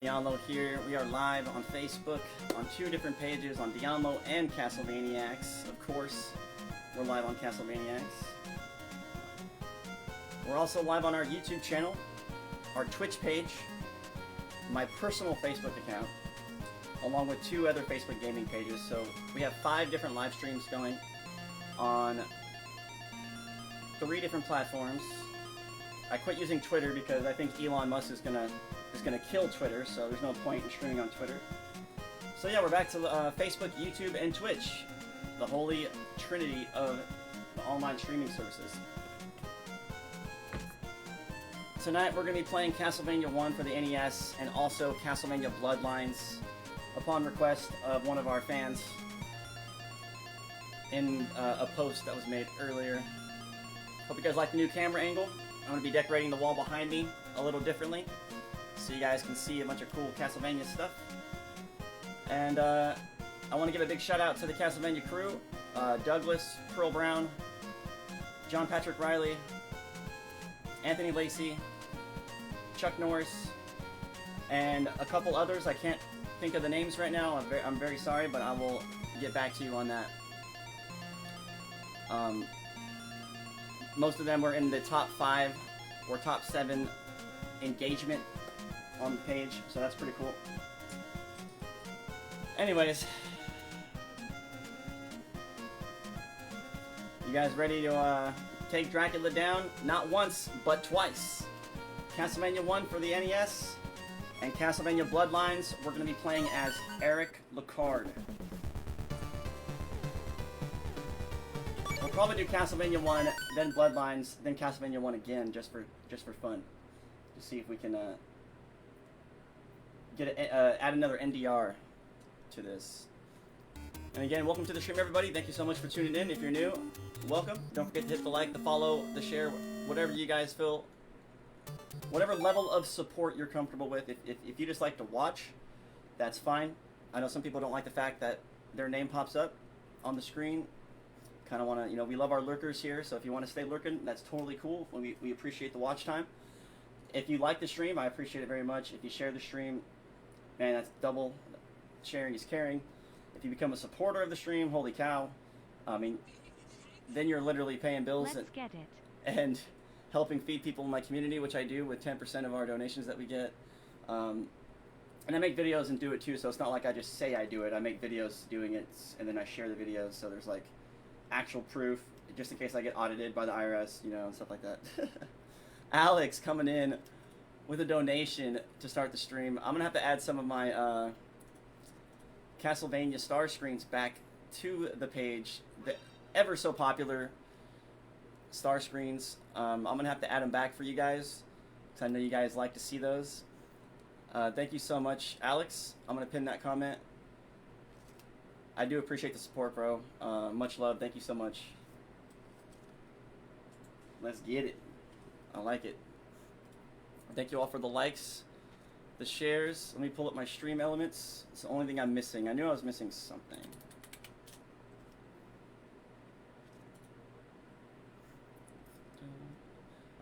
Diallo here. We are live on Facebook on two different pages, on Diallo and Castlevaniacs. Of course, we're live on Castlevaniacs. We're also live on our YouTube channel, our Twitch page, my personal Facebook account, along with two other Facebook gaming pages. So we have 5 different live streams going on 3 different platforms. I quit using Twitter because I think Elon Musk is gonna kill Twitter, so there's no point in streaming on Twitter. So yeah, we're back to Facebook, YouTube, and Twitch, the holy trinity of the online streaming services. Tonight we're going to be playing Castlevania 1 for the NES and also Castlevania Bloodlines upon request of one of our fans in a post that was made earlier. Hope you guys like the new camera angle. I'm going to be decorating the wall behind me a little differently, so you guys can see a bunch of cool Castlevania stuff. And I want to give a big shout out to the Castlevania crew, Douglas, Pearl Brown, John Patrick Riley, Anthony Lacey, Chuck Norris, and a couple others. I can't think of the names right now. I'm very sorry, but I will get back to you on that. Most of them were in the top 5 or top 7 engagement on the page, so that's pretty cool. Anyways, you guys ready to take Dracula down? Not once, but twice. Castlevania 1 for the NES and Castlevania Bloodlines, we're going to be playing as Eric Lecard. We'll probably do Castlevania 1, then Bloodlines, then Castlevania 1 again, just for fun, to see if we can add another NDR to this. And again, welcome to the stream, everybody. Thank you so much for tuning in. If you're new, welcome. Don't forget to hit the like, the follow, the share, whatever you guys feel, whatever level of support you're comfortable with. If you just like to watch, that's fine. I know some people don't like the fact that their name pops up on the screen. Kind of want to, we love our lurkers here, so if you want to stay lurking, that's totally cool. We appreciate the watch time. If you like the stream, I appreciate it very much. If you share the stream, man, that's double. Sharing is caring. If you become a supporter of the stream, holy cow. I mean, then you're literally paying bills and helping feed people in my community, which I do with 10% of our donations that we get. And I make videos and do it too, so it's not like I just say I do it. I make videos doing it, and then I share the videos, so there's like actual proof, just in case I get audited by the IRS, and stuff like that. Alex coming in with a donation to start the stream. I'm gonna have to add some of my Castlevania star screens back to the page. The ever so popular star screens. I'm gonna have to add them back for you guys, because I know you guys like to see those. Thank you so much, Alex. I'm gonna pin that comment. I do appreciate the support, bro. Much love. Thank you so much. Let's get it. I like it. Thank you all for the likes, the shares. Let me pull up my stream elements. It's the only thing I'm missing. I knew I was missing something.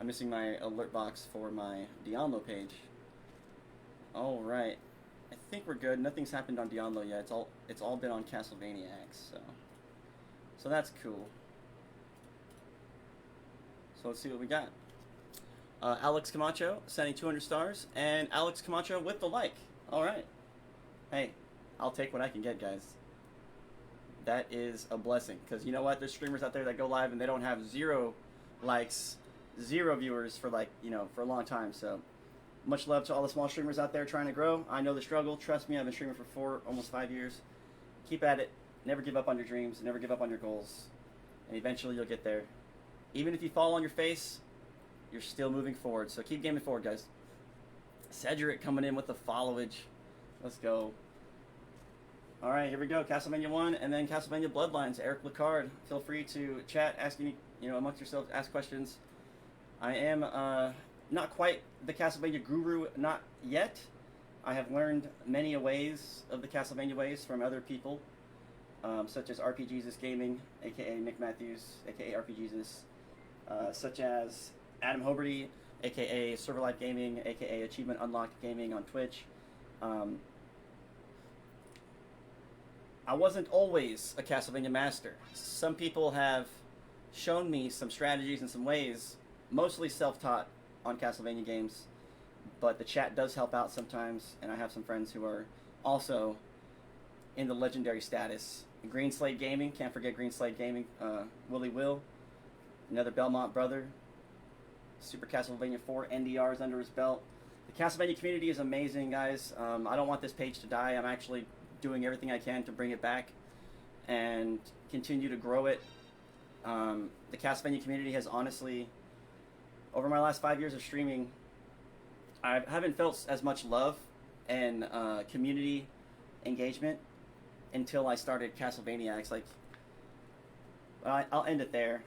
I'm missing my alert box for my Diablo page. All right. I think we're good. Nothing's happened on Diablo yet. It's all been on Castlevaniacs, so that's cool. So let's see what we got. Alex Camacho sending 200 stars, and Alex Camacho with the like. All right. Hey, I'll take what I can get, guys. That is a blessing, because you know what? There's streamers out there that go live and they don't have 0 likes, 0 viewers for for a long time. So much love to all the small streamers out there trying to grow. I know the struggle. Trust me, I've been streaming for almost 5 years. Keep at it. Never give up on your dreams. Never give up on your goals. And eventually you'll get there. Even if you fall on your face, you're still moving forward. So keep gaming forward, guys. Cedric coming in with the followage. Let's go. All right, here we go. Castlevania 1 and then Castlevania Bloodlines. Eric Lecard. Feel free to chat, ask any, amongst yourselves, ask questions. I am not quite the Castlevania guru, not yet. I have learned many ways of the Castlevania ways from other people, such as RPGesus Gaming, aka Nick Matthews, aka RPGesus, such as Adam Hoberty, aka Server Life Gaming, aka Achievement Unlocked Gaming on Twitch, Um, I wasn't always a Castlevania master. Some people have shown me some strategies and some ways, mostly self-taught on Castlevania games, but the chat does help out sometimes, and I have some friends who are also in the legendary status. Green Slate Gaming, can't forget Green Slate Gaming, Willie Will, another Belmont brother, Super Castlevania 4 NDRs under his belt. The Castlevania community is amazing, guys. I don't want this page to die. I'm actually doing everything I can to bring it back and continue to grow it. The Castlevania community has honestly, over my last 5 years of streaming, I haven't felt as much love and community engagement until I started Castlevaniacs. Like, I'll end it there.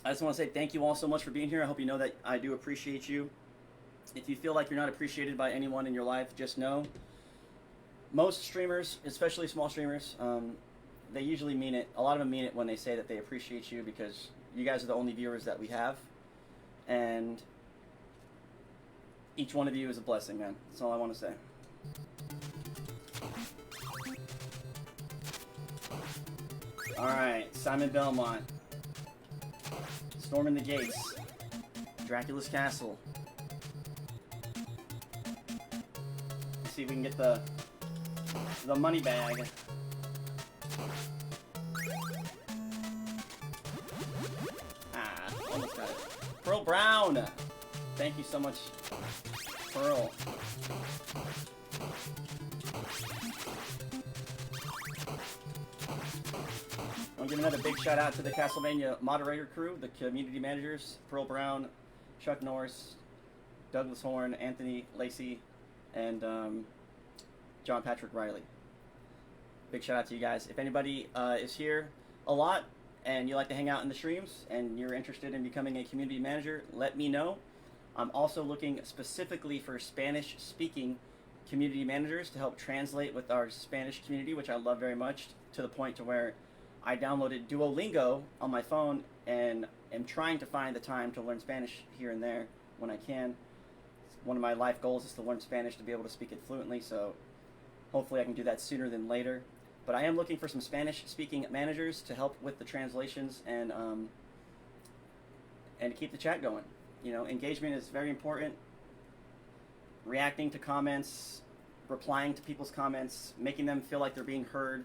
I just want to say thank you all so much for being here. I hope you know that I do appreciate you. If you feel like you're not appreciated by anyone in your life, just know most streamers, especially small streamers, they usually mean it. A lot of them mean it when they say that they appreciate you, because you guys are the only viewers that we have. And each one of you is a blessing, man. That's all I want to say. Alright, Simon Belmont. Storming the gates. Dracula's castle. Let's see if we can get the money bag. Almost got it. Pearl Brown! Thank you so much, Pearl. I'll give another big shout out to the Castlevania moderator crew, the community managers, Pearl Brown, Chuck Norris, Douglas Horn, Anthony Lacey, and John Patrick Riley. Big shout out to you guys. If anybody is here a lot and you like to hang out in the streams and you're interested in becoming a community manager, let me know. I'm also looking specifically for Spanish-speaking community managers to help translate with our Spanish community, which I love very much, to the point to where I downloaded Duolingo on my phone and am trying to find the time to learn Spanish here and there when I can. One of my life goals is to learn Spanish to be able to speak it fluently, so hopefully I can do that sooner than later. But I am looking for some Spanish-speaking managers to help with the translations and to keep the chat going. You know, engagement is very important. Reacting to comments, replying to people's comments, making them feel like they're being heard,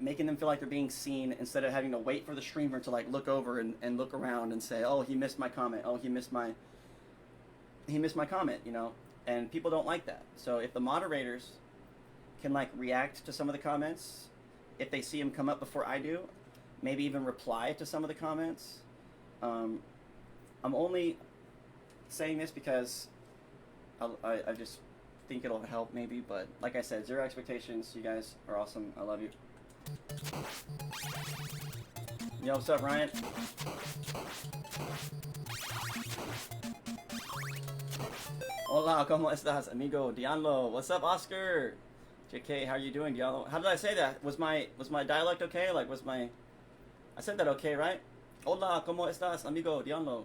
making them feel like they're being seen, instead of having to wait for the streamer to like look over and look around and say, oh, he missed my comment, oh, he missed my comment, you know. And people don't like that. So if the moderators can like react to some of the comments, if they see them come up before I do, maybe even reply to some of the comments. I'm only saying this because I just think it'll help maybe, but like I said, zero expectations. You guys are awesome. I love you. Yo, what's up, Ryan? Hola, ¿cómo estás, amigo? Dianlo. What's up, Oscar? JK, how are you doing, Dianlo? How did I say that? Was my dialect okay? Like, I said that okay, right? Hola, ¿cómo estás, amigo? Dianlo.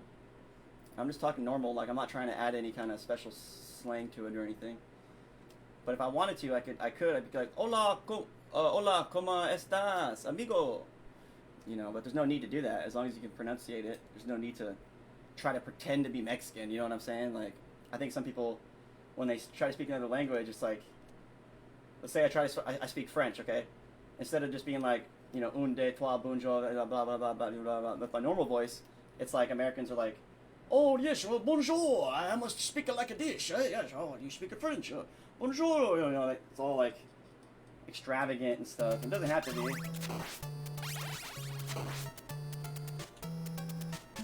I'm just talking normal, like I'm not trying to add any kind of special slang to it or anything. But if I wanted to, I'd be like, hola, hola, ¿cómo estás, amigo? You know, but there's no need to do that as long as you can pronunciate it. There's no need to try to pretend to be Mexican, you know what I'm saying? Like, I think some people, when they try to speak another language, it's like, let's say I speak French, okay? Instead of just being like, you know, un, deux, trois, bonjour, blah, blah, blah, blah, blah, blah, blah, with my normal voice, it's like Americans are like, oh, yes, well, bonjour, I must speak it like a dish, yes, oh, you speak French, bonjour, you know, like, it's all like extravagant and stuff. It doesn't have to be.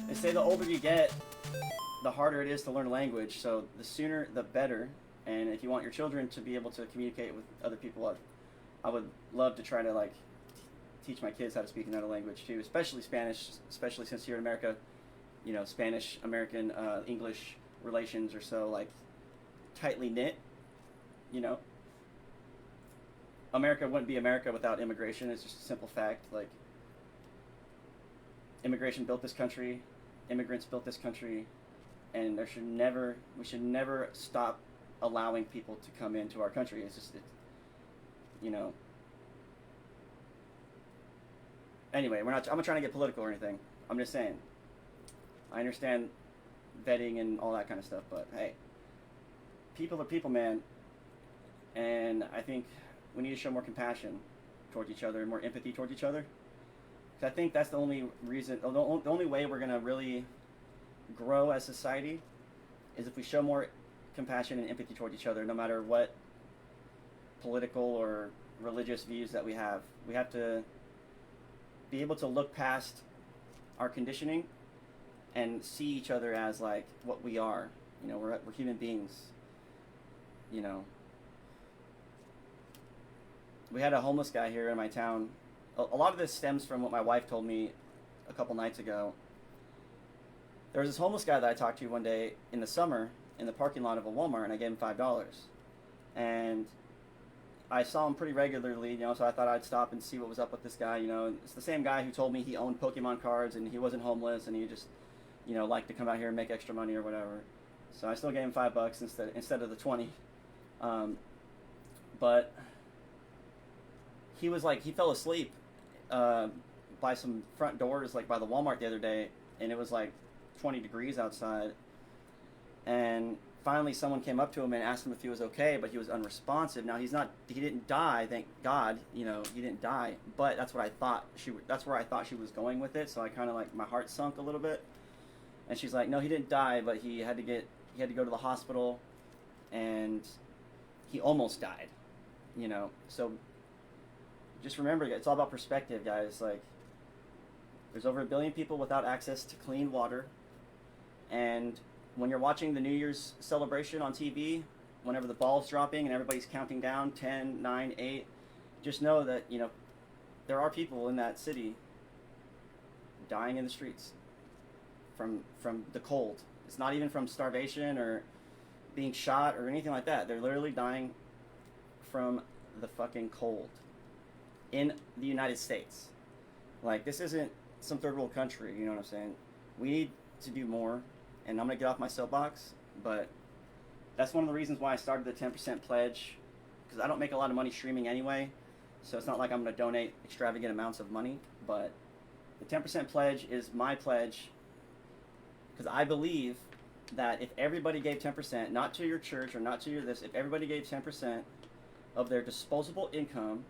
They say the older you get, the harder it is to learn a language, so the sooner the better. And if you want your children to be able to communicate with other people, I would love to try to like teach my kids how to speak another language too, especially Spanish, especially since here in America, you know, Spanish, American, English relations are so like tightly knit, you know. America wouldn't be America without immigration. It's just a simple fact. Like, immigration built this country, immigrants built this country, and we should never stop allowing people to come into our country. You know. Anyway, I'm not trying to get political or anything. I'm just saying. I understand vetting and all that kind of stuff, but hey, people are people, man. And I think we need to show more compassion towards each other, more empathy towards each other. Because I think that's the only reason, the only way we're going to really grow as society is if we show more compassion and empathy towards each other, no matter what political or religious views that we have. We have to be able to look past our conditioning and see each other as like what we are. You know, we're human beings. You know, we had a homeless guy here in my town. A lot of this stems from what my wife told me a couple nights ago. There was this homeless guy that I talked to one day in the summer in the parking lot of a Walmart, and I gave him $5. And I saw him pretty regularly, you know, so I thought I'd stop and see what was up with this guy, you know. And it's the same guy who told me he owned Pokemon cards and he wasn't homeless and he just, you know, liked to come out here and make extra money or whatever. So I still gave him $5 instead of the 20. But he was like, he fell asleep by some front doors, like by the Walmart the other day, and it was like 20 degrees outside. And finally someone came up to him and asked him if he was okay, but he was unresponsive. Now he didn't die, thank God, you know, he didn't die, but that's where I thought she was going with it. So I kind of like, my heart sunk a little bit. And she's like, no, he didn't die, but he had to go to the hospital and he almost died, you know. So just remember, it's all about perspective, guys. Like, there's over 1 billion people without access to clean water, and when you're watching the New Year's celebration on TV, whenever the ball's dropping and everybody's counting down 10, 9, 8, just know that, you know, there are people in that city dying in the streets from the cold. It's not even from starvation or being shot or anything like that. They're literally dying from the fucking cold in the United States. Like, this isn't some third world country, you know what I'm saying? We need to do more. And I'm going to get off my soapbox, but that's one of the reasons why I started the 10% pledge, because I don't make a lot of money streaming anyway, so it's not like I'm going to donate extravagant amounts of money, but the 10% pledge is my pledge, because I believe that if everybody gave 10%, not to your church or not to your this, if everybody gave 10% of their disposable income,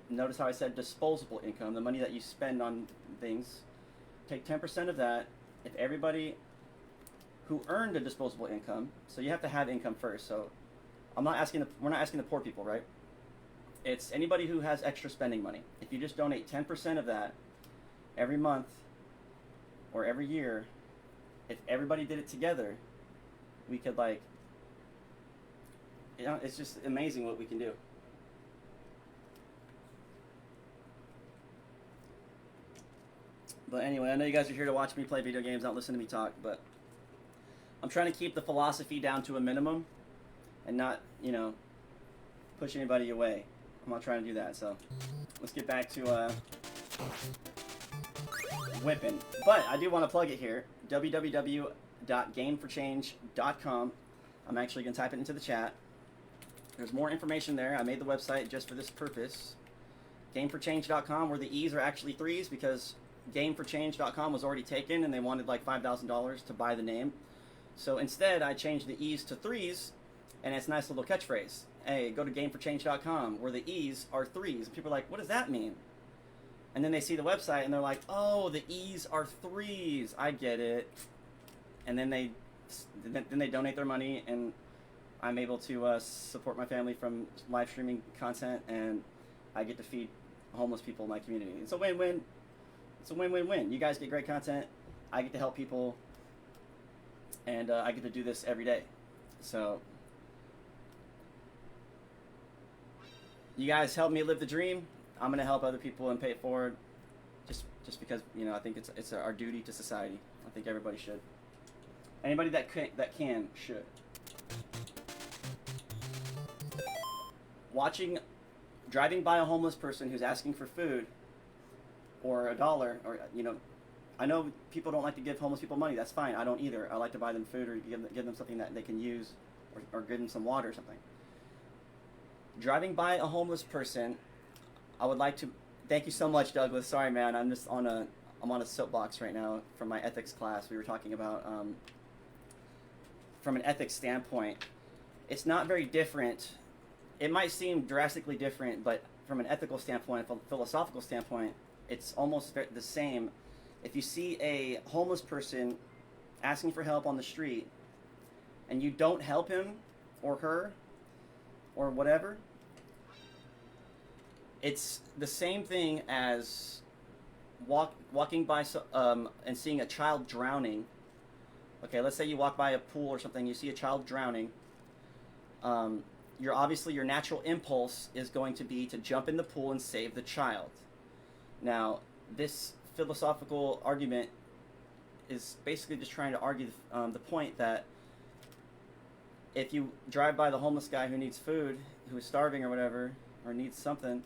notice how I said disposable income, the money that you spend on things, take 10% of that. If everybody who earned a disposable income, so you have to have income first. So we're not asking the poor people, right? It's anybody who has extra spending money. If you just donate 10% of that every month or every year, if everybody did it together, we could, like, you know, it's just amazing what we can do. But anyway, I know you guys are here to watch me play video games, not listen to me talk, but I'm trying to keep the philosophy down to a minimum and not, you know, push anybody away. I'm not trying to do that, so let's get back to whipping. But I do want to plug it here, www.gameforchange.com. I'm actually going to type it into the chat. There's more information there. I made the website just for this purpose. Gameforchange.com, where the E's are actually 3's, because gameforchange.com was already taken and they wanted like $5,000 to buy the name. So instead I changed the E's to 3's, and it's a nice little catchphrase. Hey, go to gameforchange.com, where the E's are 3's. And people are like, what does that mean? And then they see the website and they're like, oh, the E's are 3's. I get it. And then they donate their money, and I'm able to support my family from live streaming content, and I get to feed homeless people in my community. It's a win-win. It's a win-win-win. You guys get great content, I get to help people, and I get to do this every day. So you guys help me live the dream. I'm gonna help other people and pay it forward, just because, you know, I think it's our duty to society. I think everybody should. Anybody that can should. Driving by a homeless person who's asking for food, or $1, or, you know, I know people don't like to give homeless people money. That's fine. I don't either. I like to buy them food or give them something that they can use, or give them some water or something. Driving by a homeless person, I would like to thank you so much, Douglas. Sorry, man. I'm on a soapbox right now from my ethics class. We were talking about from an ethics standpoint. It's not very different. It might seem drastically different, but from an ethical standpoint, from a philosophical standpoint, it's almost the same. If you see a homeless person asking for help on the street and you don't help him or her or whatever, it's the same thing as walking by and seeing a child drowning. Okay, let's say you walk by a pool or something, you see a child drowning. Your natural impulse is going to be to jump in the pool and save the child. Now, this philosophical argument is basically just trying to argue the point that if you drive by the homeless guy who needs food, who is starving or whatever, or needs something,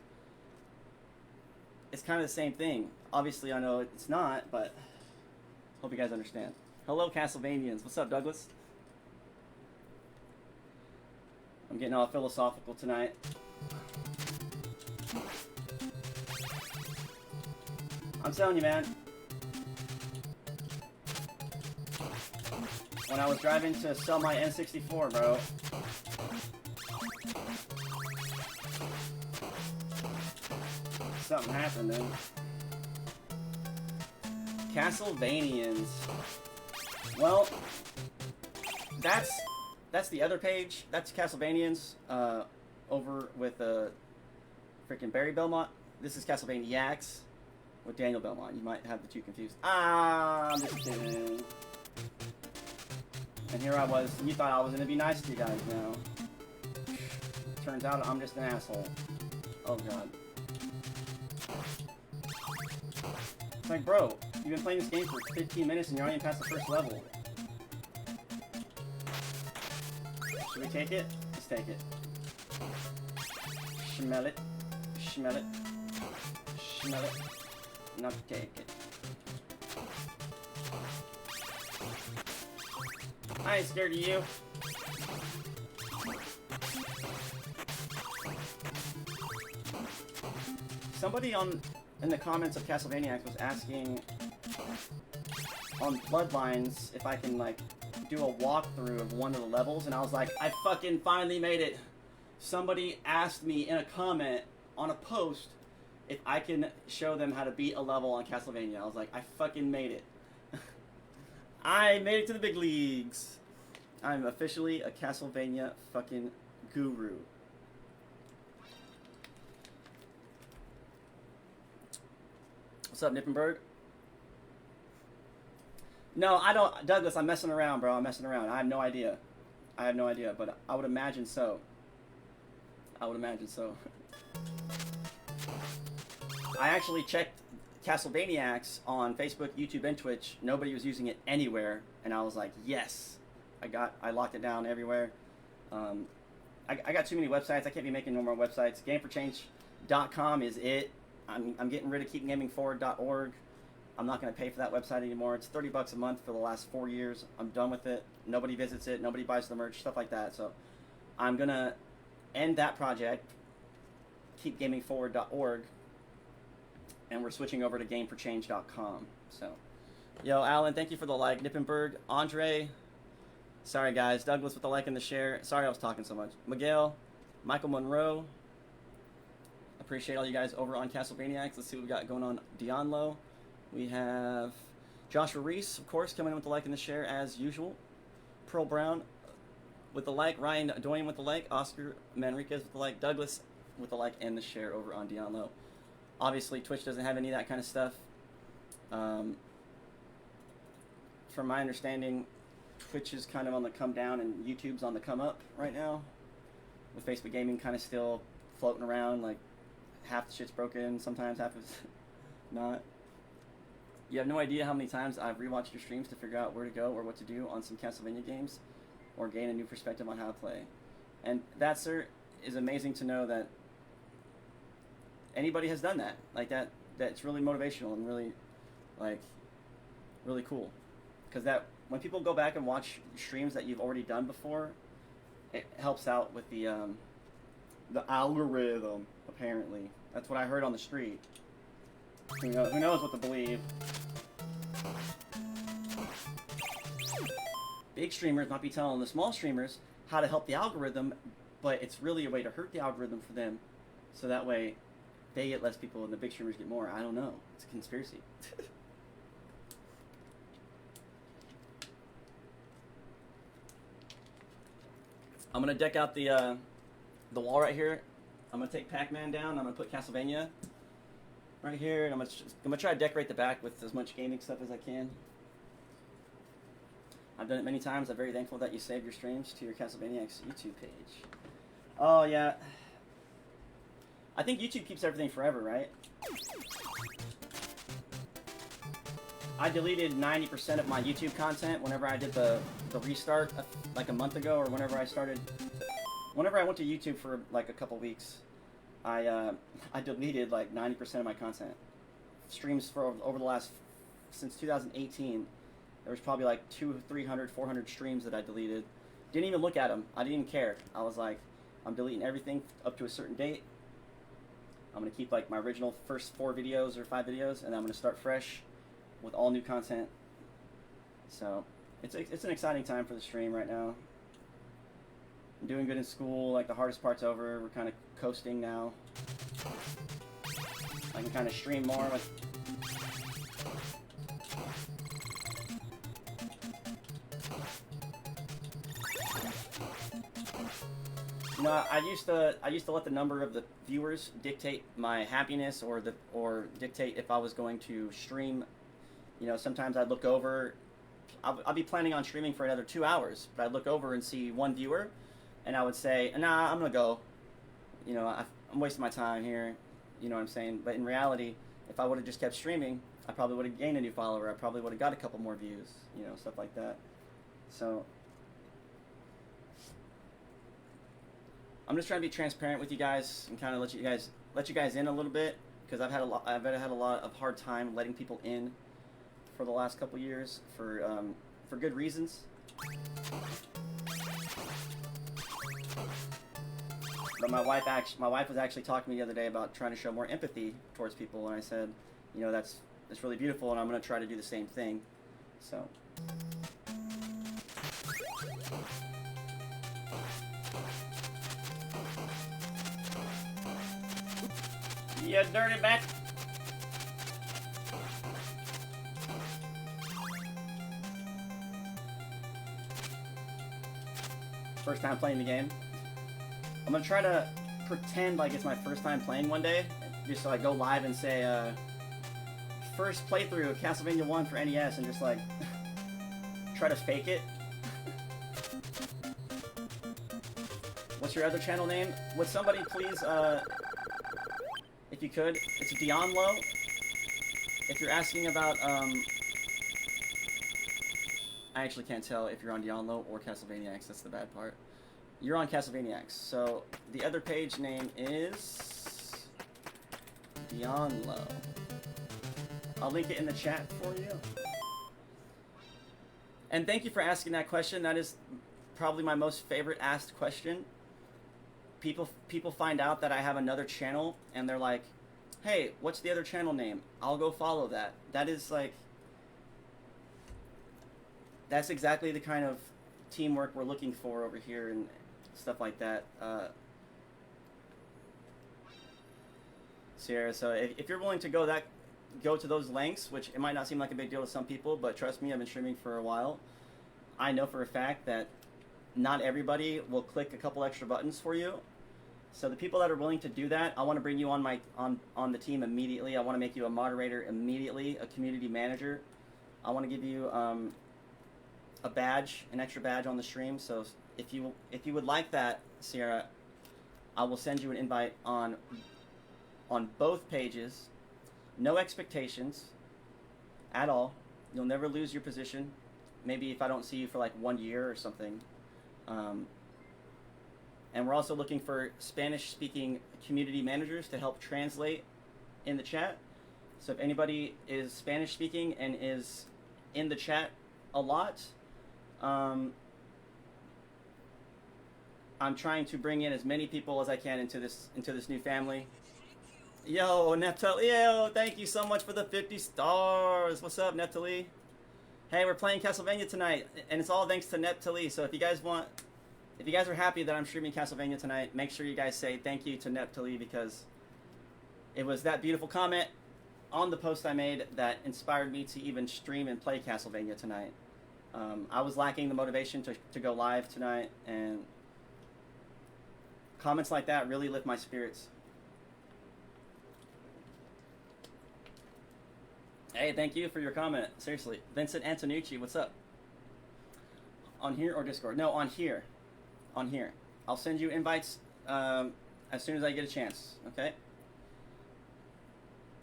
it's kind of the same thing. Obviously, I know it's not, but hope you guys understand. Hello, Castlevanians. What's up, Douglas? I'm getting all philosophical tonight. I'm telling you, man. When I was driving to sell my N64, bro. Something happened, man. Castlevanians. Well, that's the other page. That's Castlevanians over with freaking Barry Belmont. This is Castlevaniacs with Daniel Belmont. You might have the two confused. I'm just kidding. And here I was. You thought I was gonna be nice to you guys now. Turns out I'm just an asshole. Oh god. It's like, bro, you've been playing this game for 15 minutes and you're not even past the first level. Should we take it? Let's take it. Smell it. Smell it. Smell it. Not take it. I ain't scared of you. Somebody in the comments of Castlevania was asking on Bloodlines if I can like do a walkthrough of one of the levels, and I was like, I fucking finally made it. Somebody asked me in a comment on a post if I can show them how to beat a level on Castlevania. I was like, I fucking made it. I made it to the big leagues. I'm officially a Castlevania fucking guru. What's up, Nippenberg? No, I don't, Douglas, I'm messing around, bro. I'm messing around. I have no idea. I have no idea, but I would imagine so. I would imagine so. I actually checked Castlevaniacs on Facebook, YouTube, and Twitch. Nobody was using it anywhere, and I was like, yes. I locked it down everywhere. I got too many websites. I can't be making no more websites. GameForChange.com is it. I'm getting rid of KeepGamingForward.org. I'm not going to pay for that website anymore. It's $30 a month for the last 4 years. I'm done with it. Nobody visits it. Nobody buys the merch, stuff like that. So I'm going to end that project, KeepGamingForward.org, and we're switching over to GameForChange.com. So, yo, Alan, thank you for the like. Nippenberg, Andre, sorry guys, Douglas with the like and the share. Sorry I was talking so much. Miguel, Michael Monroe, appreciate all you guys over on Castlevaniacs. Let's see what we got going on. Dionlo. We have Joshua Reese, of course, coming in with the like and the share as usual. Pearl Brown with the like. Ryan Doyen with the like. Oscar Manriquez with the like. Douglas with the like and the share over on Dionlo. Obviously, Twitch doesn't have any of that kind of stuff. From my understanding, Twitch is kind of on the come down and YouTube's on the come up right now. With Facebook Gaming kind of still floating around, like half the shit's broken, sometimes half is not. You have no idea how many times I've rewatched your streams to figure out where to go or what to do on some Castlevania games or gain a new perspective on how to play. And that, sir, is amazing to know that anybody has done that. Like that's really motivational and really, like, really cool. Because that when people go back and watch streams that you've already done before, it helps out with the algorithm. Apparently, that's what I heard on the street. Who knows what to believe? Big streamers might be telling the small streamers how to help the algorithm, but it's really a way to hurt the algorithm for them, so that way they get less people and the big streamers get more. I don't know. It's a conspiracy. I'm gonna deck out the wall right here. I'm gonna take Pac-Man down. I'm gonna put Castlevania right here, and I'm gonna try to decorate the back with as much gaming stuff as I can. I've done it many times. I'm very thankful that you saved your streams to your Castlevaniacs YouTube page. Oh yeah, I think YouTube keeps everything forever, right? I deleted 90% of my YouTube content whenever I did the restart like a month ago, or whenever I went to YouTube for like a couple weeks. I deleted like 90% of my content. Streams for over the last, since 2018, there was probably like 200, 300, 400 streams that I deleted. Didn't even look at them. I didn't even care. I was like, I'm deleting everything up to a certain date. I'm gonna keep like my original first 4 videos or 5 videos, and I'm gonna start fresh with all new content. So it's an exciting time for the stream right now. I'm doing good in school. Like, the hardest part's over. We're kind of coasting now. I can kind of stream more. Like, you know, I used to let the number of the viewers dictate my happiness, or dictate if I was going to stream. You know, sometimes I'd look over. I'll be planning on streaming for another 2 hours, but I'd look over and see 1 viewer, and I would say, nah, I'm gonna go. You know, I'm wasting my time here. You know what I'm saying? But in reality, if I would have just kept streaming, I probably would have gained a new follower. I probably would have got a couple more views. You know, stuff like that. So I'm just trying to be transparent with you guys and kind of let you guys in a little bit, because I've had a lot of hard time letting people in for the last couple years for good reasons. But my wife was actually talking to me the other day about trying to show more empathy towards people, and I said, you know, that's really beautiful, and I'm going to try to do the same thing. So you dirty bat. First time playing the game. I'm gonna try to pretend like it's my first time playing one day, just so I go live and say, first playthrough of Castlevania 1 for NES, and just like try to fake it. What's your other channel name? Would somebody please, if you could, it's Dionlo. If you're asking about, I actually can't tell if you're on Dionlo or Castlevaniacs. That's the bad part. You're on Castlevaniacs. So the other page name is Dionlo. I'll link it in the chat for you. And thank you for asking that question. That is probably my most favorite asked question. People find out that I have another channel, and they're like, hey, what's the other channel name? I'll go follow that. That is like, that's exactly the kind of teamwork we're looking for over here and stuff like that. Sierra, so if you're willing to go to those lengths, which it might not seem like a big deal to some people, but trust me, I've been streaming for a while. I know for a fact that not everybody will click a couple extra buttons for you. So the people that are willing to do that, I want to bring you on on the team immediately. I want to make you a moderator immediately, a community manager. I want to give you a badge, an extra badge on the stream. So if you would like that, Sierra, I will send you an invite on both pages. No expectations at all. You'll never lose your position. Maybe if I don't see you for like 1 year or something. And we're also looking for Spanish-speaking community managers to help translate in the chat. So if anybody is Spanish-speaking and is in the chat a lot. I'm trying to bring in as many people as I can into this new family. Yo, Neptali, yo, thank you so much for the 50 stars. What's up, Neptali? Hey, we're playing Castlevania tonight, and it's all thanks to Neptali. So if you guys are happy that I'm streaming Castlevania tonight, make sure you guys say thank you to Neptali, because it was that beautiful comment on the post I made that inspired me to even stream and play Castlevania tonight. I was lacking the motivation to go live tonight, and comments like that really lift my spirits. Hey, thank you for your comment. Seriously. Vincent Antonucci, what's up? On here or Discord? No, on here. On here. I'll send you invites as soon as I get a chance, okay?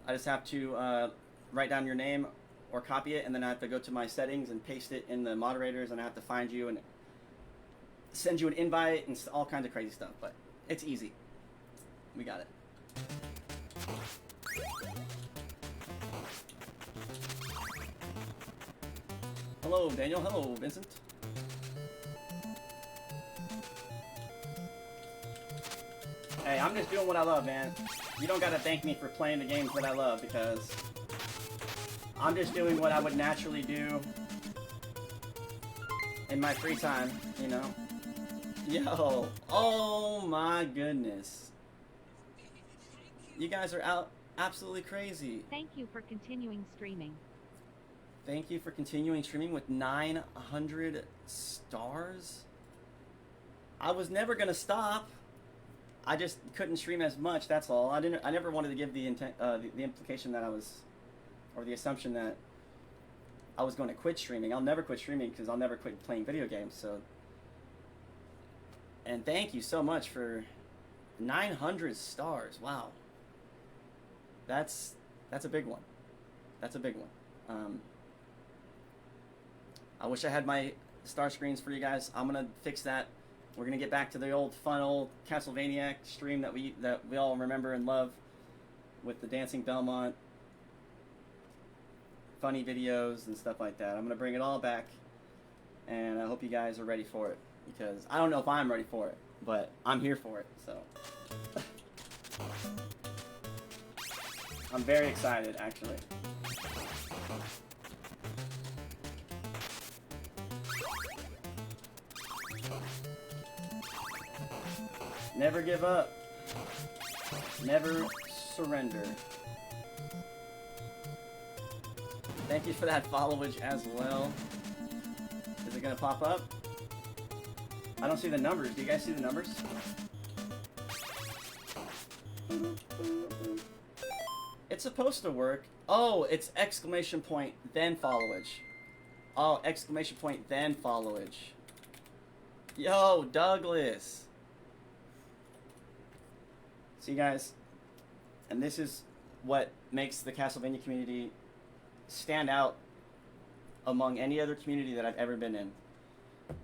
I just have to write down your name or copy it, and then I have to go to my settings and paste it in the moderators, and I have to find you and send you an invite and all kinds of crazy stuff, but it's easy. We got it. Hello, Daniel. Hello, Vincent. Hey, I'm just doing what I love, man. You don't gotta thank me for playing the games that I love, because I'm just doing what I would naturally do in my free time, you know? Yo, oh my goodness. You guys are out absolutely crazy. Thank you for continuing streaming. Thank you for continuing streaming with 900 stars. I was never gonna stop. I just couldn't stream as much. That's all. I never wanted to give the implication that I was, or the assumption that I was going to quit streaming. I'll never quit streaming, because I'll never quit playing video games. So, and thank you so much for 900 stars. Wow. That's a big one. That's a big one. I wish I had my star screens for you guys. I'm gonna fix that. We're gonna get back to the old fun old Castlevania stream that we all remember and love, with the dancing Belmont, funny videos and stuff like that. I'm gonna bring it all back, and I hope you guys are ready for it, because I don't know if I'm ready for it, but I'm here for it. So I'm very excited, actually. Never give up. Never surrender. Thank you for that followage as well. Is it gonna pop up? I don't see the numbers. Do you guys see the numbers? It's supposed to work. Oh, it's exclamation point, then followage. Oh, exclamation point, then followage. Yo, Douglas. See, guys, and this is what makes the Castlevania community stand out among any other community that I've ever been in.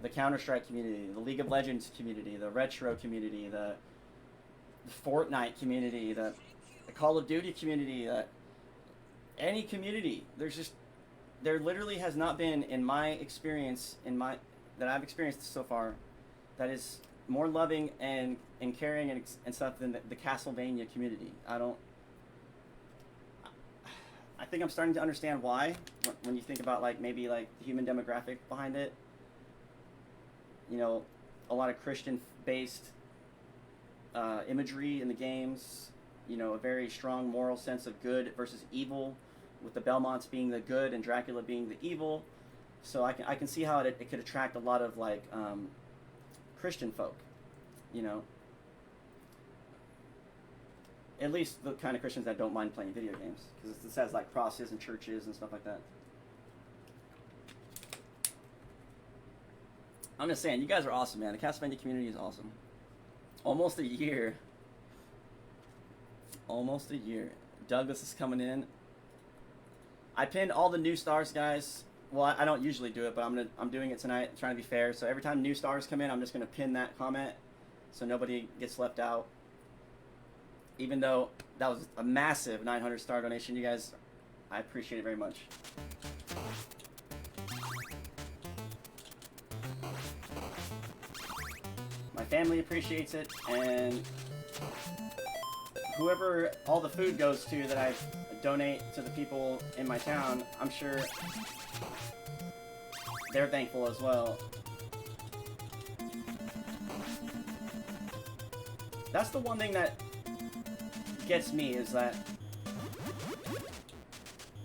The Counter-Strike community, the League of Legends community, the Retro community, the Fortnite community, the Call of Duty community, any community. There literally has not been, in my experience, that I've experienced so far, that is more loving and caring and stuff than the Castlevania community. I think I'm starting to understand why, when you think about maybe the human demographic behind it. You know, a lot of Christian-based imagery in the games. You know, a very strong moral sense of good versus evil, with the Belmonts being the good and Dracula being the evil. So I can see how it could attract a lot of Christian folk, you know. At least the kind of Christians that don't mind playing video games, because it says crosses and churches and stuff like that. I'm just saying, you guys are awesome, man. The Castlevania community is awesome. Almost a year. Almost a year. Douglas is coming in. I pinned all the new stars, guys. Well, I don't usually do it, but I'm doing it tonight, trying to be fair. So every time new stars come in, I'm just going to pin that comment so nobody gets left out. Even though that was a massive 900 star donation, you guys, I appreciate it very much. family appreciates it, and whoever all the food goes to that I donate to the people in my town, I'm sure they're thankful as well. That's the one thing that gets me, is that,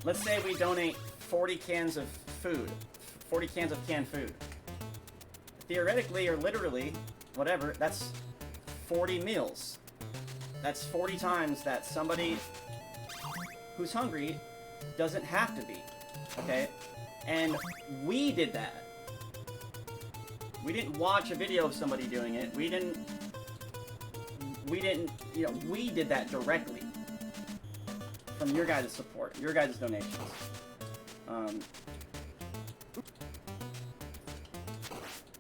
let's say we donate 40 cans of food, 40 cans of canned food. Theoretically, or literally, whatever, that's 40 meals. That's 40 times that somebody who's hungry doesn't have to be, okay? And we did that. We didn't watch a video of somebody doing it. We didn't, you know, we did that directly from your guys' support, your guys' donations.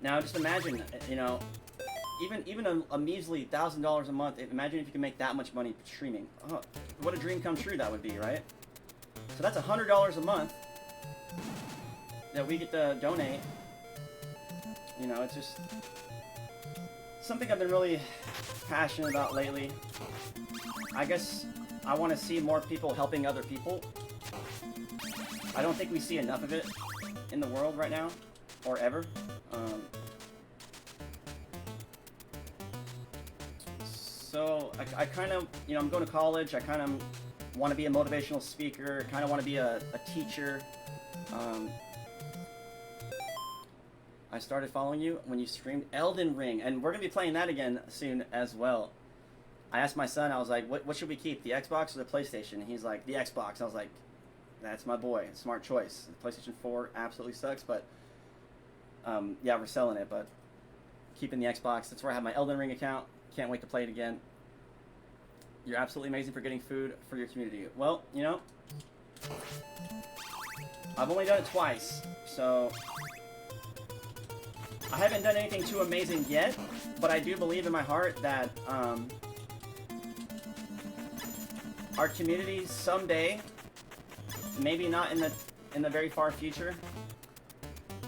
Now just imagine, you know, even a measly $1,000 a month. Imagine if you can make that much money streaming. Oh, what a dream come true that would be, right? So that's $100 a month that we get to donate. You know, it's just something I've been really passionate about lately. I guess I want to see more people helping other people. I don't think we see enough of it in the world right now, or ever. So I kind of, you know, I'm going to college. I kind of want to be a motivational speaker. Kind of want to be a teacher. I started following you when you streamed Elden Ring, and we're gonna be playing that again soon as well. I asked my son, I was like, what should we keep, the Xbox or the PlayStation? And he's like, the Xbox. I was like, that's my boy. Smart choice. The PlayStation 4 absolutely sucks, but yeah, we're selling it, but keeping the Xbox. That's where I have my Elden Ring account. Can't wait to play it again. You're absolutely amazing for getting food for your community. Well, you know, I've only done it twice, so I haven't done anything too amazing yet, but I do believe in my heart that our community someday, maybe not in the very far future,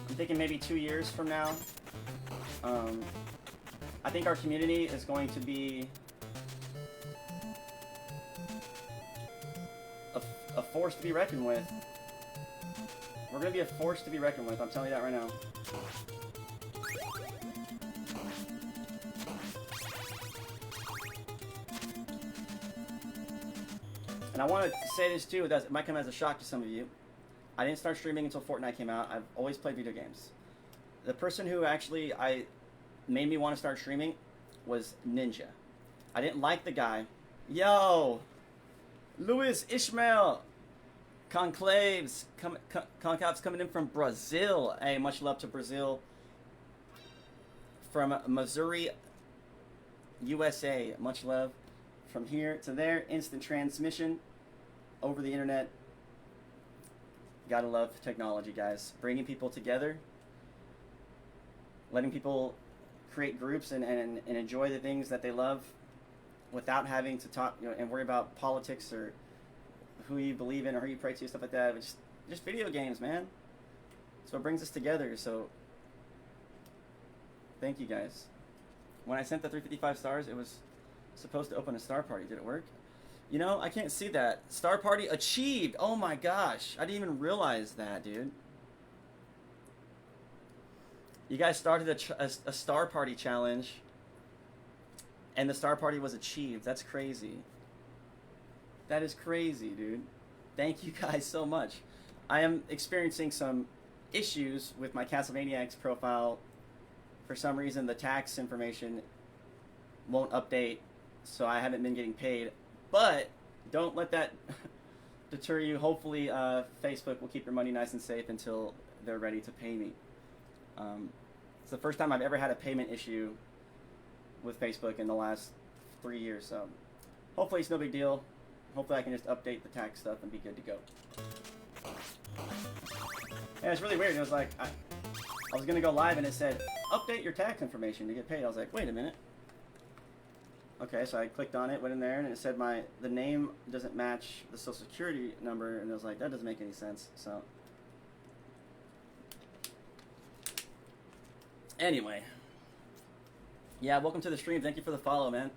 I'm thinking maybe 2 years from now, I think our community is going to be a force to be reckoned with. We're going to be a force to be reckoned with, I'm telling you that right now. And I want to say this too, it might come as a shock to some of you. I didn't start streaming until Fortnite came out. I've always played video games. The person who actually made me want to start streaming was Ninja. I didn't like the guy. Yo! Luis Ishmael! Conclaves! Concaves coming in from Brazil. Hey, much love to Brazil. From Missouri, USA. Much love. From here to there, instant transmission over the internet. Gotta love technology, guys. Bringing people together, letting people create groups and enjoy the things that they love without having to talk, you know, and worry about politics or who you believe in or who you pray to, stuff like that. But just video games, man. So it brings us together. So thank you, guys. When I sent the 355 stars, it was supposed to open a star party. Did it work? You know, I can't see that. Star party achieved. Oh my gosh. I didn't even realize that, dude. You guys started a star party challenge, and the star party was achieved. That's crazy. That is crazy, dude. Thank you guys so much. I am experiencing some issues with my Castlevania profile. For some reason, the tax information won't update, so I haven't been getting paid. But don't let that deter you. Hopefully, Facebook will keep your money nice and safe until they're ready to pay me. It's the first time I've ever had a payment issue with Facebook in the last 3 years, so hopefully it's no big deal. Hopefully I can just update the tax stuff and be good to go. Yeah, it's really weird. It was like, I was going to go live and it said, update your tax information to get paid. I was like, wait a minute. Okay, so I clicked on it, went in there, and it said the name doesn't match the social security number, and I was like, that doesn't make any sense, so. Anyway, Yeah, welcome to the stream. Thank you for the follow, man.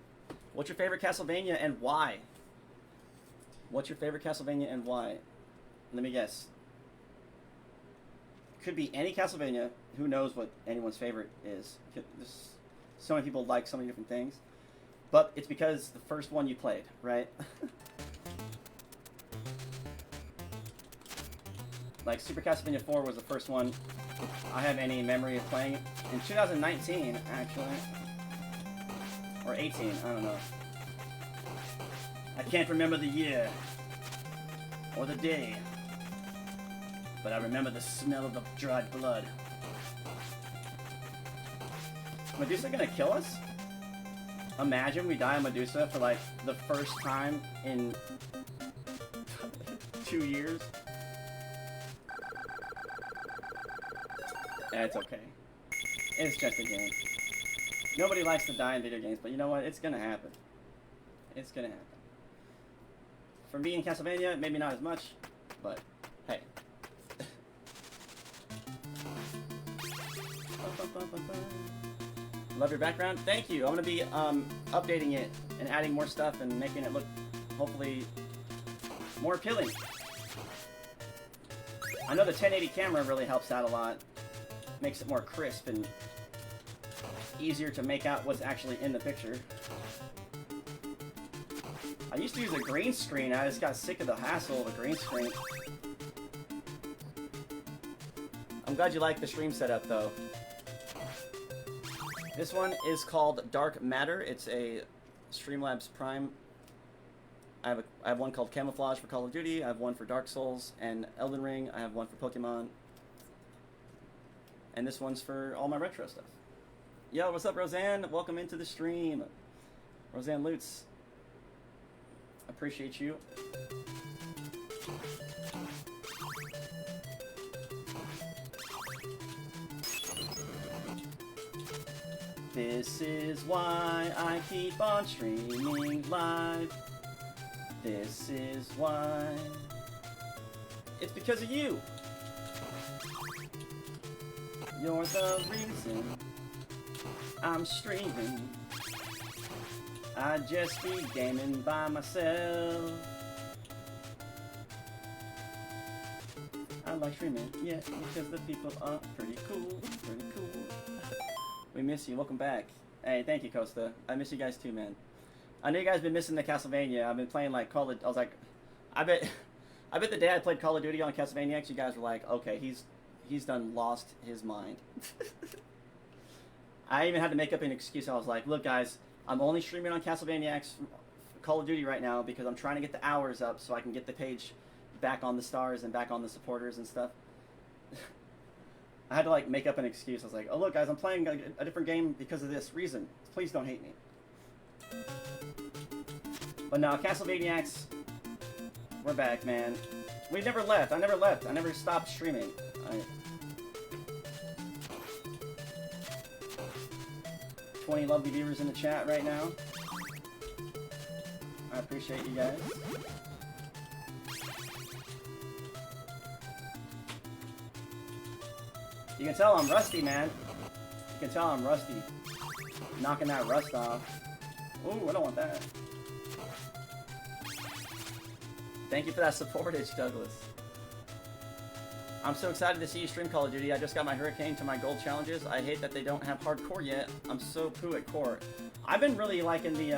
What's your favorite Castlevania and why? What's your favorite Castlevania and why? Let me guess. Could be any Castlevania. Who knows what anyone's favorite is? There's so many people like so many different things. But it's because the first one you played, right? Like Super Castlevania 4 was the first one I have any memory of playing. In 2019, actually. Or 18, I don't know. I can't remember the year. Or the day. But I remember the smell of the dried blood. Medusa gonna kill us? Imagine we die on Medusa for like the first time in 2 years. It's okay. It's just a game. Nobody likes to die in video games, but you know what? It's gonna happen. It's gonna happen. For me in Castlevania, maybe not as much, but hey. Love your background. Thank you. I'm gonna be updating it and adding more stuff and making it look hopefully more appealing. I know the 1080 camera really helps out a lot. Makes it more crisp and easier to make out what's actually in the picture. I used to use a green screen. I just got sick of the hassle of a green screen. I'm glad you like the stream setup, though. This one is called Dark Matter. It's a Streamlabs Prime. I have one called Camouflage for Call of Duty. I have one for Dark Souls and Elden Ring. I have one for Pokemon. And this one's for all my retro stuff. Yo, what's up, Roseanne? Welcome into the stream. Roseanne Lutz. Appreciate you. This is why I keep on streaming live. This is why. It's because of you. You're the reason I'm streaming. I just be gaming by myself. I like streaming, yeah, because the people are pretty cool, pretty cool. We miss you. Welcome back. Hey, thank you, Costa. I miss you guys too, man. I know you guys been missing the Castlevania. I've been playing like Call of. I was like, I bet the day I played Call of Duty on Castlevania X, you guys were like, okay, he's done lost his mind. I even had to make up an excuse. I was like, look, guys, I'm only streaming on Castlevania X Call of Duty right now because I'm trying to get the hours up so I can get the page back on the stars and back on the supporters and stuff. I had to like make up an excuse. I was like, oh look, guys, I'm playing a different game because of this reason. Please don't hate me. But no, Castlevania X, we're back, man. We never left. I never left. I never stopped streaming. 20 lovely viewers in the chat right now. I appreciate you guys. You can tell I'm rusty, man. You can tell I'm rusty. Knocking that rust off. Ooh, I don't want that. Thank you for that supportage, Douglas. I'm so excited to see you stream Call of Duty. I just got my Hurricane to my gold challenges. I hate that they don't have hardcore yet. I'm so poo at core. I've been really liking the,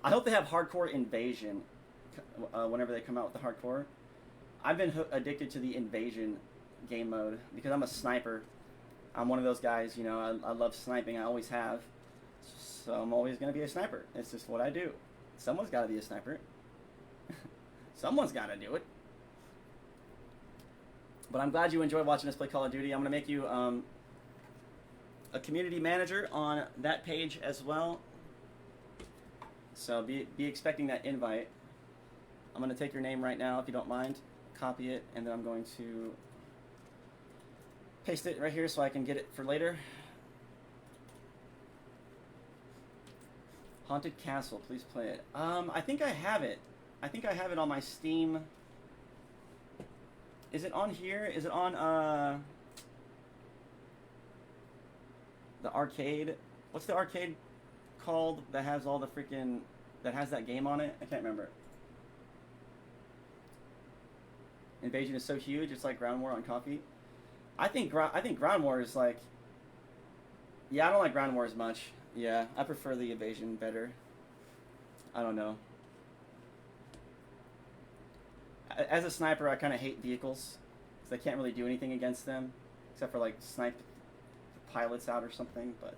I hope they have hardcore invasion whenever they come out with the hardcore. I've been addicted to the invasion game mode because I'm a sniper. I'm one of those guys, you know, I love sniping. I always have. So I'm always going to be a sniper. It's just what I do. Someone's got to be a sniper. Someone's got to do it. But I'm glad you enjoy watching us play Call of Duty. I'm going to make you a community manager on that page as well. So be expecting that invite. I'm going to take your name right now, if you don't mind. Copy it, and then I'm going to paste it right here so I can get it for later. Haunted Castle, please play it. I think I have it. I think I have it on my Steam. Is it on here? Is it on the arcade What's the arcade called that has all the freaking that has that game on it? I can't remember. Invasion is so huge, it's like Ground War on coffee. I think Ground War is like. Yeah, I don't like Ground War as much. Yeah, I prefer the Invasion better. I don't know. As a sniper, I kind of hate vehicles because I can't really do anything against them except for like snipe pilots out or something. But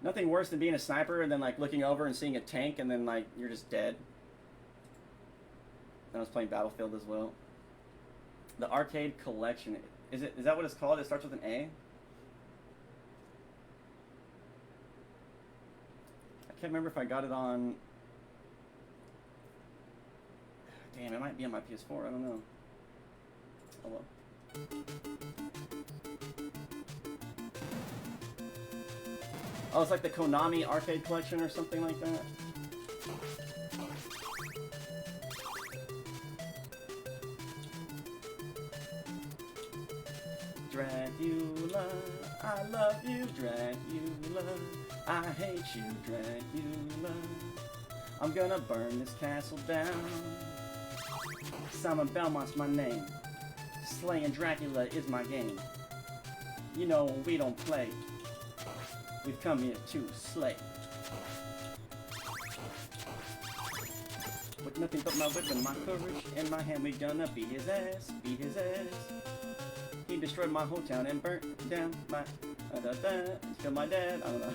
nothing worse than being a sniper and then like looking over and seeing a tank and then like you're just dead. And I was playing Battlefield as well. The arcade collection, is that what it's called? It starts with an A. I can't remember if I got it on. Damn, it might be on my PS4. I don't know. Oh well. Oh, it's like the Konami arcade collection or something like that. Dracula, I love you, Dracula. I hate you, Dracula. I'm gonna burn this castle down. Simon Belmont's my name. Slaying Dracula is my game. You know we don't play. We've come here to slay. With nothing but my whip and my courage in my hand, we gonna beat his ass, beat his ass. He destroyed my whole town and burnt down my killed my dad. I don't know.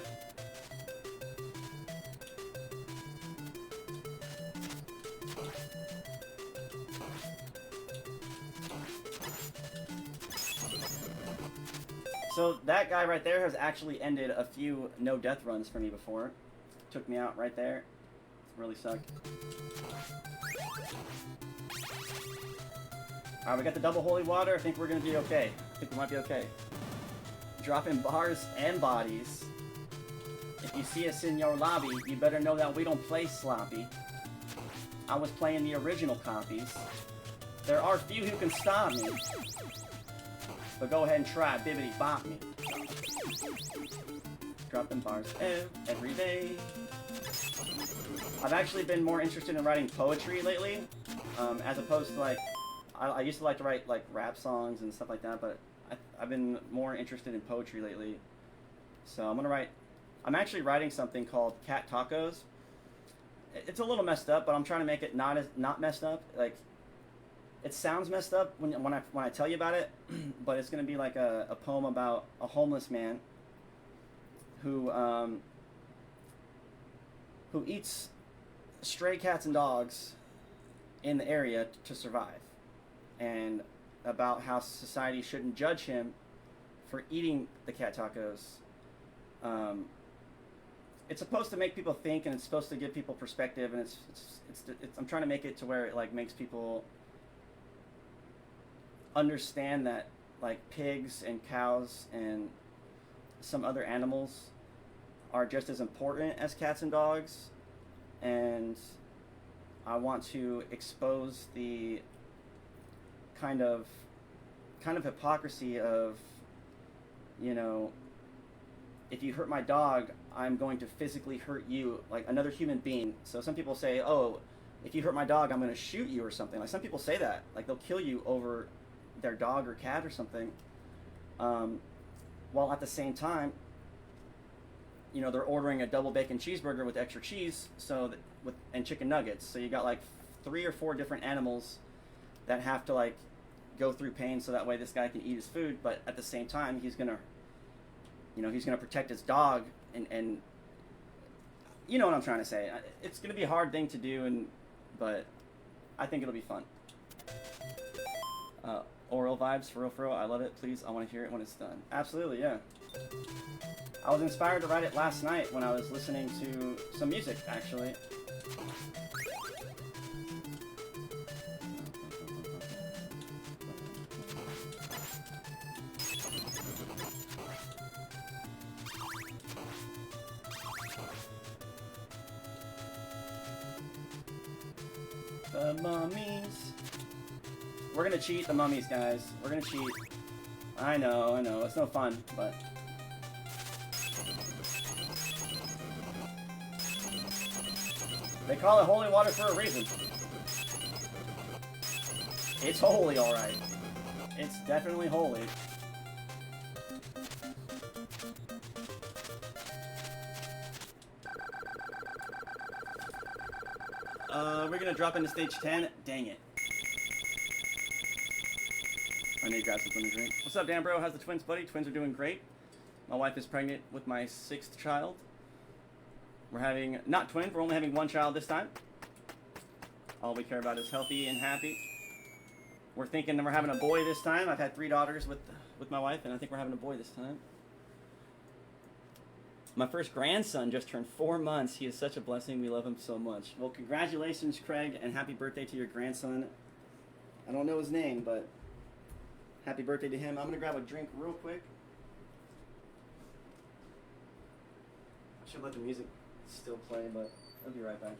So that guy right there has actually ended a few no death runs for me before. Took me out right there. Really sucked. Alright, we got the double holy water. I think we're gonna be okay. I think we might be okay. Dropping bars and bodies. If you see us in your lobby, you better know that we don't play sloppy. I was playing the original copies. There are few who can stop me. But go ahead and try, bibbity bop me. Dropping bars every day. I've actually been more interested in writing poetry lately, as opposed to like, I used to like to write like rap songs and stuff like that, but I've been more interested in poetry lately. So I'm actually writing something called Cat Tacos. It's a little messed up, but I'm trying to make it not messed up. Like, it sounds messed up when I tell you about it, but it's gonna be like a poem about a homeless man who eats stray cats and dogs in the area to survive, and about how society shouldn't judge him for eating the cat tacos. It's supposed to make people think, and it's supposed to give people perspective, and it's I'm trying to make it to where it like makes people understand that like pigs and cows and some other animals are just as important as cats and dogs, and I want to expose the kind of hypocrisy of, you know, if you hurt my dog, I'm going to physically hurt you, like another human being. So some people say, oh, if you hurt my dog, I'm going to shoot you or something. Like some people say that, like they'll kill you over their dog or cat or something, while at the same time, you know, they're ordering a double bacon cheeseburger with extra cheese, and chicken nuggets. So you got like 3 or 4 different animals that have to like go through pain so that way this guy can eat his food. But at the same time, he's gonna protect his dog, and you know what I'm trying to say. It's gonna be a hard thing to do, but I think it'll be fun. Oral vibes, for real, I love it. Please, I want to hear it when it's done. Absolutely, yeah. I was inspired to write it last night when I was listening to some music, actually. The mummies. We're gonna cheat the mummies, guys. We're gonna cheat. I know, it's no fun, but... They call it holy water for a reason. It's holy, alright. It's definitely holy. We're gonna drop into stage 10. Dang it. I need to grab something to drink. What's up, Dan Bro? How's the twins, buddy? Twins are doing great. My wife is pregnant with my 6th child. We're having, not twins, we're only having 1 child this time. All we care about is healthy and happy. We're thinking that we're having a boy this time. I've had 3 daughters with my wife, and I think we're having a boy this time. My first grandson just turned 4 months. He is such a blessing. We love him so much. Well, congratulations, Craig, and happy birthday to your grandson. I don't know his name, but happy birthday to him. I'm going to grab a drink real quick. I should let the music still play, but I'll be right back.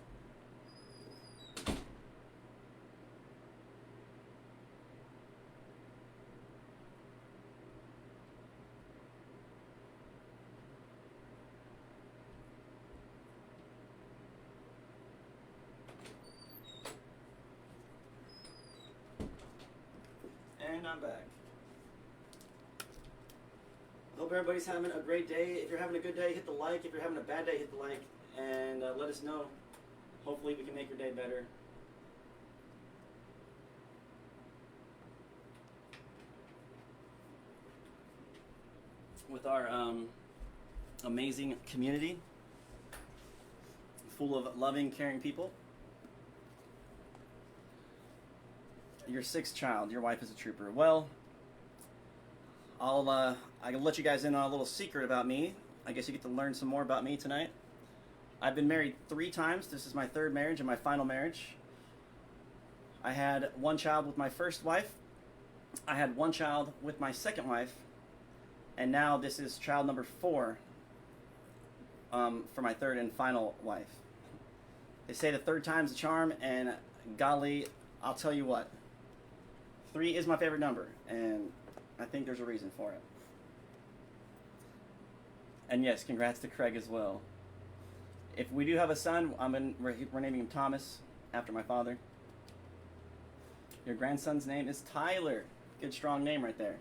And I'm back. Hope everybody's having a great day. If you're having a good day, hit the like. If you're having a bad day, hit the like. And let us know. Hopefully we can make your day better. With our amazing community. Full of loving, caring people. Your 6th child. Your wife is a trooper. Well, I'll let you guys in on a little secret about me. I guess you get to learn some more about me tonight. I've been married 3 times. This is my 3rd marriage and my final marriage. I had 1 child with my first wife. I had 1 child with my second wife. And now this is child number 4 for my 3rd and final wife. They say the 3rd time's a charm, and golly, I'll tell you what. 3 is my favorite number, and I think there's a reason for it. And yes, congrats to Craig as well. If we do have a son, we're naming him Thomas, after my father. Your grandson's name is Tyler. Good, strong name right there.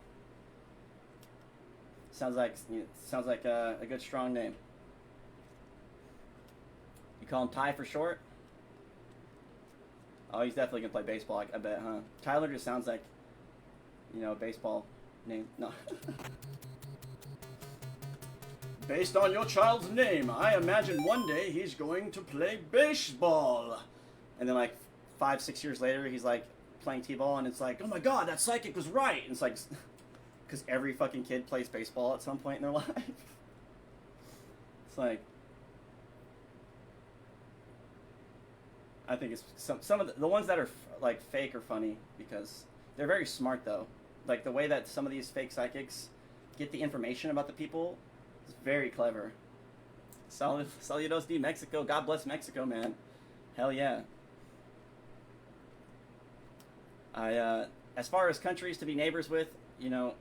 Sounds like a good, strong name. You call him Ty for short? Oh, he's definitely gonna play baseball, I bet, huh? Tyler just sounds like, a baseball name. No. Based on your child's name, I imagine one day he's going to play baseball. And then like 5-6 years later, he's like playing t-ball, and it's like, oh my god, that psychic was right. And it's like, because every fucking kid plays baseball at some point in their life. It's like, I think it's some of the ones that are like fake are funny because they're very smart though. Like the way that some of these fake psychics get the information about the people is very clever. Saludos de Mexico. God bless Mexico, man. Hell yeah. As far as countries to be neighbors with, I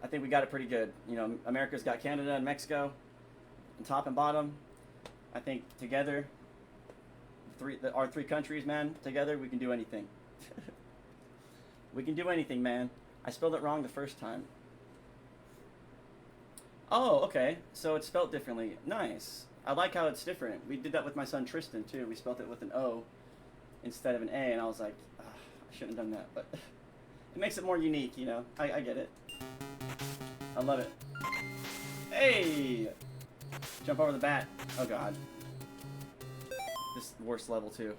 think we got it pretty good. America's got Canada and Mexico, and top and bottom. I think together, our 3 countries, man, together we can do anything. We can do anything, man. I spelled it wrong the first time. Oh, okay. So it's spelled differently. Nice. I like how it's different. We did that with my son Tristan too. We spelled it with an O instead of an A, and I was like, I shouldn't have done that, but it makes it more unique, I get it. I love it. Hey! Jump over the bat. Oh god. This is the worst level too.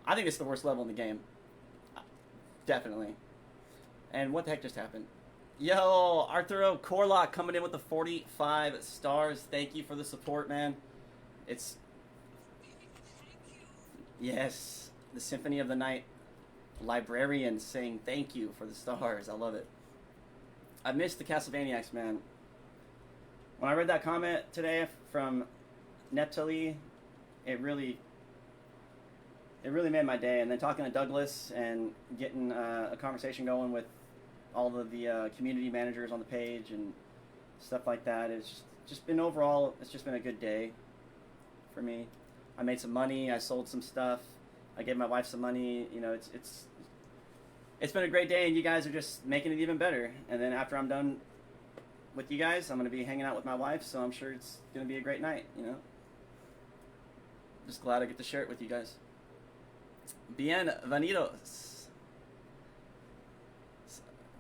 I think it's the worst level in the game. Definitely. And what the heck just happened? Yo, Arturo Corlock coming in with the 45 stars. Thank you for the support, man. It's... Yes. The Symphony of the Night librarian saying thank you for the stars. I love it. I missed the Castlevaniacs, man. When I read that comment today from Neptali, it really made my day. And then talking to Douglas and getting a conversation going with all of the community managers on the page and stuff like that, it's just been overall, it's just been a good day. for me. I made some money. I sold some stuff. I gave my wife some money. You know, it's been a great day, and you guys are just making it even better. And then after I'm done with you guys, I'm going to be hanging out with my wife, so I'm sure it's going to be a great night, you know. Just glad I get to share it with you guys. Bienvenidos.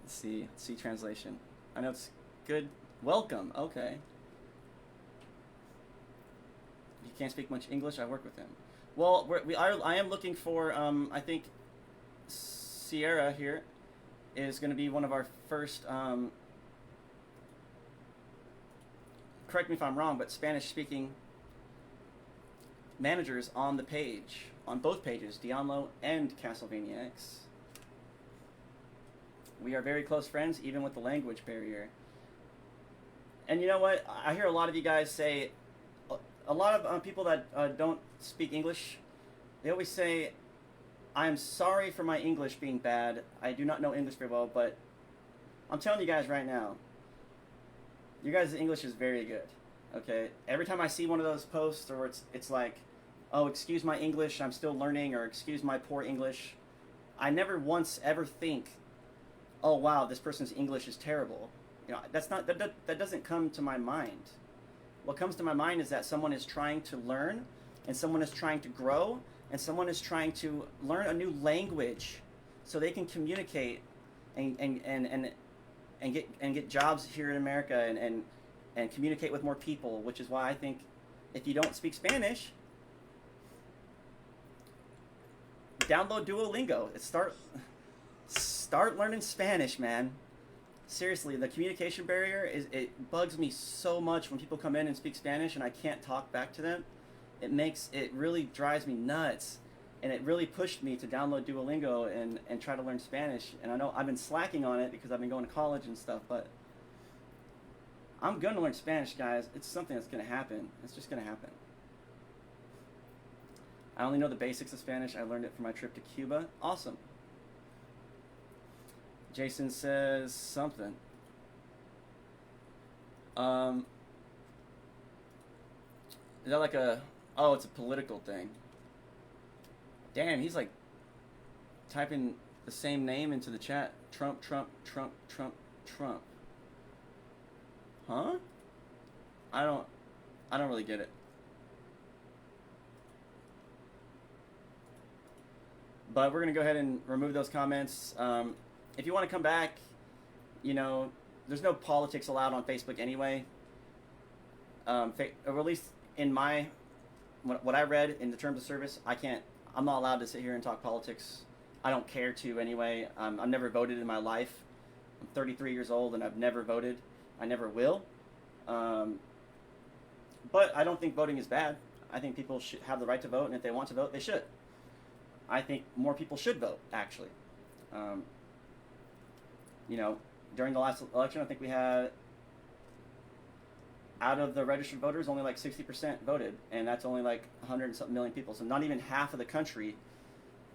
Let's see translation. I know it's good. Welcome. Okay. He can't speak much English. I work with him. Well, I am looking for. I think Sierra here is going to be one of our first. Correct me if I'm wrong, but Spanish-speaking managers on the page, on both pages, Diablo and Castlevania X. We are very close friends, even with the language barrier. And you know what? I hear a lot of you guys say, a lot of people that don't speak English, they always say, I'm sorry for my English being bad. I do not know English very well, but I'm telling you guys right now, your guys' English is very good. Okay? Every time I see one of those posts, or it's like, oh, excuse my English, I'm still learning, or excuse my poor English, I never once ever think, oh wow, this person's English is terrible. You know, that doesn't come to my mind. What comes to my mind is that someone is trying to learn, and someone is trying to grow, and someone is trying to learn a new language so they can communicate and get jobs here in America and communicate with more people, which is why I think if you don't speak Spanish, download Duolingo. Start learning Spanish, man. Seriously, the communication barrier it bugs me so much when people come in and speak Spanish and I can't talk back to them. It really drives me nuts, and it really pushed me to download Duolingo and try to learn Spanish. And I know I've been slacking on it because I've been going to college and stuff, but I'm going to learn Spanish, guys. It's something that's going to happen. It's just going to happen. I only know the basics of Spanish. I learned it for my trip to Cuba. Awesome. Jason says something. Is that like a... Oh, it's a political thing. Damn, he's like typing the same name into the chat. Trump, Trump, Trump, Trump, Trump. Huh? I don't really get it. But we're going to go ahead and remove those comments. If you want to come back, you know, there's no politics allowed on Facebook anyway. Or at least in my, what I read in the terms of service, I'm not allowed to sit here and talk politics. I don't care to anyway. I've never voted in my life. I'm 33 years old and I've never voted. I never will. But I don't think voting is bad. I think people should have the right to vote, and if they want to vote, they should. I think more people should vote, actually. You know, during the last election, I think we had, out of the registered voters, only like 60% voted, and that's only like 100 and something million people. So not even half of the country,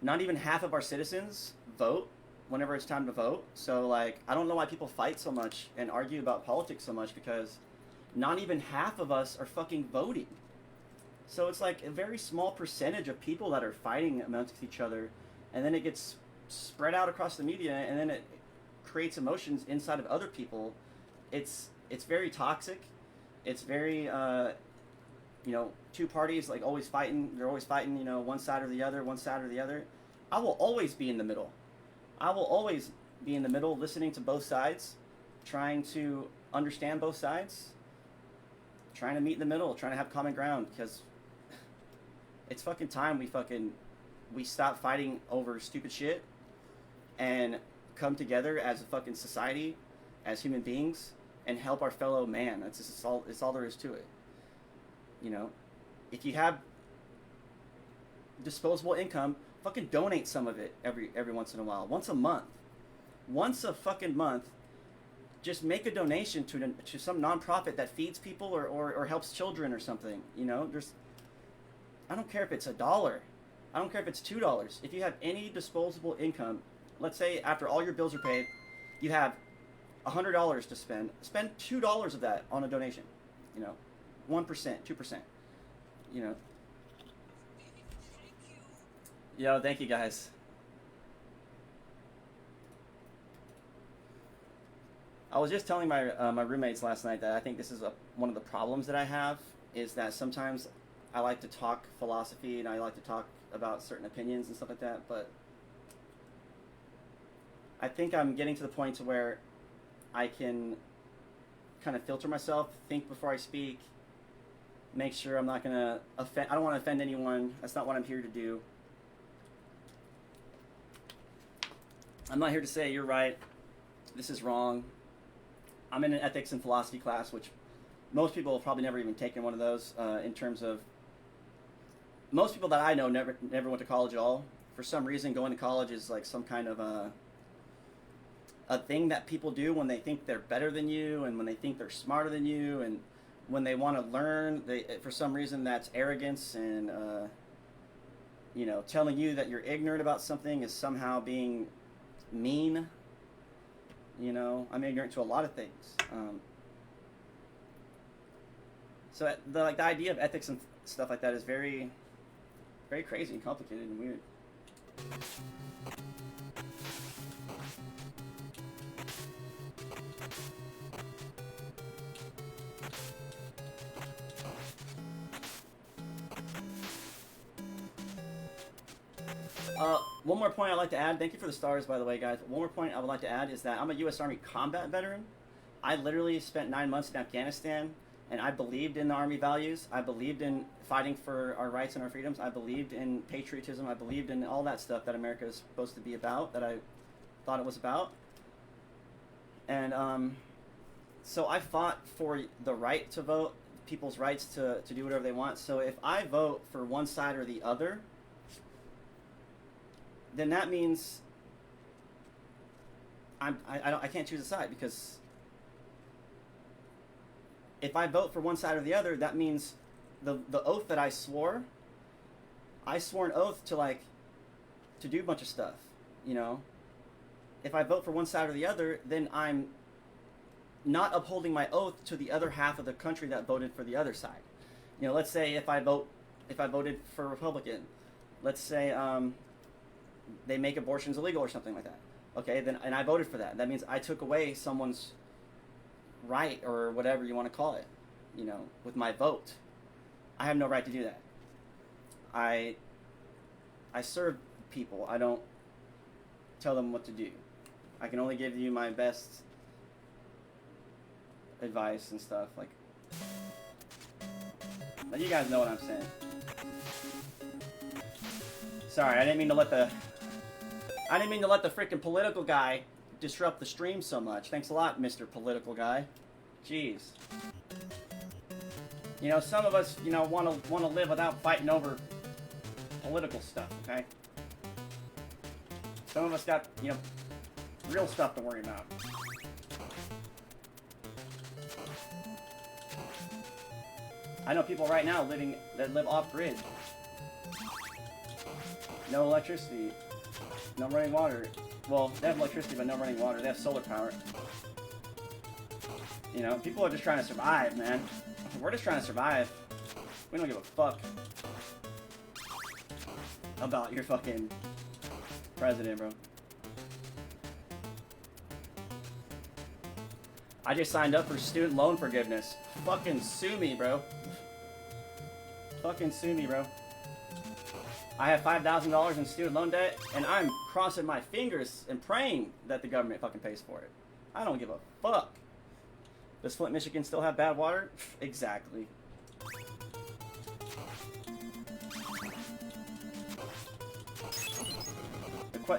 not even half of our citizens vote whenever it's time to vote. So like, I don't know why people fight so much and argue about politics so much, because not even half of us are fucking voting. So it's like a very small percentage of people that are fighting amongst each other, and then it gets spread out across the media, and then it creates emotions inside of other people. It's very toxic. It's very, you know, two parties like always fighting. They're always fighting, you know, one side or the other, one side or the other. I will always be in the middle. I will always be in the middle, listening to both sides, trying to understand both sides, trying to meet in the middle, trying to have common ground, because it's fucking time we stop fighting over stupid shit and come together as a fucking society, as human beings, and help our fellow man. It's all there is to it. You know, if you have disposable income, fucking donate some of it every once in a while, once a fucking month. Just make a donation to some nonprofit that feeds people or helps children or something. You know, I don't care if it's $1. I don't care if it's $2. If you have any disposable income, let's say after all your bills are paid, you have $100 to spend. Spend $2 of that on a donation. You know, 1%, 2%. You know, Yo, thank you guys. I was just telling my roommates last night that I think this is one of the problems that I have, is that sometimes I like to talk philosophy and I like to talk about certain opinions and stuff like that, but I think I'm getting to the point to where I can kind of filter myself, think before I speak, make sure I'm not going to offend. I don't want to offend anyone. That's not what I'm here to do. I'm not here to say you're right, this is wrong. I'm in an ethics and philosophy class, which most people have probably never even taken one of those. In terms of most people that I know never went to college at all. For some reason, going to college is like some kind of a thing that people do when they think they're better than you, and when they think they're smarter than you, and when they want to learn. For some reason, that's arrogance, and you know, telling you that you're ignorant about something is somehow being mean. You know, I'm ignorant to a lot of things. So the idea of ethics and stuff like that is very, very crazy and complicated and weird. One more point I'd like to add. Thank you for the stars, by the way, guys. One more point I would like to add is that I'm a U.S. Army combat veteran. I literally spent 9 months in Afghanistan, and I believed in the Army values. I believed in fighting for our rights and our freedoms. I believed in patriotism. I believed in all that stuff that America is supposed to be about, that I thought it was about. And so I fought for the right to vote, people's rights to do whatever they want. So if I vote for one side or the other, then that means I can't choose a side, because if I vote for one side or the other, that means the oath that I swore an oath to do a bunch of stuff, you know. If I vote for one side or the other, then I'm not upholding my oath to the other half of the country that voted for the other side. You know, let's say if I voted for Republican, let's say they make abortions illegal or something like that. Okay, then, and I voted for that. That means I took away someone's right, or whatever you want to call it, you know, with my vote. I have no right to do that. I serve people. I don't tell them what to do. I can only give you my best advice and stuff, like, but you guys know what I'm saying. Sorry, I didn't mean to let the freaking political guy disrupt the stream so much. Thanks a lot, Mr. Political Guy. Jeez. You know, some of us, you know, want to live without fighting over political stuff, okay? Some of us got, you know, real stuff to worry about. I know people right now that live off-grid. No electricity. No running water. Well, they have electricity, but no running water. They have solar power. You know, people are just trying to survive, man. We're just trying to survive. We don't give a fuck about your fucking president, bro. I just signed up for student loan forgiveness. Fucking sue me, bro. Fucking sue me, bro. I have $5,000 in student loan debt, and I'm crossing my fingers and praying that the government fucking pays for it. I don't give a fuck. Does Flint, Michigan still have bad water? Exactly.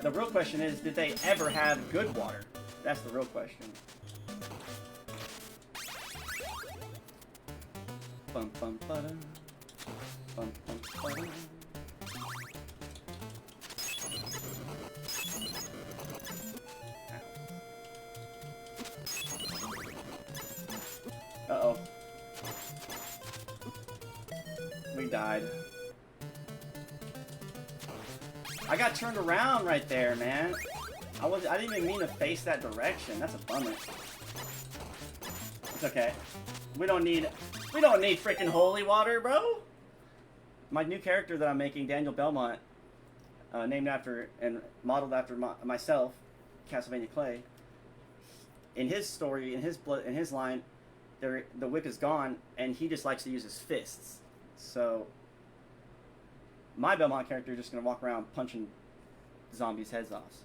The real question is, did they ever have good water? That's the real question. Bum, bum, ba-da. Bum, bum, ba-da. Uh-oh. We died. I got turned around right there, man. I didn't even mean to face that direction. That's a bummer. It's okay. We don't need freaking holy water, bro. My new character that I'm making, Daniel Belmont, named after and modeled after myself, Castlevania Clay. In his story, in his line, the whip is gone, and he just likes to use his fists. So my Belmont character is just gonna walk around punching zombies' heads off.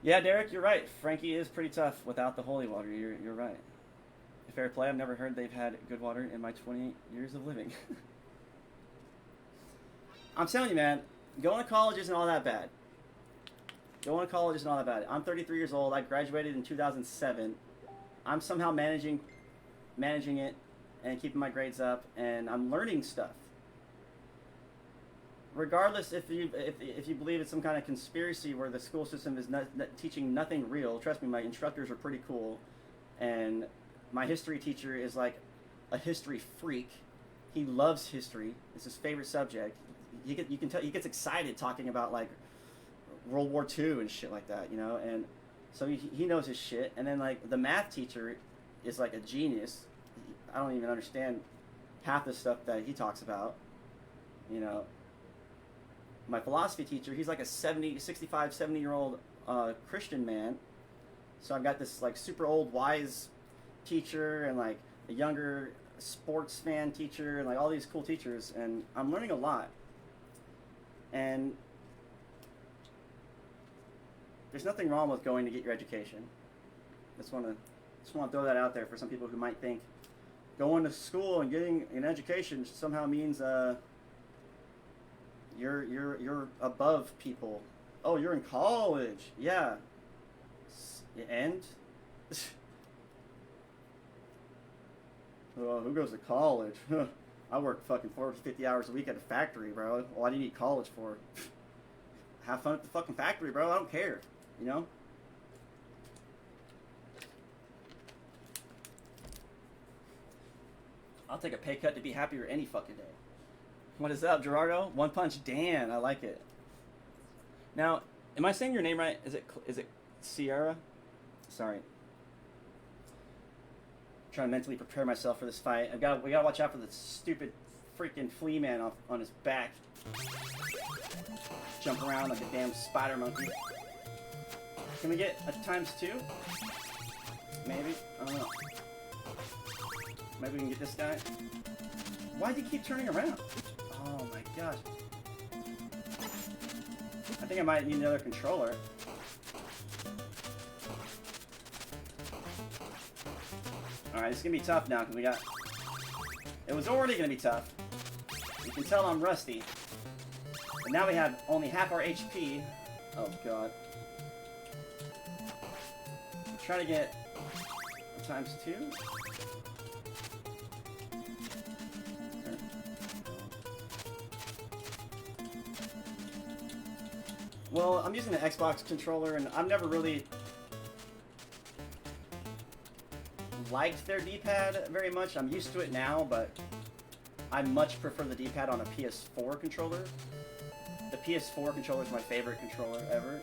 Yeah, Derek, you're right. Frankie is pretty tough without the holy water. You're right. Fair play. I've never heard they've had good water in my 28 years of living. I'm telling you, man, going to college isn't all that bad. Going to college isn't all that bad. I'm 33 years old. I graduated in 2007. I'm somehow managing it and keeping my grades up, and I'm learning stuff. Regardless if you believe it's some kind of conspiracy where the school system is not teaching nothing real, trust me, my instructors are pretty cool, and my history teacher is like a history freak. He loves history. It's his favorite subject. You can tell he gets excited talking about like World War II and shit like that, you know. And so he knows his shit. And then like the math teacher is like a genius. I don't even understand half the stuff that he talks about, you know. My philosophy teacher, he's like a 65, 70-year-old Christian man. So I've got this like super old wise teacher and like a younger sports fan teacher and like all these cool teachers, and I'm learning a lot. And there's nothing wrong with going to get your education. Just want to throw that out there for some people who might think going to school and getting an education somehow means you're above people. Oh, you're in college. Yeah. And well, who goes to college? I work fucking 40, 50 hours a week at a factory, bro. Why do you need college for? Have fun at the fucking factory, bro. I don't care. You know? I'll take a pay cut to be happier any fucking day. What is up, Gerardo? One Punch Dan. I like it. Now, am I saying your name right? Is it Sierra? Sorry. I'm trying to mentally prepare myself for this fight. We gotta watch out for the stupid freaking flea man on his back. Jump around like a damn spider monkey. Can we get a ×2? Maybe? I don't know. Maybe we can get this guy. Why do you keep turning around? Oh my gosh. I think I might need another controller. Alright, it's gonna be tough now because it was already gonna be tough. You can tell I'm rusty. But now we have only half our HP. Oh god. Try to get a ×2. Well, I'm using the Xbox controller, and I've never really liked their D-pad very much. I'm used to it now, but I much prefer the D-pad on a PS4 controller. The PS4 controller is my favorite controller ever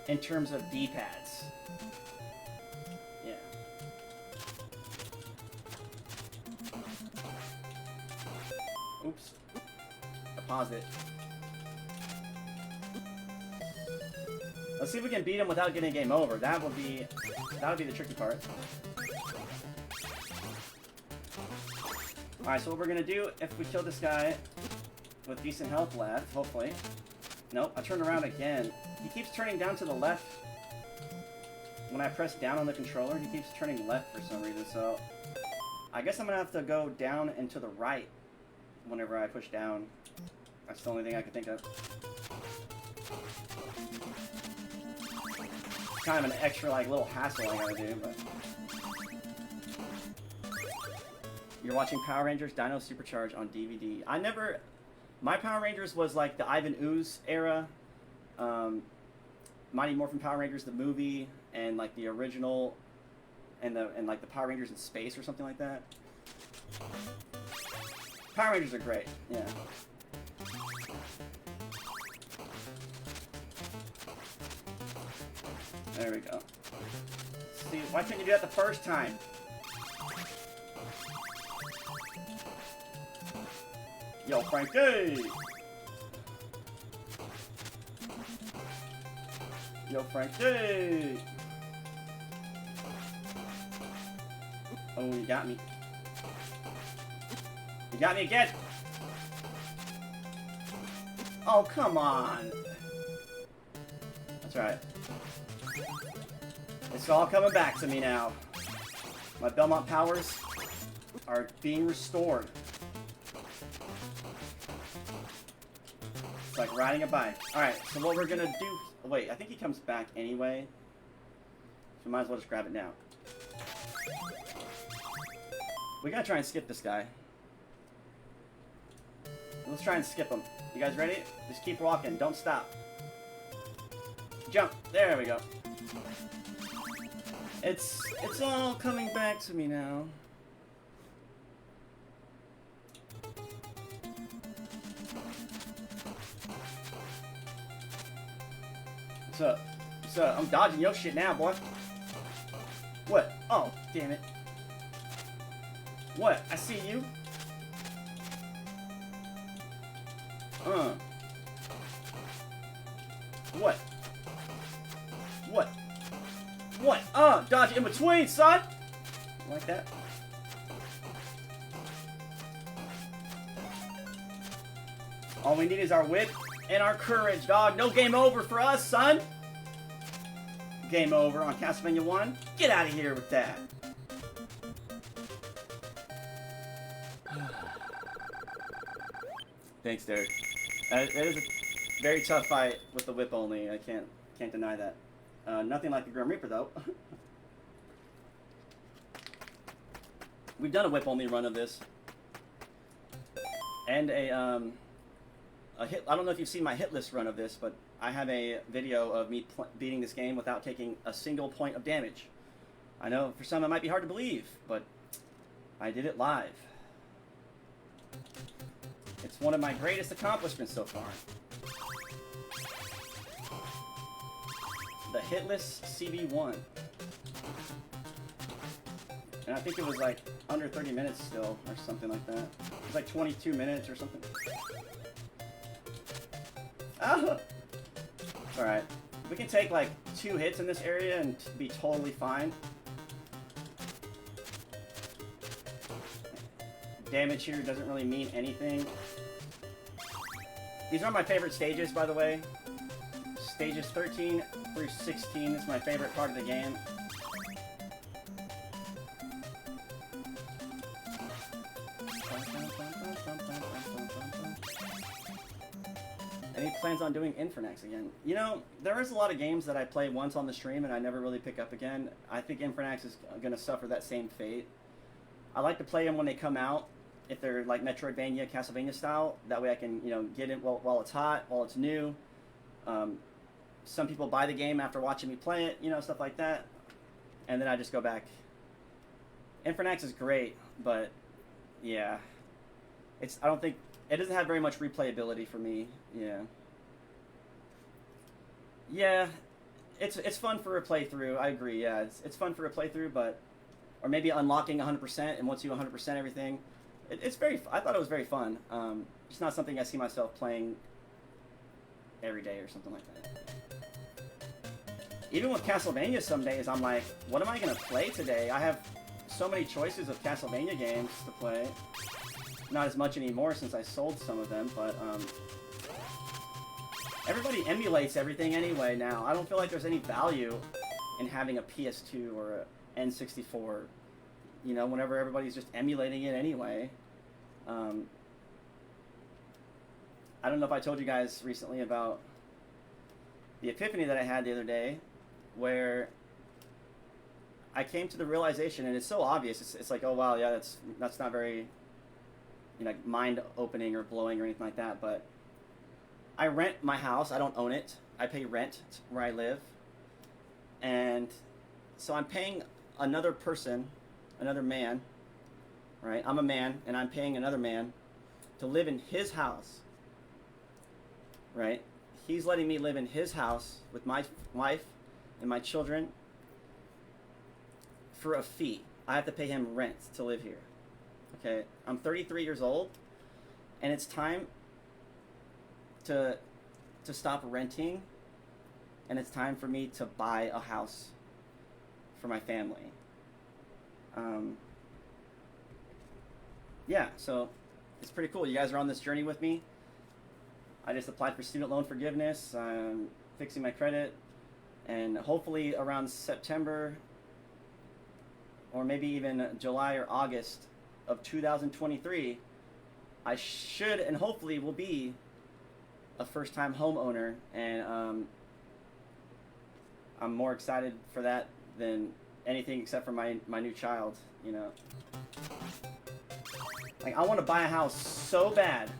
in terms of D-pads. Yeah. Oops. I paused it. Let's see if we can beat him without getting game over. That would be the tricky part. Alright, so what we're gonna do if we kill this guy with decent health left, hopefully. Nope, I turned around again. He keeps turning down to the left. When I press down on the controller, he keeps turning left for some reason, so I guess I'm gonna have to go down and to the right whenever I push down. That's the only thing I can think of. Kind of an extra like little hassle I gotta do, but you're watching Power Rangers Dino Supercharge on DVD. My Power Rangers was like the Ivan Ooze era, Mighty Morphin Power Rangers the movie, and like the original, and like the Power Rangers in Space or something like that. Power Rangers are great, yeah. There we go. See, why couldn't you do that the first time? Yo, Frankie! Yo, Frankie! Oh, you got me. You got me again! Oh, come on! That's right. It's all coming back to me now. My Belmont powers are being restored. It's like riding a bike. Alright, so what we're gonna do... Wait, I think he comes back anyway. So might as well just grab it now. We gotta try and skip this guy. Let's try and skip him. You guys ready? Just keep walking. Don't stop. Jump. There we go. It's all coming back to me now. What's up? What's up? I'm dodging your shit now, boy. What? Oh, damn it. What? I see you. What? What? What? Dodge in between, son! Like that? All we need is our wit and our courage, dog. No game over for us, son! Game over on Castlevania 1. Get out of here with that. Thanks, Derek. It is a very tough fight with the whip only. I can't deny that. Nothing like the Grim Reaper, though. We've done a whip only run of this, and a hit. I don't know if you've seen my hit list run of this, but I have a video of me beating this game without taking a single point of damage. I know for some it might be hard to believe, but I did it live. It's one of my greatest accomplishments so far. The hitless CB1. And I think it was like under 30 minutes still, or something like that. It was like 22 minutes or something. Ah! Alright. We can take like 2 hits in this area and be totally fine. Damage here doesn't really mean anything. These are my favorite stages, by the way. Stages 13 through 16 is my favorite part of the game. Any plans on doing Infernax again? You know, there is a lot of games that I play once on the stream and I never really pick up again. I think Infernax is going to suffer that same fate. I like to play them when they come out, if they're like Metroidvania, Castlevania style. That way I can, you know, get in while it's hot, while it's new. Some people buy the game after watching me play it, you know, stuff like that. And then I just go back. Infernax is great, but yeah. I don't think, it doesn't have very much replayability for me, yeah. Yeah, it's fun for a playthrough, I agree, yeah. It's fun for a playthrough, but, or maybe unlocking 100%, and once you 100% everything, I thought it was very fun. It's not something I see myself playing every day or something like that. Even with Castlevania some days, I'm like, what am I going to play today? I have so many choices of Castlevania games to play. Not as much anymore since I sold some of them, but everybody emulates everything anyway now. I don't feel like there's any value in having a PS2 or a N64, you know, whenever everybody's just emulating it anyway. I don't know if I told you guys recently about the epiphany that I had the other day, where I came to the realization, and it's so obvious, it's like, oh wow, yeah, that's not very, you know, mind-opening or blowing or anything like that, but I rent my house. I don't own it. I pay rent where I live, and so I'm paying another person, another man, right? I'm a man, and I'm paying another man to live in his house, right? He's letting me live in his house with my wife and my children for a fee. I have to pay him rent to live here. Okay, I'm 33 years old, and it's time to stop renting and it's time for me to buy a house for my family. Yeah, so it's pretty cool. You guys are on this journey with me. I just applied for student loan forgiveness. I'm fixing my credit, and hopefully around September or maybe even July or August of 2023, I should and hopefully will be a first-time homeowner, and I'm more excited for that than anything except for my new child, you know. Like, I want to buy a house so bad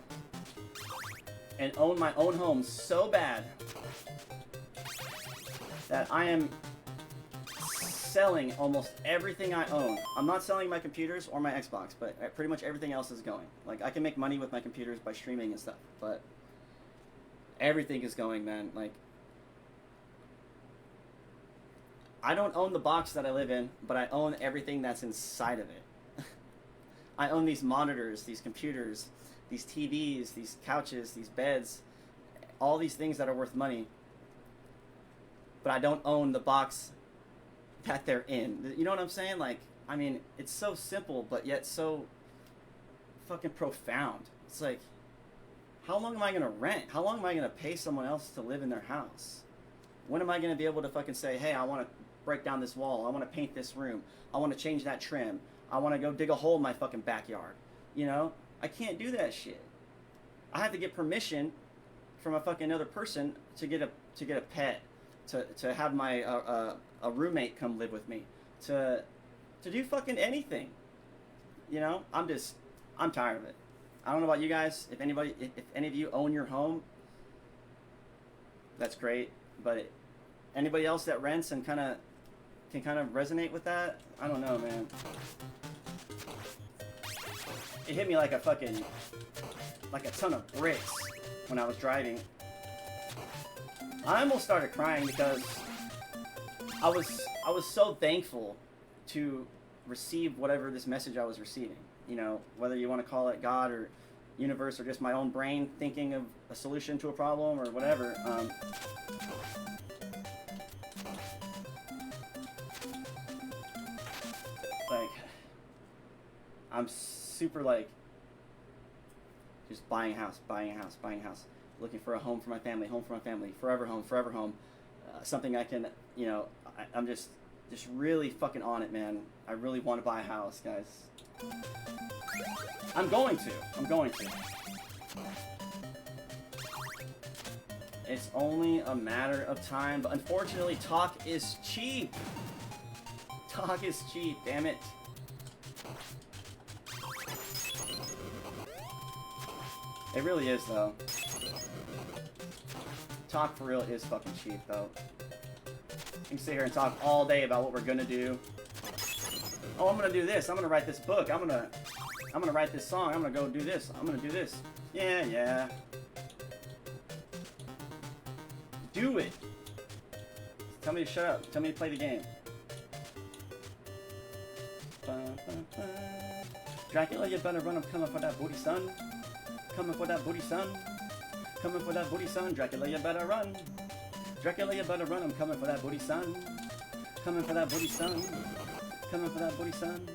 and own my own home so bad that I am selling almost everything I own. I'm not selling my computers or my Xbox, but pretty much everything else is going. Like, I can make money with my computers by streaming and stuff, but everything is going, man. Like, I don't own the box that I live in, but I own everything that's inside of it. I own these monitors, these computers, these TVs, these couches, these beds, all these things that are worth money, but I don't own the box that they're in. You know what I'm saying? Like, I mean, it's so simple, but yet so fucking profound. It's like, how long am I going to rent? How long am I going to pay someone else to live in their house? When am I going to be able to fucking say, hey, I want to break down this wall. I want to paint this room. I want to change that trim. I want to go dig a hole in my fucking backyard. You know? I can't do that shit. I have to get permission from a fucking other person to get a pet, to have my a roommate come live with me, to do fucking anything. You know? I'm tired of it. I don't know about you guys. If any of you own your home, that's great. But anybody else that rents and can kind of resonate with that, I don't know, man. It hit me like a ton of bricks when I was driving. I almost started crying because I was so thankful to receive whatever this message I was receiving. You know, whether you want to call it God or universe or just my own brain thinking of a solution to a problem or whatever. Like, I'm super like just buying a house, looking for a home for my family, forever home, something I can, you know, I'm just really fucking on it, man. I really want to buy a house, guys. I'm going to. It's only a matter of time, but unfortunately, talk is cheap. Talk is cheap, damn it. It really is, though. Talk for real is fucking cheap, though. You can sit here and talk all day about what we're gonna do. Oh, I'm gonna do this. I'm gonna write this book. I'm gonna write this song. I'm gonna go do this. I'm gonna do this. Yeah. Do it. Tell me to shut up. Tell me to play the game. Dracula, you better run. I'm coming for that booty, son. Coming for that booty, son. Coming for that booty, son. Dracula, you better run. Dracula, you better run. I'm coming for that booty, son. Coming for that booty, son. Coming for that booty, son.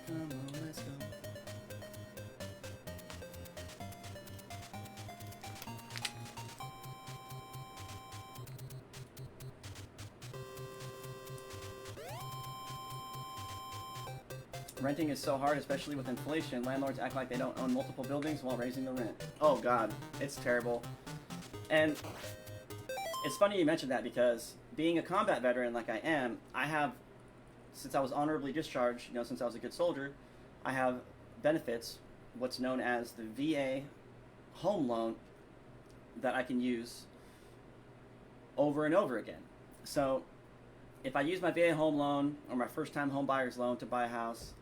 Come on, let's go. Renting is so hard, especially with inflation. Landlords act like they don't own multiple buildings while raising the rent. Oh God, it's terrible. And it's funny you mentioned that because being a combat veteran like I am, I have, since I was honorably discharged, you know, since I was a good soldier, I have benefits, what's known as the VA home loan that I can use over and over again. So if I use my VA home loan or my first-time home buyer's loan to buy a house,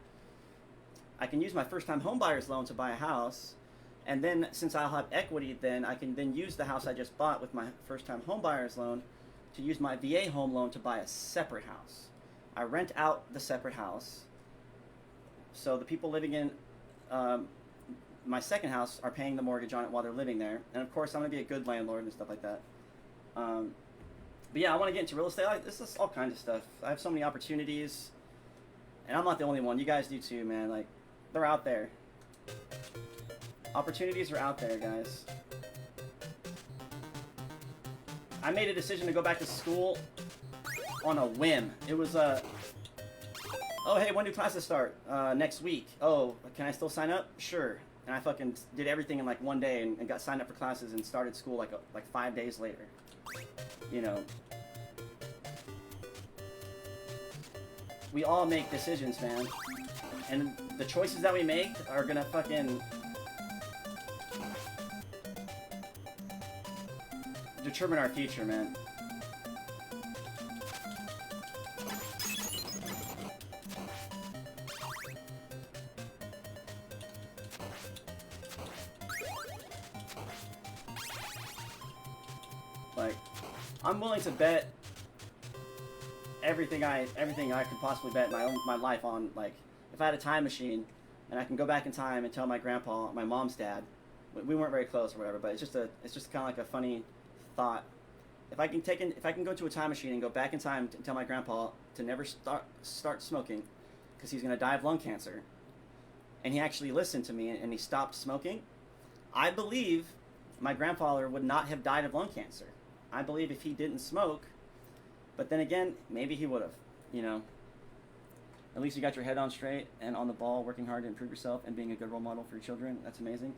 I can use my first-time home buyer's loan to buy a house, and then since I'll have equity, then I can then use the house I just bought with my first-time home buyer's loan to use my VA home loan to buy a separate house. I rent out the separate house, so the people living in my second house are paying the mortgage on it while they're living there, and of course I'm gonna be a good landlord and stuff like that. But yeah, I want to get into real estate. This is all kinds of stuff. I have so many opportunities, and I'm not the only one. You guys do too, man. Like, they're out there. Opportunities are out there, guys. I made a decision to go back to school on a whim. It was oh hey, when do classes start? Next week. Oh, can I still sign up? Sure. And I fucking did everything in like one day and got signed up for classes and started school like 5 days later. You know, we all make decisions, man, and the choices that we make are gonna fucking determine our future, man. Like, I'm willing to bet everything I could possibly bet my life on. Like, if I had a time machine and I can go back in time and tell my grandpa, my mom's dad, we weren't very close or whatever, but it's just kind of like a funny thought. If I can go to a time machine and go back in time and tell my grandpa to never start smoking because he's gonna die of lung cancer, and he actually listened to me and he stopped smoking, I believe my grandfather would not have died of lung cancer. I believe if he didn't smoke, but then again, maybe he would have, you know. At least you got your head on straight and on the ball, working hard to improve yourself and being a good role model for your children. That's amazing.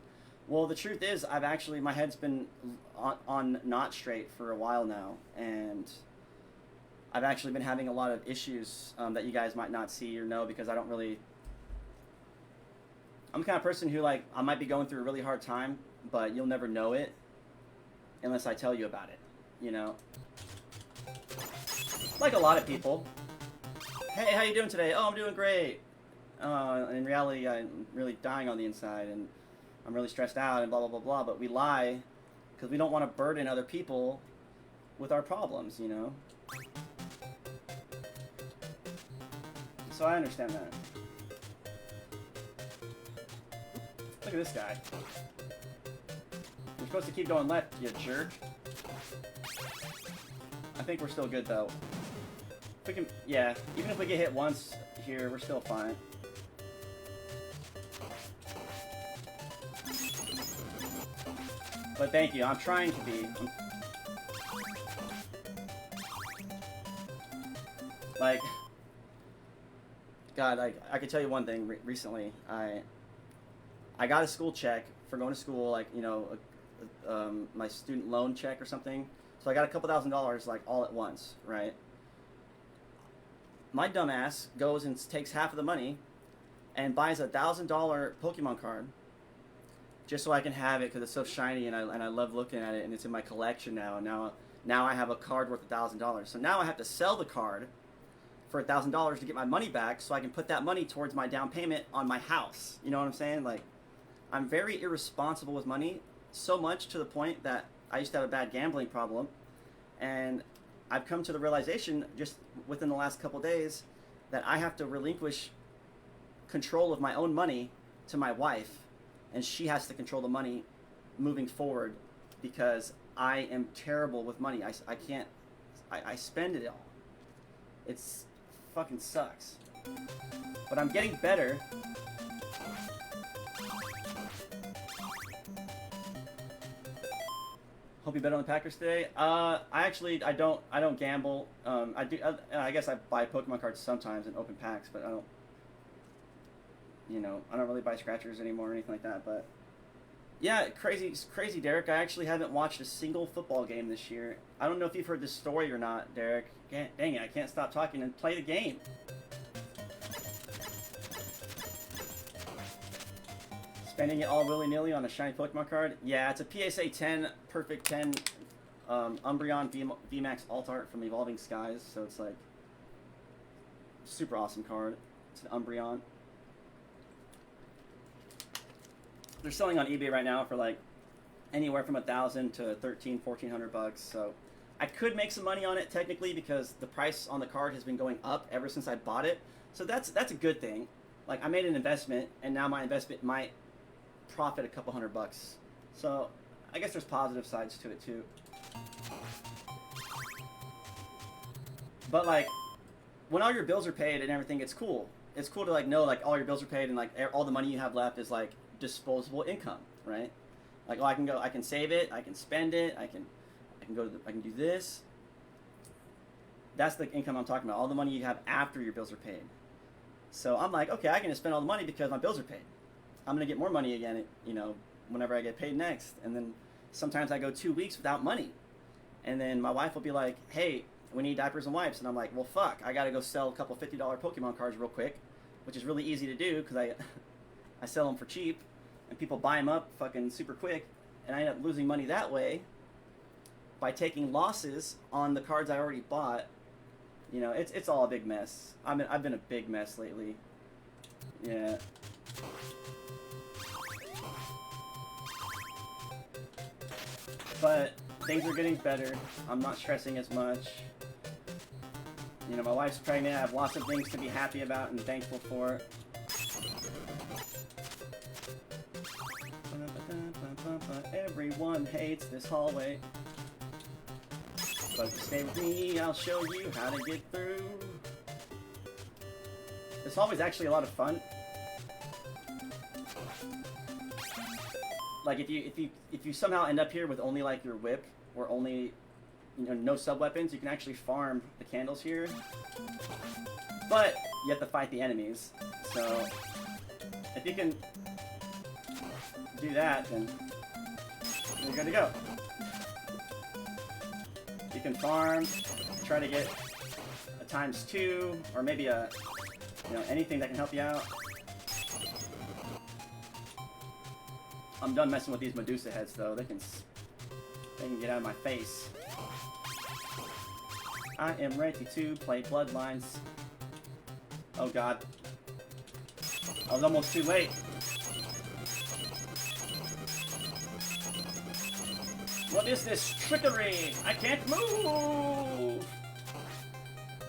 Well, the truth is, my head's been on not straight for a while now, and I've actually been having a lot of issues that you guys might not see or know because I'm the kind of person who, like, I might be going through a really hard time, but you'll never know it unless I tell you about it, you know? Like a lot of people. Hey, how you doing today? Oh, I'm doing great. In reality, I'm really dying on the inside, and I'm really stressed out, and blah, blah, blah, blah. But we lie because we don't want to burden other people with our problems, you know? So I understand that. Look at this guy. You're supposed to keep going left, you jerk. I think we're still good, though. If we can, yeah, even if we get hit once here, we're still fine. But thank you, I'm trying to be. Like, God, I could tell you one thing. Recently, I got a school check for going to school, like, you know, my student loan check or something. So I got a couple $1,000s, like, all at once, right? My dumbass goes and takes half of the money and buys a $1,000 Pokemon card just so I can have it because it's so shiny and I love looking at it, and it's in my collection now. And now I have a card worth $1,000. So now I have to sell the card for $1,000 to get my money back so I can put that money towards my down payment on my house. You know what I'm saying? Like, I'm very irresponsible with money, so much to the point that I used to have a bad gambling problem, and I've come to the realization just within the last couple days that I have to relinquish control of my own money to my wife, and she has to control the money moving forward because I am terrible with money. I can't, I spend it all. It's fucking sucks. But I'm getting better. Hope you bet on the Packers today. I don't gamble. I guess I buy Pokemon cards sometimes and open packs, but I don't. You know, I don't really buy scratchers anymore or anything like that. But yeah, crazy, Derek. I actually haven't watched a single football game this year. I don't know if you've heard this story or not, Derek. Dang it, I can't stop talking and play the game. Spending it all willy-nilly on a shiny Pokemon card? Yeah, it's a PSA 10, Perfect 10, Umbreon VMAX Alt Art from Evolving Skies, so it's like, super awesome card. It's an Umbreon. They're selling on eBay right now for like, anywhere from $1,000 to $1,400, so I could make some money on it technically because the price on the card has been going up ever since I bought it, so that's a good thing. Like, I made an investment, and now my investment might profit a couple $100. So I guess there's positive sides to it too. But like, when all your bills are paid and everything, it's cool. It's cool to like know like all your bills are paid and like all the money you have left is like disposable income, right? Like, oh, I can save it, I can spend it, I can do this. That's the income I'm talking about. All the money you have after your bills are paid. So I'm like, okay, I can just spend all the money because my bills are paid. I'm gonna get more money again, you know, whenever I get paid next. And then sometimes I go 2 weeks without money, and then my wife will be like, hey, we need diapers and wipes, and I'm like, well, fuck, I gotta go sell a couple $50 Pokemon cards real quick, which is really easy to do because I sell them for cheap, and people buy them up fucking super quick, and I end up losing money that way by taking losses on the cards I already bought. You know, it's all a big mess. I've been a big mess lately. Yeah. But things are getting better. I'm not stressing as much. You know, my wife's pregnant. I have lots of things to be happy about and thankful for. Everyone hates this hallway. But stay with me, I'll show you how to get through. This hallway's actually a lot of fun. Like if you somehow end up here with only like your whip or only, you know, no sub weapons, you can actually farm the candles here. But you have to fight the enemies. So if you can do that, then you're good to go. You can farm, try to get a ×2, or maybe a, you know, anything that can help you out. I'm done messing with these Medusa heads though. They can get out of my face. I am ready to play Bloodlines. Oh god. I was almost too late. What is this trickery? I can't move!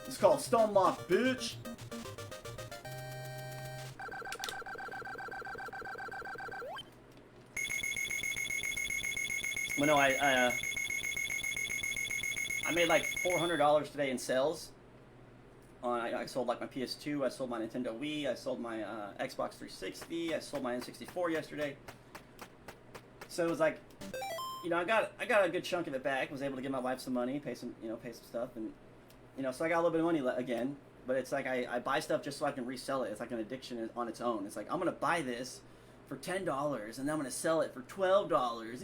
It's called Stonelock, bitch! Well, no, I made like $400 today in sales. I sold like my PS2, I sold my Nintendo Wii, I sold my Xbox 360, I sold my N64 yesterday. So it was like, you know, I got a good chunk of it back. Was able to give my wife some money, pay some stuff, and you know, so I got a little bit of money again. But it's like I buy stuff just so I can resell it. It's like an addiction on its own. It's like I'm gonna buy this for $10 and then I'm gonna sell it for $12.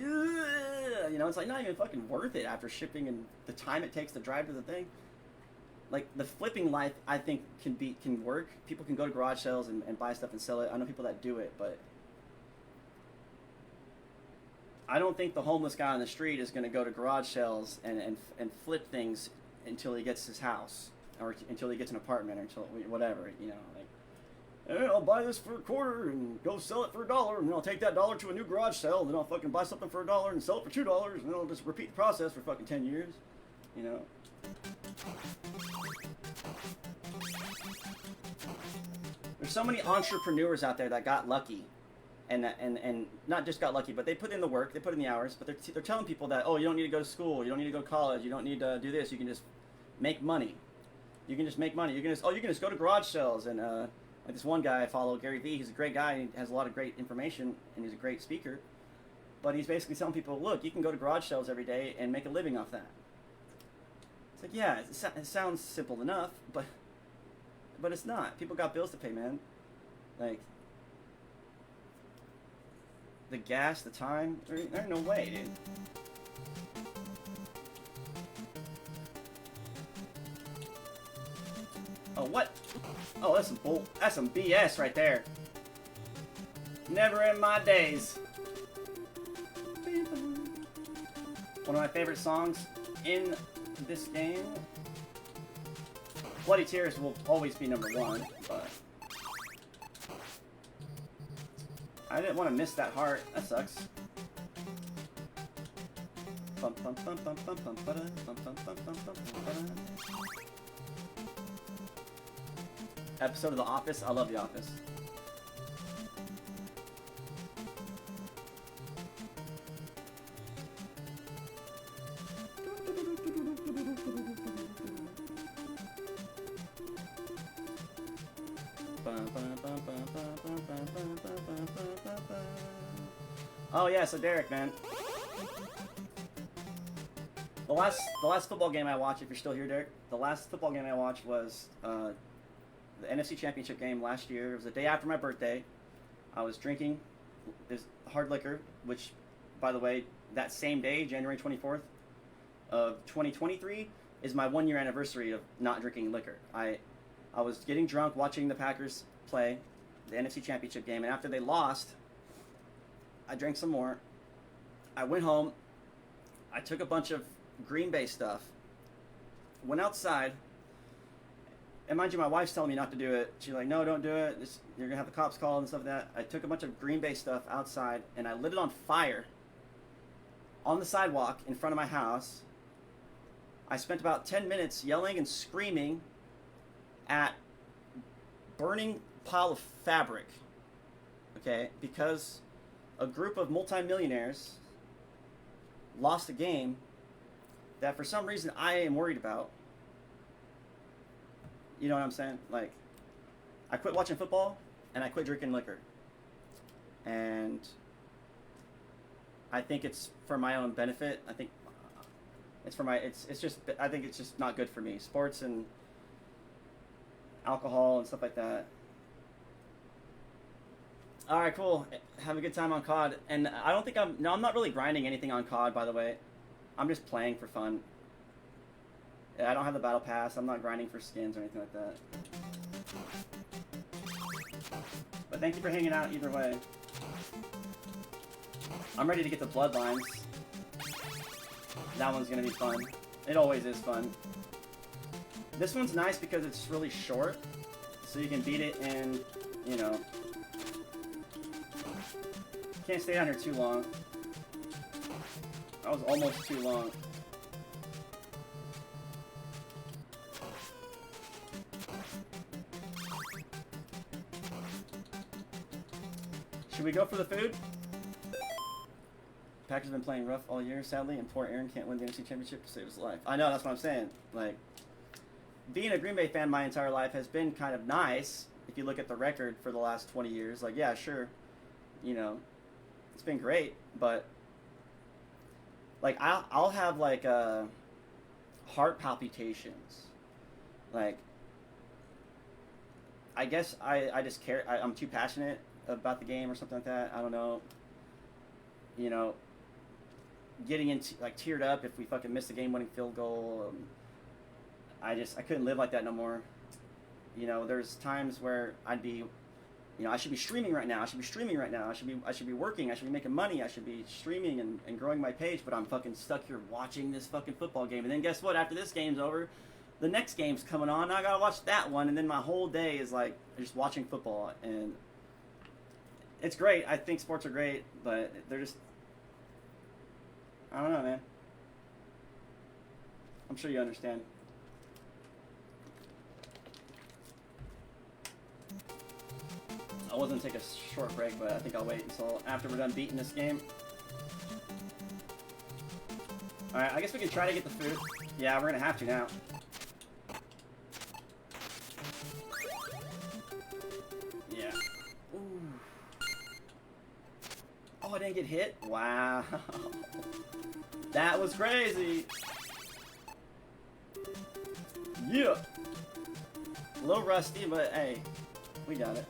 You know, it's like not even fucking worth it after shipping and the time it takes to drive to the thing. Like the flipping life, I think can work. People can go to garage sales and buy stuff and sell it. I know people that do it, but I don't think the homeless guy on the street is going to go to garage sales and flip things until he gets his house or until he gets an apartment or until whatever, you know, like, hey, I'll buy this for $0.25 and go sell it for $1 and then I'll take that $1 to a new garage sale and then I'll fucking buy something for $1 and sell it for $2 and then I'll just repeat the process for fucking 10 years, you know. There's so many entrepreneurs out there that got lucky. And not just got lucky, but they put in the work, they put in the hours, but they're telling people that, oh, you don't need to go to school, you don't need to go to college, you don't need to do this, you can just make money. You can just make money. You can just go to garage sales. And like this one guy I follow, Gary Vee, he's a great guy, and he has a lot of great information, and he's a great speaker. But he's basically telling people, look, you can go to garage sales every day and make a living off that. It's like, yeah, it sounds simple enough, but it's not. People got bills to pay, man. Like, the gas, the time, there's no way, dude. Oh, what? Oh, that's some BS right there. Never in my days. One of my favorite songs in this game. Bloody Tears will always be #1, but I didn't want to miss that heart. That sucks. Episode of The Office. I love The Office. Oh yeah, so Derek, man. The last football game I watched, if you're still here, Derek, the last football game I watched was the NFC Championship game last year. It was the day after my birthday. I was drinking this hard liquor, which, by the way, that same day, January 24th of 2023, is my 1-year anniversary of not drinking liquor. I was getting drunk watching the Packers play the NFC Championship game, and after they lost, I drank some more. I went home. I took a bunch of Green Bay stuff, went outside, and mind you, my wife's telling me not to do it. She's like, no, don't do it. You're going to have the cops called and stuff like that. I took a bunch of Green Bay stuff outside, and I lit it on fire on the sidewalk in front of my house. I spent about 10 minutes yelling and screaming at burning pile of fabric, okay, because a group of multimillionaires lost a game that for some reason I am worried about. You know what I'm saying? Like, I quit watching football and I quit drinking liquor. And I think it's for my own benefit. I think it's for my, it's just, I think it's just not good for me. Sports and alcohol and stuff like that. All right, cool. Have a good time on COD. And I don't think I'm not really grinding anything on COD, by the way. I'm just playing for fun. Yeah, I don't have the battle pass. I'm not grinding for skins or anything like that. But thank you for hanging out either way. I'm ready to get the Bloodlines. That one's gonna be fun. It always is fun. This one's nice because it's really short, so you can beat it in, you know... Can't stay down here too long. That was almost too long. Should we go for the food? Packers have been playing rough all year, sadly, and poor Aaron can't win the NFC Championship to save his life. I know, that's what I'm saying. Like, being a Green Bay fan my entire life has been kind of nice, if you look at the record for the last 20 years. Like, yeah, sure, you know, it's been great, but, like, I'll have, like, heart palpitations. Like, I guess I just care, I'm too passionate about the game or something like that. I don't know. You know, getting into, like, teared up if we fucking missed the game-winning field goal. I couldn't live like that no more. You know, there's times where I'd be, you know, I should be streaming right now. I should be streaming right now. I should be working. I should be making money. I should be streaming and growing my page. But I'm fucking stuck here watching this fucking football game. And then guess what? After this game's over, the next game's coming on. I gotta watch that one. And then my whole day is like just watching football. And it's great. I think sports are great, but they're just, I don't know, man. I'm sure you understand. I was going to take a short break, but I think I'll wait until after we're done beating this game. Alright, I guess we can try to get the food. Yeah, we're going to have to now. Yeah. Ooh. Oh, I didn't get hit? Wow. That was crazy. Yeah. A little rusty, but hey, we got it.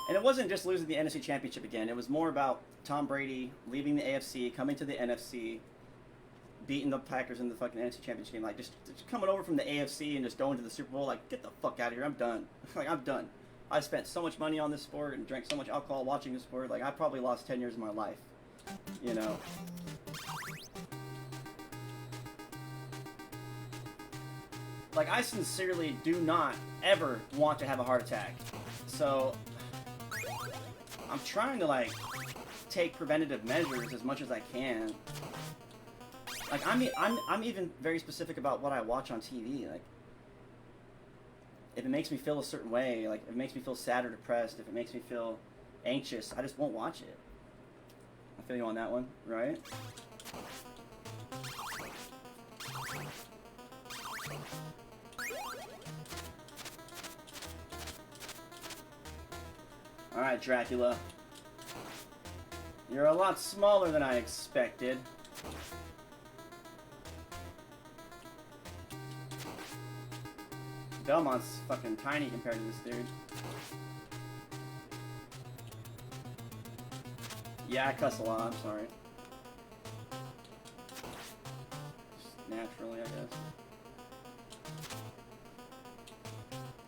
And it wasn't just losing the NFC Championship again. It was more about Tom Brady leaving the AFC, coming to the NFC, beating the Packers in the fucking NFC Championship game. Like, just coming over from the AFC and just going to the Super Bowl. Like, get the fuck out of here. I'm done. Like, I'm done. I spent so much money on this sport and drank so much alcohol watching this sport. Like, I probably lost 10 years of my life. You know? Like, I sincerely do not ever want to have a heart attack. So I'm trying to, like, take preventative measures as much as I can. Like, I'm even very specific about what I watch on TV. Like, if it makes me feel a certain way, like, if it makes me feel sad or depressed, if it makes me feel anxious, I just won't watch it. I feel you on that one, right? Alright, Dracula. You're a lot smaller than I expected. Belmont's fucking tiny compared to this dude. Yeah, I cuss a lot, I'm sorry. Just naturally, I guess.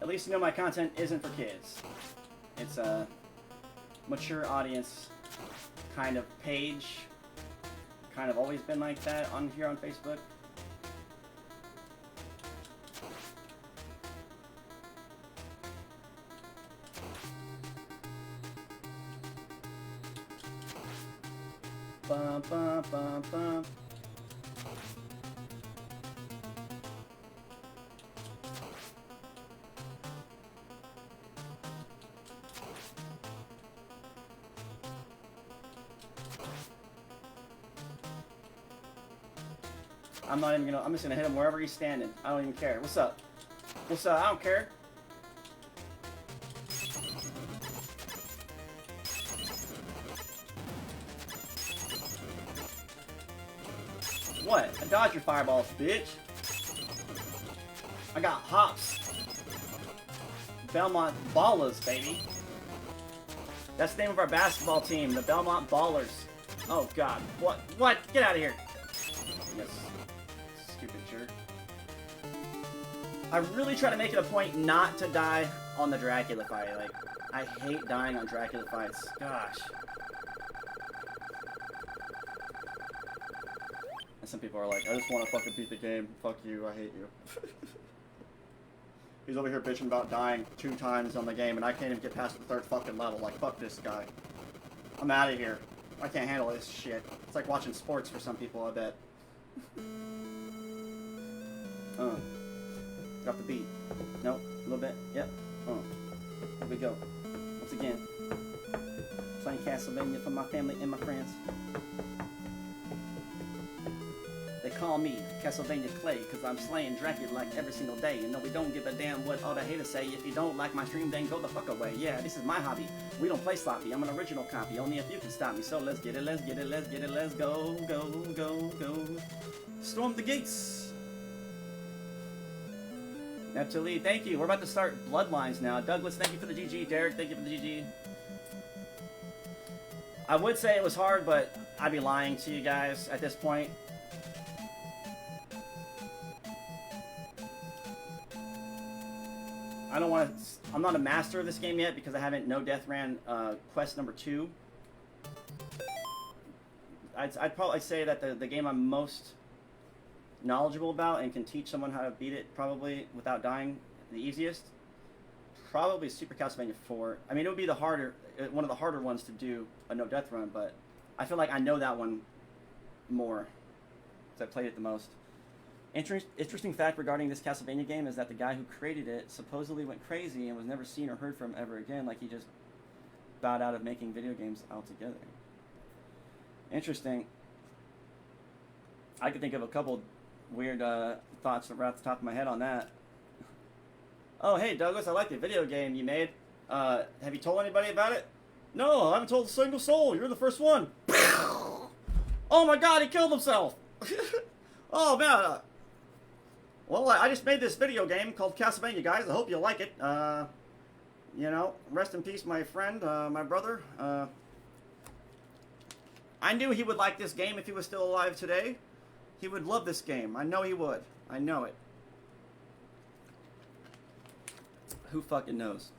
At least you know my content isn't for kids. It's a mature audience kind of page. Kind of always been like that on here on Facebook. Bum, bum, bum, bum. I'm not even gonna, I'm just gonna hit him wherever he's standing. I don't even care. What's up? What's up? I don't care. What? I dodged your fireballs, bitch. I got hops. Belmont Ballers, baby. That's the name of our basketball team, the Belmont Ballers. Oh god. What? What? Get out of here. Yes. Stupid jerk. I really try to make it a point not to die on the Dracula fight. Like, I hate dying on Dracula fights. Gosh. And some people are like, I just want to fucking beat the game. Fuck you, I hate you. He's over here bitching about dying 2 times on the game, and I can't even get past the 3rd fucking level. Like, fuck this guy. I'm out of here. I can't handle this shit. It's like watching sports for some people, I bet. Drop the beat. Nope. A little bit. Yep. Here we go. Once again. Playing Castlevania for my family and my friends. They call me Castlevania Clay because I'm slaying Dracula like every single day. And no, we don't give a damn what all the haters say. If you don't like my stream, then go the fuck away. Yeah, this is my hobby. We don't play sloppy. I'm an original copy. Only if you can stop me. So let's get it, let's get it, let's get it, let's go, go, go, go. Storm the gates. Neptuli, thank you. We're about to start Bloodlines now. Douglas, thank you for the GG. Derek, thank you for the GG. I would say it was hard, but I'd be lying to you guys at this point. I don't want to... I'm not a master of this game yet because I haven't no death ran quest number 2. I'd probably say that the game I'm most knowledgeable about and can teach someone how to beat it probably without dying the easiest, probably Super Castlevania 4. I mean, it would be one of the harder ones to do a no death run, but I feel like I know that one more because I played it the most. Interesting fact regarding this Castlevania game is that the guy who created it supposedly went crazy and was never seen or heard from ever again. Like, he just bowed out of making video games altogether. Interesting. I could think of a couple weird thoughts right off the top of my head on that. Oh, hey, Douglas, I like the video game you made. Have you told anybody about it? No, I haven't told a single soul. You're the first one. Oh my god, he killed himself. Oh, man. Well, I just made this video game called Castlevania, guys. I hope you like it. You know, rest in peace, my friend, my brother. I knew he would like this game if he was still alive today. He would love this game. I know he would. I know it. Who fucking knows?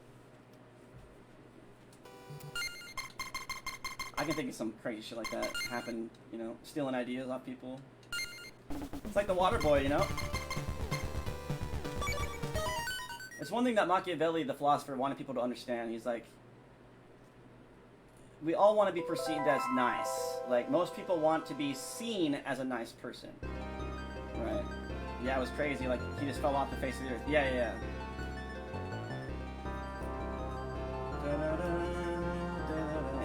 I can think of some crazy shit like that happen, you know, stealing ideas off people. It's like the water boy, you know? It's one thing that Machiavelli, the philosopher, wanted people to understand. He's like, we all want to be perceived as nice. Like, most people want to be seen as a nice person. Right? Yeah, it was crazy. Like, he just fell off the face of the earth. Yeah, yeah, yeah.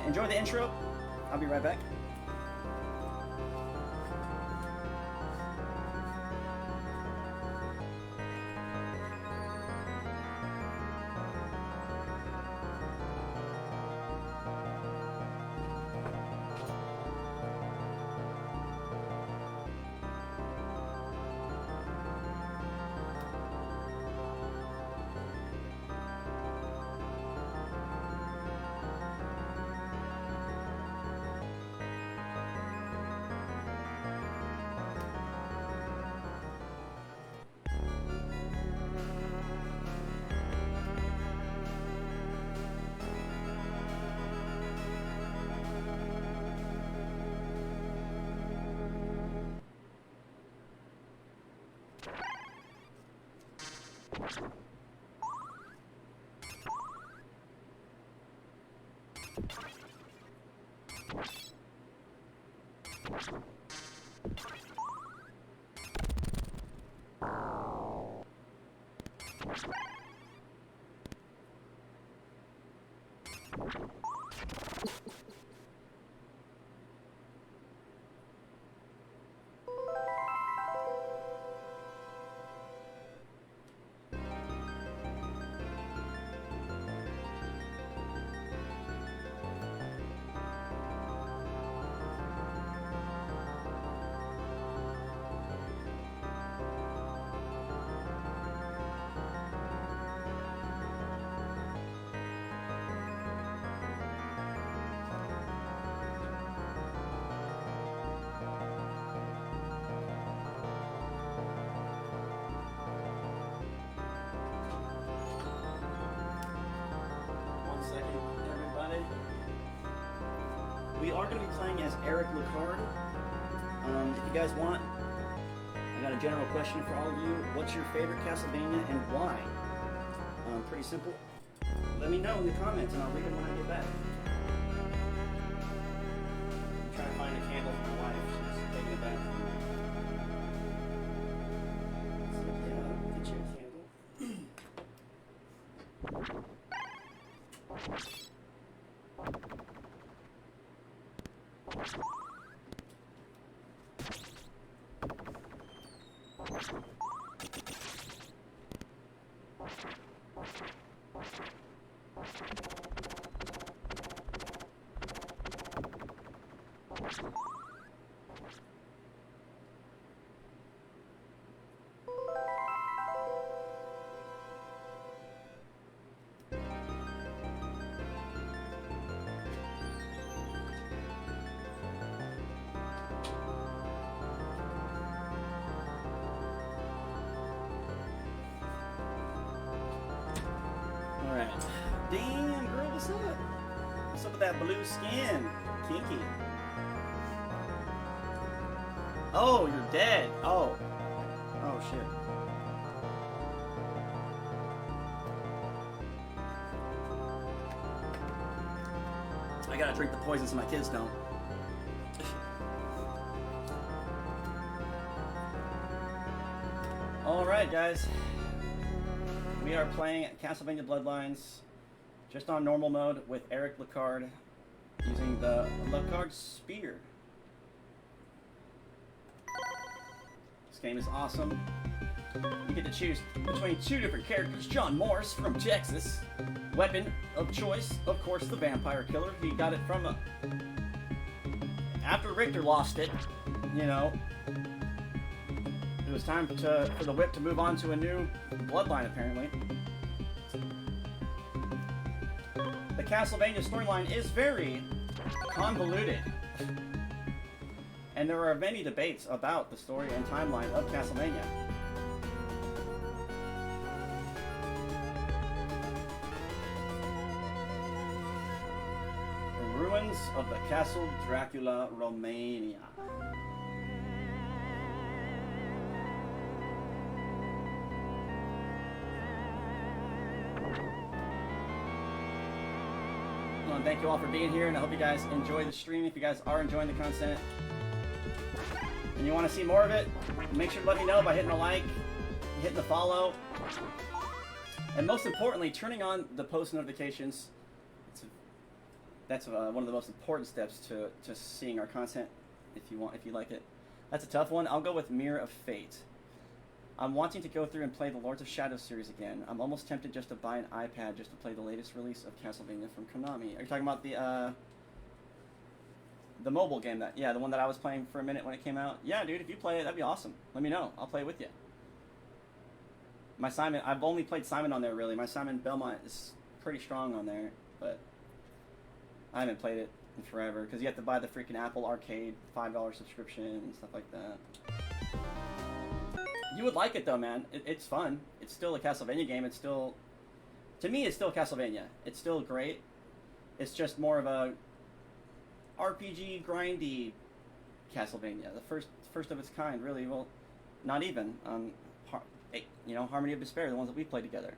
Enjoy the intro. I'll be right back. We are going to be playing as Eric Lecard. If you guys want, I got a general question for all of you. What's your favorite Castlevania and why? Pretty simple. Let me know in the comments and I'll read them when I get back. I'm trying to find a candle for my wife. She's taking it back. So, yeah, I'll get you a candle. Alright. Damn, girl, what's up? What's up with that blue skin? Kinky. Oh, you're dead. Oh. Oh, shit. I gotta drink the poison so my kids don't. Alright, guys. We are playing Castlevania Bloodlines just on normal mode with Eric Lecard using the Lecard Spear. This game is awesome. You get to choose between two different characters. John Morris from Texas. Weapon of choice, of course, the Vampire Killer. He got it from after Richter lost it, you know. It was time for the whip to move on to a new bloodline, apparently. The Castlevania storyline is very convoluted. And there are many debates about the story and timeline of Castlevania. The ruins of the Castle Dracula, Romania. Thank you all for being here, and I hope you guys enjoy the stream. If you guys are enjoying the content and you want to see more of it, make sure to let me know by hitting a like, hitting the follow, and most importantly, turning on the post notifications. That's one of the most important steps to seeing our content. If you like it, that's a tough one. I'll go with Mirror of Fate. I'm wanting to go through and play the Lords of Shadow series again. I'm almost tempted just to buy an iPad just to play the latest release of Castlevania from Konami. Are you talking about the mobile game the one that I was playing for a minute when it came out? Yeah, dude, if you play it, that'd be awesome. Let me know. I'll play it with you. My Simon, I've only played Simon on there, really. My Simon Belmont is pretty strong on there, but I haven't played it in forever because you have to buy the freaking Apple Arcade $5 subscription and stuff like that. You would like it though, man. It's fun. It's still a Castlevania game. It's still, to me, it's still Castlevania. It's still great. It's just more of a RPG grindy Castlevania. The first of its kind, really. Well, not even. You know, Harmony of Despair, the ones that we played together.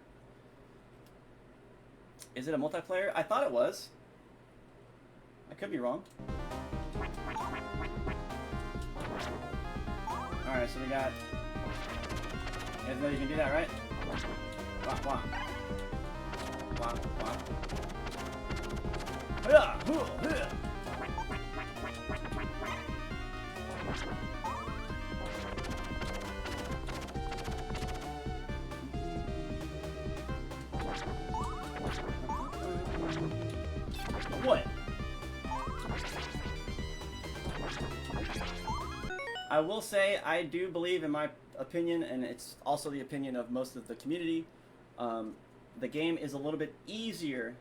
Is it a multiplayer? I thought it was. I could be wrong. Alright, so we got... You guys know you can do that, right? Wah, wah. Wah, wah. What? I will say, I do believe, in my opinion, and it's also the opinion of most of the community, the game is a little bit easier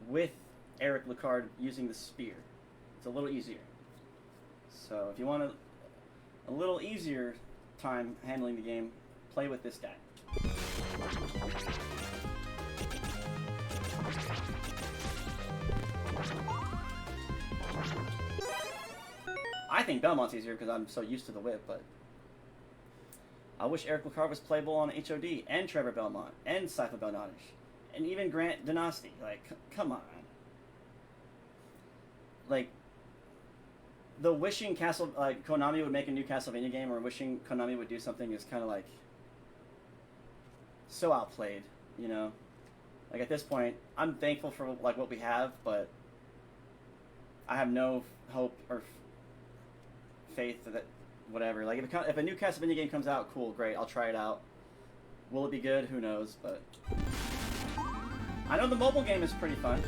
with Eric Lecard using the spear. It's a little easier. So if you want a little easier time handling the game, play with this guy. I think Belmont's easier because I'm so used to the whip, but I wish Eric Lecard was playable on HOD, and Trevor Belmont, and Saifa Belnadish, and even Grant Dynasty. Like, come on. Like, the wishing Konami would make a new Castlevania game, or wishing Konami would do something is kind of like so outplayed, you know? Like, at this point, I'm thankful for like what we have, but I have no hope or faith that whatever. Like, if a new Castlevania game comes out, cool, great, I'll try it out. Will it be good? Who knows? But I know the mobile game is pretty fun.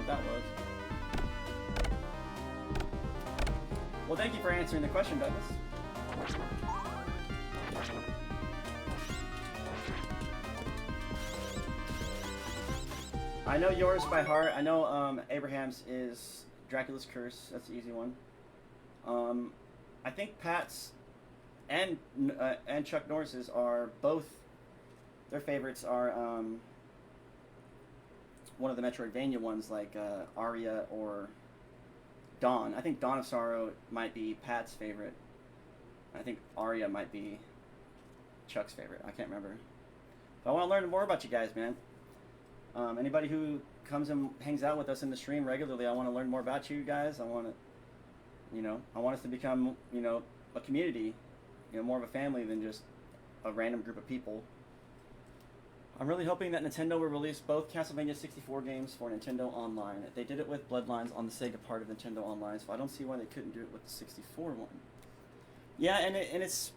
That was. Well, thank you for answering the question, Douglas. I know yours by heart. I know Abraham's is Dracula's Curse. That's the easy one. I think Pat's and Chuck Norris's are both. Their favorites are one of the Metroidvania ones, like Aria or Dawn. I think Dawn of Sorrow might be Pat's favorite. I think Aria might be Chuck's favorite. I can't remember. But I want to learn more about you guys, man. Anybody who comes and hangs out with us in the stream regularly, I want to learn more about you guys. I want to, I want us to become, a community, more of a family than just a random group of people. I'm really hoping that Nintendo will release both Castlevania 64 games for Nintendo Online. They did it with Bloodlines on the Sega part of Nintendo Online, so I don't see why they couldn't do it with the 64 one. Yeah, and it's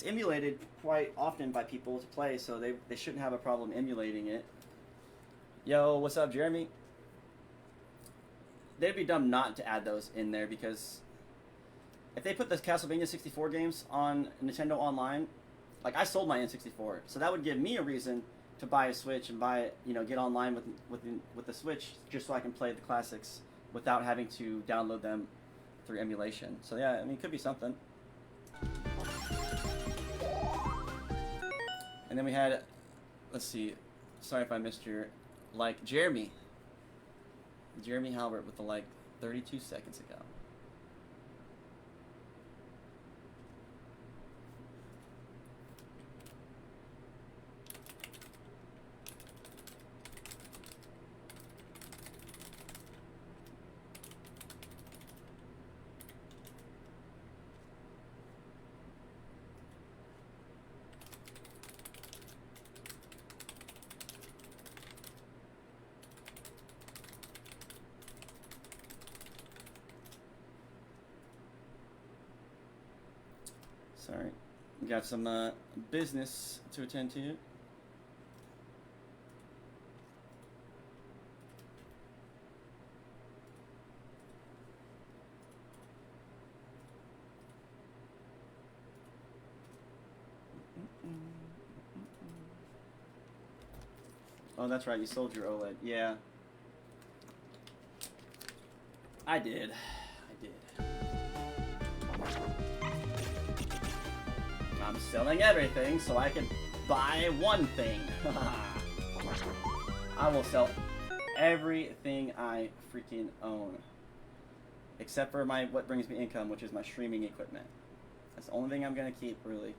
emulated quite often by people to play, so they shouldn't have a problem emulating it. Yo, what's up, Jeremy? They'd be dumb not to add those in there, because if they put the Castlevania 64 games on Nintendo Online, like, I sold my N64, so that would give me a reason to buy a Switch and buy it, get online with the Switch, just so I can play the classics without having to download them through emulation. So yeah, I mean, it could be something. And then we had, let's see, sorry if I missed your like, Jeremy Halbert with the like 32 seconds ago. Sorry, we got some business to attend to. Oh, that's right. You sold your OLED. Yeah. I did. I'm selling everything so I can buy one thing. I will sell everything I freaking own. Except for what brings me income, which is my streaming equipment. That's the only thing I'm going to keep, really.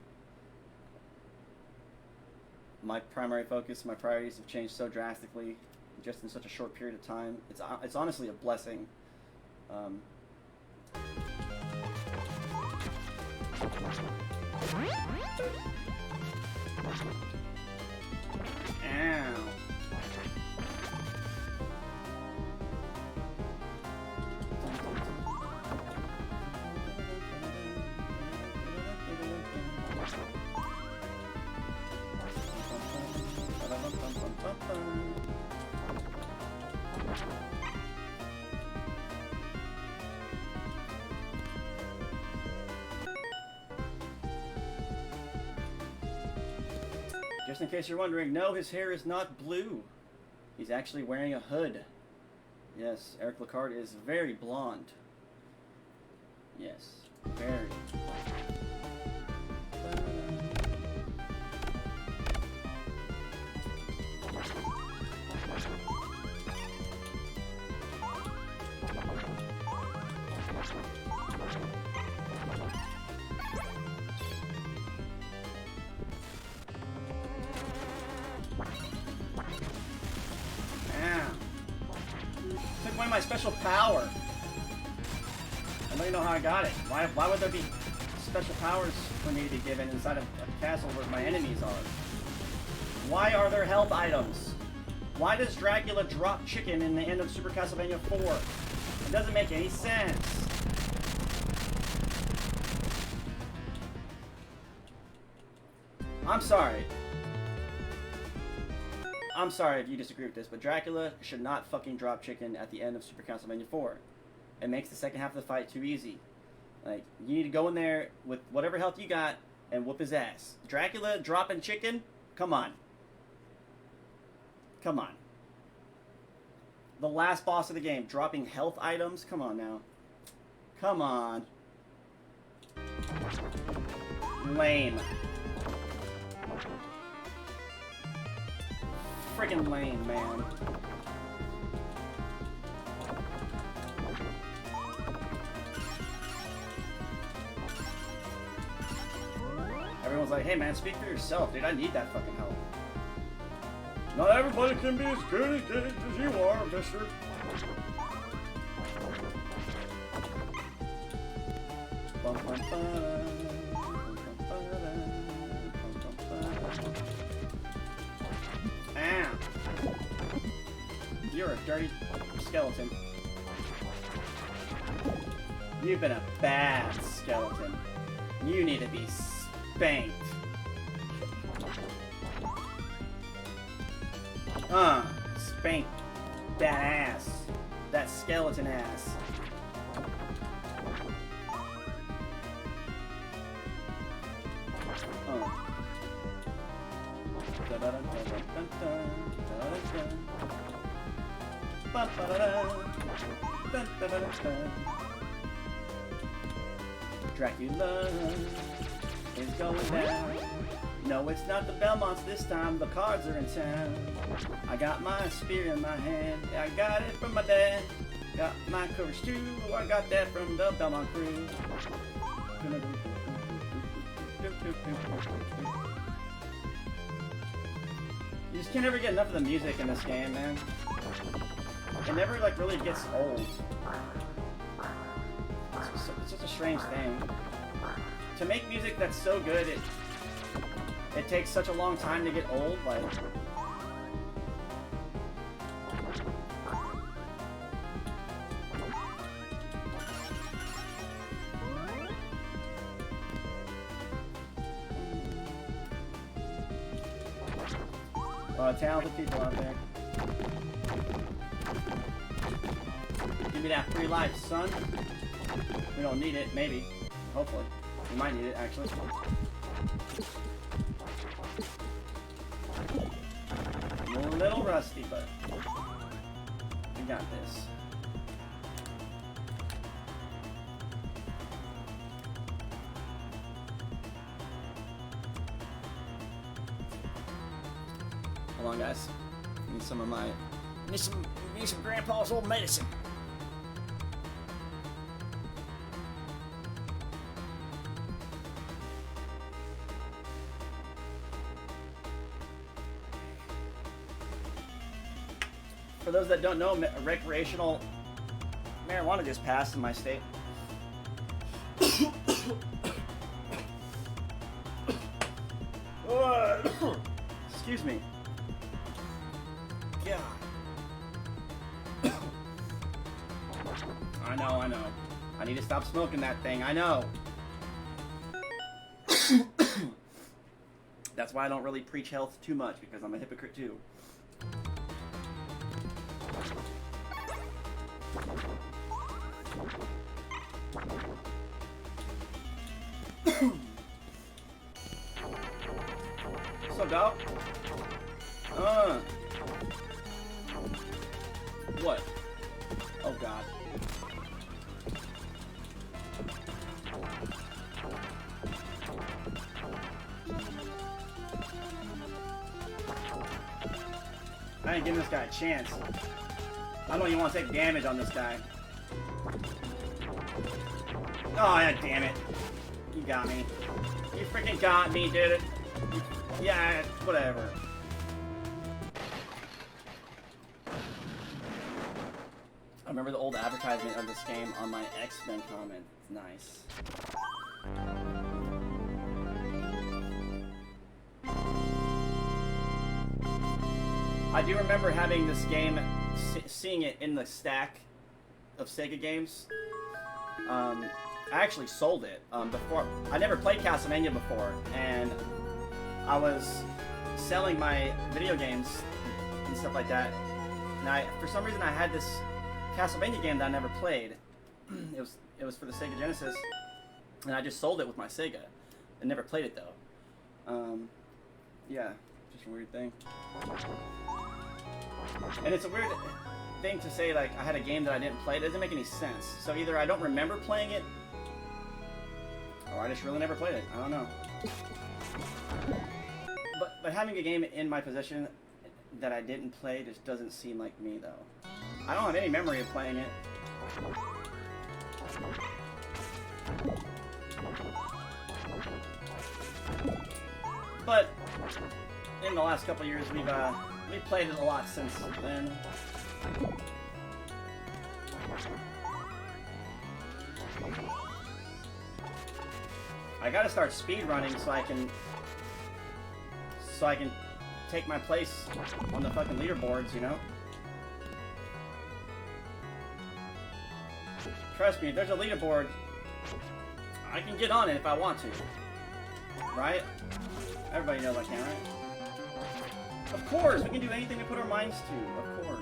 My primary focus, my priorities have changed so drastically just in such a short period of time. It's honestly a blessing. Ow. Just in case you're wondering, no, his hair is not blue. He's actually wearing a hood. Yes, Eric Lacard is very blonde. Yes, very. Took away my special power. I don't even know how I got it. Why would there be special powers for me to be given inside of a castle where my enemies are? Why are there health items? Why does Dracula drop chicken in the end of Super Castlevania 4? It doesn't make any sense. I'm sorry. I'm sorry if you disagree with this, but Dracula should not fucking drop chicken at the end of Super Castlevania 4. It makes the second half of the fight too easy. Like, you need to go in there with whatever health you got and whoop his ass. Dracula dropping chicken? Come on. Come on. The last boss of the game, dropping health items? Come on now. Come on. Lame. Freaking lame, man. Everyone's like, hey man, speak for yourself, dude. I need that fucking help. Not everybody can be as good as you are, mister. Ow. You're a dirty skeleton. You've been a bad skeleton. You need to be spanked. Spank that ass. That skeleton ass. Dracula is going down. No, it's not the Belmonts this time. The cards are in town. I got my spear in my hand. I got it from my dad. Got my courage too. I got that from the Belmont crew. You just can't ever get enough of the music in this game, man. It never, like, really gets old. It's such a strange thing. To make music that's so good, it takes such a long time to get old, like... Talented people out there. Give me that free life, son. We don't need it, maybe. Hopefully. We might need it, actually. More little rusty, but we got this. Hold on, guys. Need some of my. Need some grandpa's old medicine. For those that don't know, recreational marijuana just passed in my state. Excuse me. God. I know. I need to stop smoking that thing. I know. That's why I don't really preach health too much, because I'm a hypocrite too. What's up, dog? What? Oh, God. I ain't giving this guy a chance. I don't even want to take damage on this guy. Oh, yeah, damn it. You got me. You freaking got me, dude. Yeah, whatever. I remember the old advertisement of this game on my X-Men comment. It's nice. I do remember having this game, seeing it in the stack of Sega games. I actually sold it before. I never played Castlevania before, and I was selling my video games and stuff like that. And for some reason, I had this Castlevania game that I never played. It was for the Sega Genesis, and I just sold it with my Sega. I never played it though. Yeah, just a weird thing. And it's a weird thing to say, like, I had a game that I didn't play. It doesn't make any sense. So either I don't remember playing it, or I just really never played it. I don't know. But having a game in my possession that I didn't play just doesn't seem like me, though. I don't have any memory of playing it. But in the last couple years, we've played it a lot since then. I gotta start speed running so I can take my place on the fucking leaderboards, you know? Trust me, if there's a leaderboard, I can get on it if I want to. Right? Everybody knows I can, right? Of course! We can do anything we put our minds to. Of course.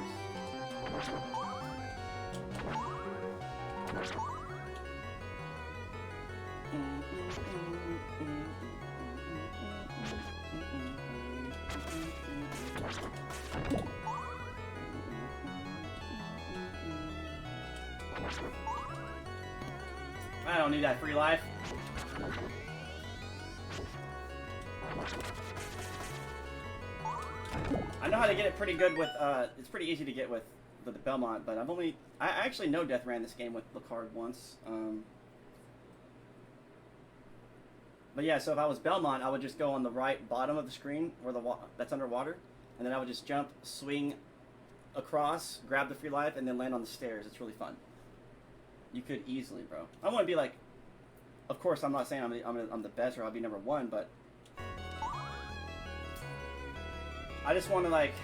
I don't need that free life. I know how to get it pretty good with, it's pretty easy to get with the Belmont, but I actually know Death ran this game with Lucard once. But yeah, so if I was Belmont, I would just go on the right bottom of the screen where that's underwater, and then I would just jump, swing across, grab the free life, and then land on the stairs. It's really fun. You could easily, bro. I want to be like, of course, I'm not saying I'm the best or I'll be number one, but I just want to, like,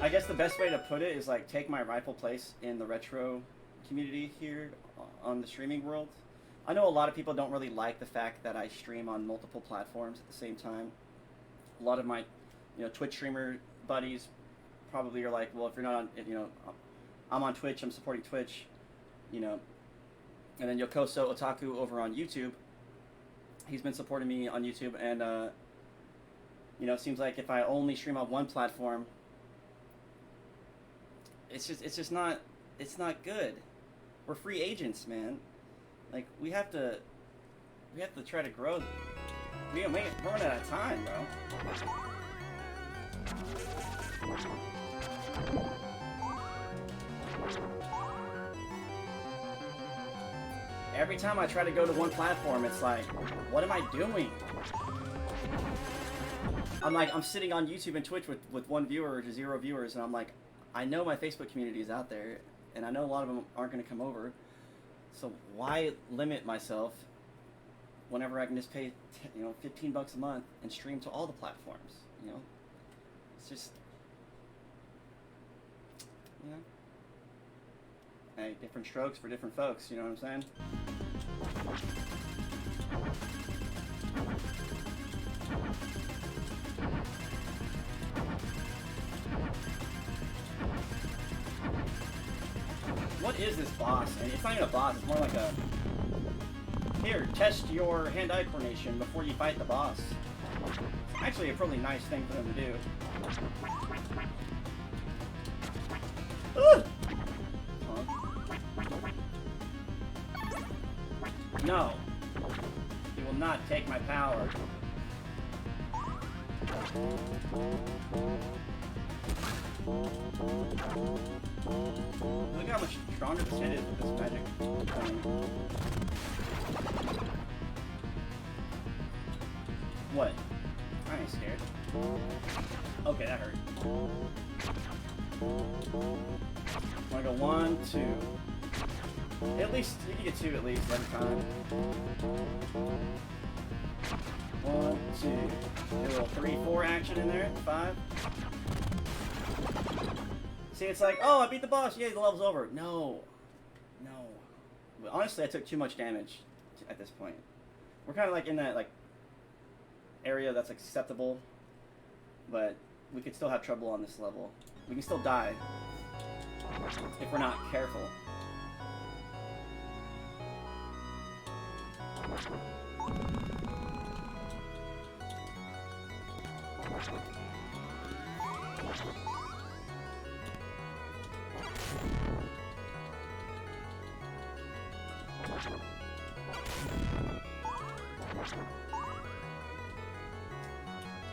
I guess the best way to put it is, like, take my rightful place in the retro community here on the streaming world. I know a lot of people don't really like the fact that I stream on multiple platforms at the same time. A lot of my, Twitch streamer buddies probably are like, well, if you're not on, I'm on Twitch, I'm supporting Twitch, and then Yokoso Otaku over on YouTube, he's been supporting me on YouTube, and You know, it seems like if I only stream on one platform, it's just not, it's not good. We're free agents, man. Like, we have to try to grow. We're running out of time, bro. Every time I try to go to one platform, it's like, what am I doing? I'm sitting on YouTube and Twitch with 1 viewer to 0 viewers, and I'm like, I know my Facebook community is out there, and I know a lot of them aren't going to come over, so why limit myself whenever I can just pay, you know, $15 a month and stream to all the platforms, you know? It's just, you know? Hey, different strokes for different folks, you know what I'm saying? What is this boss? And it's not even a boss, it's more like a... Here, test your hand-eye coordination before you fight the boss. It's actually a pretty nice thing for them to do. No. You will not take my power. Look how much stronger this hit is with this magic thing. What? I ain't scared. Okay, that hurt. Wanna go 1, 2. At least, you can get 2 at least every time. 1, 2. A little 3, 4 action in there. 5. See, it's like, oh, I beat the boss. Yay, the level's over. No. No. But honestly, I took too much damage at this point. We're kind of like in that, like, area that's acceptable. But we could still have trouble on this level. We can still die if we're not careful.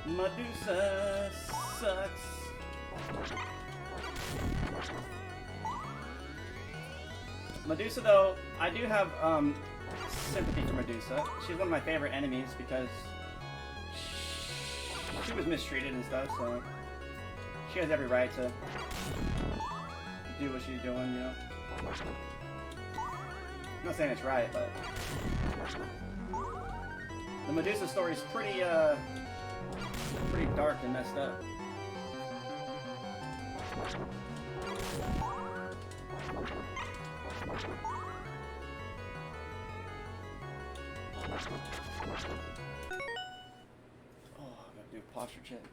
Medusa sucks. Medusa, though, I do have sympathy for Medusa. She's one of my favorite enemies because she was mistreated and stuff, so she has every right to do what she's doing, you know. I'm not saying it's right, but the Medusa story is pretty dark and messed up. Oh, I gotta do a posture check.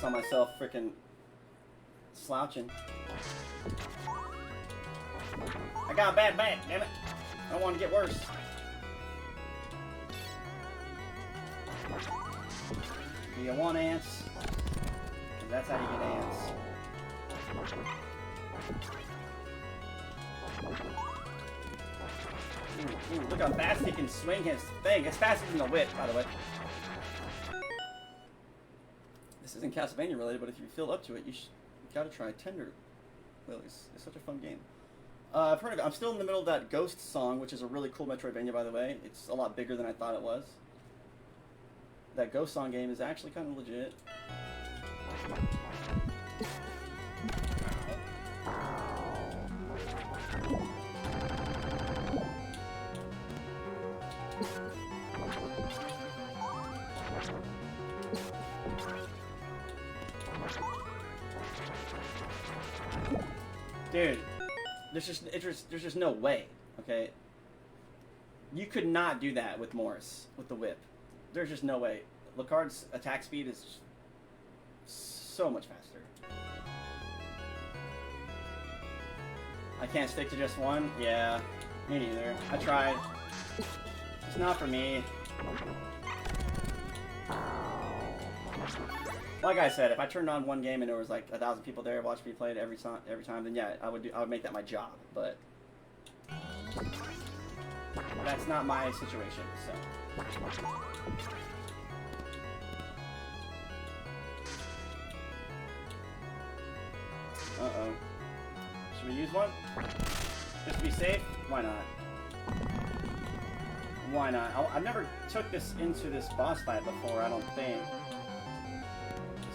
Saw myself freaking slouching. I got a bad back, damn it. I don't want to get worse. Do you want ants? Because that's how you get ants. Ooh, look how fast he can swing his thing. It's faster than the whip, by the way. This isn't Castlevania related, but if you feel up to it, you gotta try Tender Lilies. It's such a fun game. I've heard of it. I'm still in the middle of that Ghost song, which is a really cool Metroidvania, by the way. It's a lot bigger than I thought it was. That Ghost song game is actually kind of legit. Dude, there's just no way, okay? You could not do that with Morris, with the whip. There's just no way. Lucard's attack speed is so much faster. I can't stick to just one? Yeah, me neither. I tried. It's not for me. Like I said, if I turned on one game and there was like 1,000 people there watching me play it every time, then yeah, I would make that my job. But that's not my situation. So. Uh-oh. Should we use one? Just to be safe? Why not? Why not? I've never took this into this boss fight before, I don't think.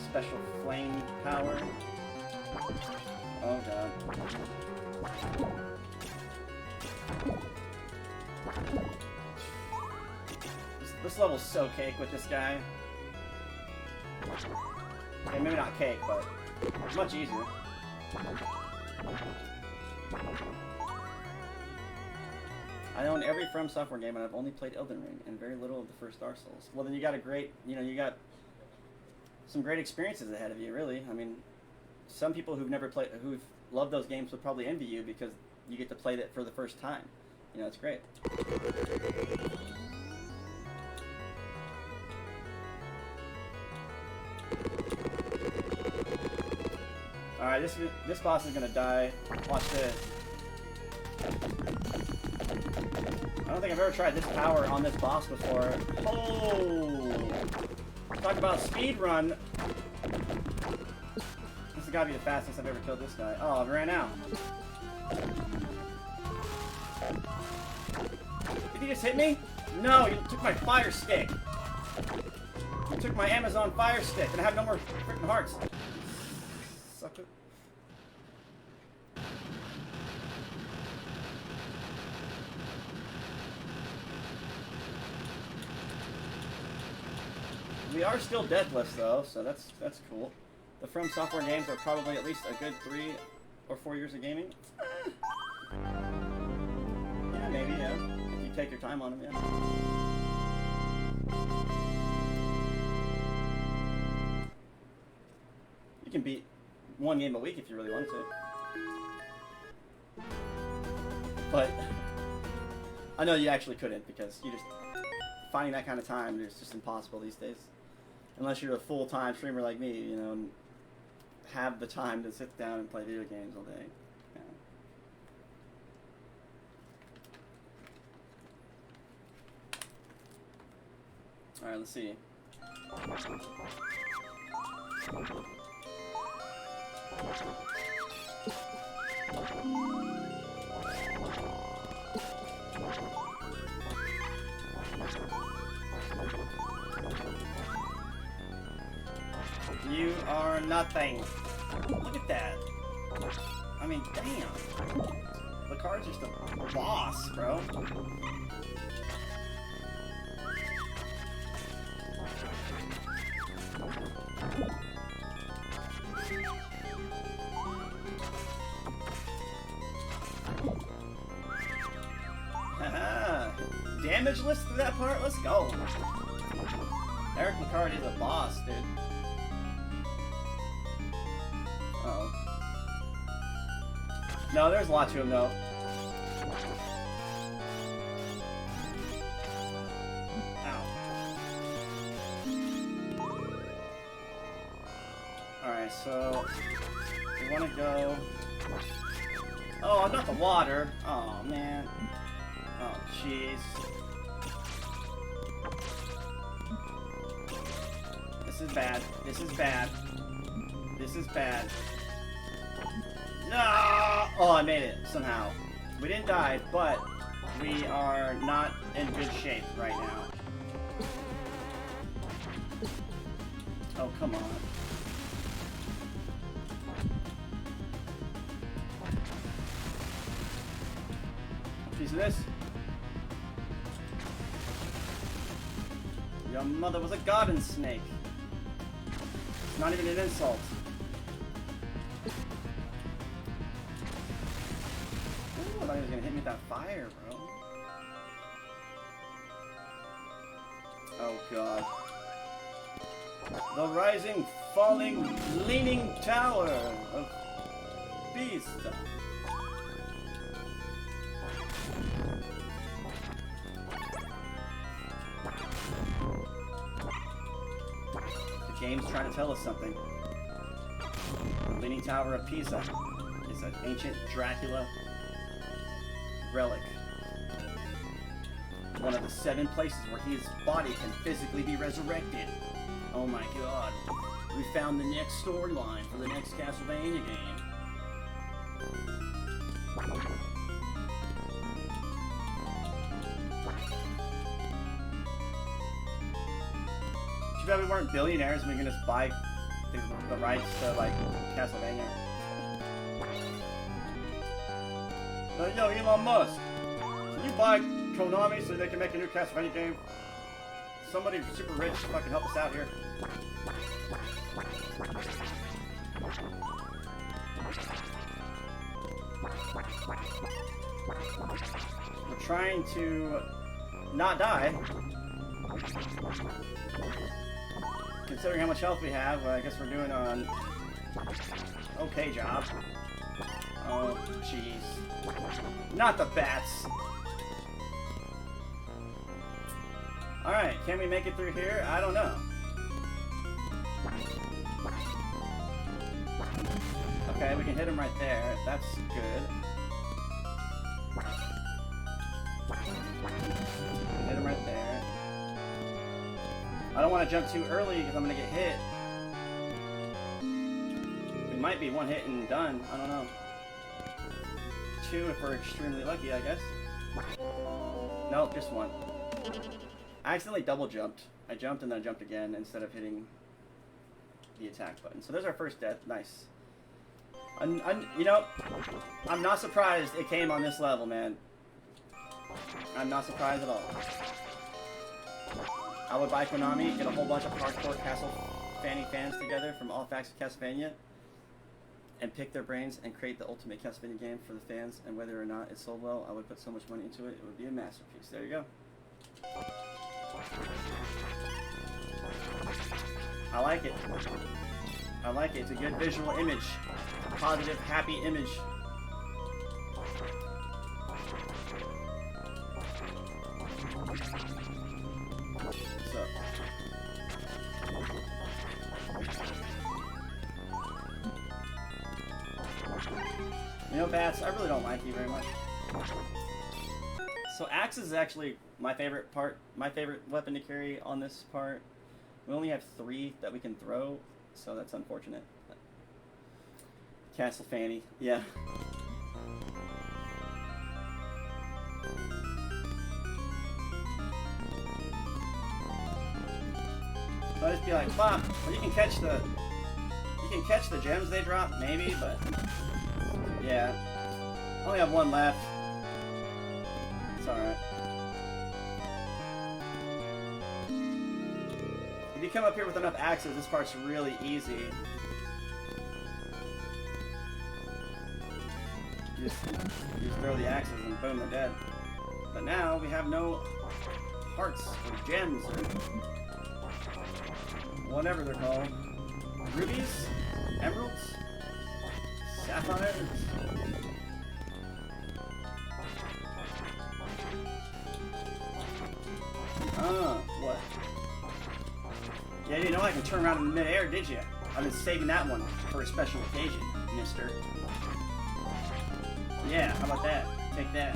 Special flame power. Oh god. This level's so cake with this guy. Okay, maybe not cake, but much easier. I own every From Software game, and I've only played Elden Ring and very little of the first Dark Souls. Well, then you got a great, you got some great experiences ahead of you, really. I mean, some people who've loved those games would probably envy you because you get to play it for the first time. It's great. Alright, this boss is gonna die. Watch this. I don't think I've ever tried this power on this boss before. Oh! Talk about speed run. This has got to be the fastest I've ever killed this guy. Oh, I ran out. Did he just hit me? No, you took my fire stick. You took my Amazon fire stick, and I have no more freaking hearts. Sucker. We are still deathless though, so that's cool. The From Software games are probably at least a good 3 or 4 years of gaming. Yeah, maybe, yeah. If you take your time on them, yeah. You can beat one game a week if you really wanted to. But I know you actually couldn't because finding that kind of time is just impossible these days. Unless you're a full-time streamer like me, and have the time to sit down and play video games all day. Yeah. Alright, let's see. You are nothing. Look at that. I mean, damn. The card's just a boss, bro. Haha. Damageless through that part? Let's go. Eric McCarty is a boss, dude. Uh-oh. No, there's a lot to him, though. Ow. Alright, so we want to go... Oh, not the water. Oh, man. Oh, jeez. This is bad. This is bad. This is bad. No! Oh, I made it somehow. We didn't die, but we are not in good shape right now. Oh, come on. A piece of this. Your mother was a garden snake. It's not even an insult. Ooh, I thought he was gonna hit me with that fire, bro. Oh god. The rising, falling, leaning tower of beast. game's trying to tell us something. The Leaning Tower of Pisa is an ancient Dracula relic. One of the 7 places where his body can physically be resurrected. Oh my god. We found the next storyline for the next Castlevania game. Too bad we weren't billionaires and we can just buy the rights to, like, Castlevania. Yo, Elon Musk, can you buy Konami so they can make a new Castlevania game? Somebody super rich fucking help us out here. We're trying to not die. Considering how much health we have, I guess we're doing an okay job. Oh, jeez. Not the bats. Alright, can we make it through here? I don't know. Okay, we can hit him right there. That's good. Hit him right there. I don't want to jump too early because I'm going to get hit. We might be 1 hit and done. I don't know. 2 if we're extremely lucky, I guess. Nope, just 1. I accidentally double jumped. I jumped and then I jumped again instead of hitting the attack button. So there's our first death. Nice. You know, I'm not surprised it came on this level, man. I'm not surprised at all. I would buy Konami, get a whole bunch of hardcore Castlevania fans together from all facts of Castlevania, and pick their brains and create the ultimate Castlevania game for the fans. And whether or not it sold well, I would put so much money into it. It would be a masterpiece. There you go. I like it. I like it. It's a good visual image. A positive, happy image. What's up? You know, Bats, I really don't like you very much. So axe is actually my favorite part, my favorite weapon to carry on this part. We only have 3 that we can throw, so that's unfortunate. Castlevania, yeah. So I just be like, Bob, well, you can catch the gems they drop, maybe, but yeah. I only have 1 left. It's alright. If you come up here with enough axes, this part's really easy. You just throw the axes and boom, they're dead. But now we have no hearts or gems or whatever they're called. Rubies? Emeralds? Sapphires? What? Yeah, you didn't know I can turn around in midair, did you? I've been saving that one for a special occasion, mister. Yeah, how about that? Take that.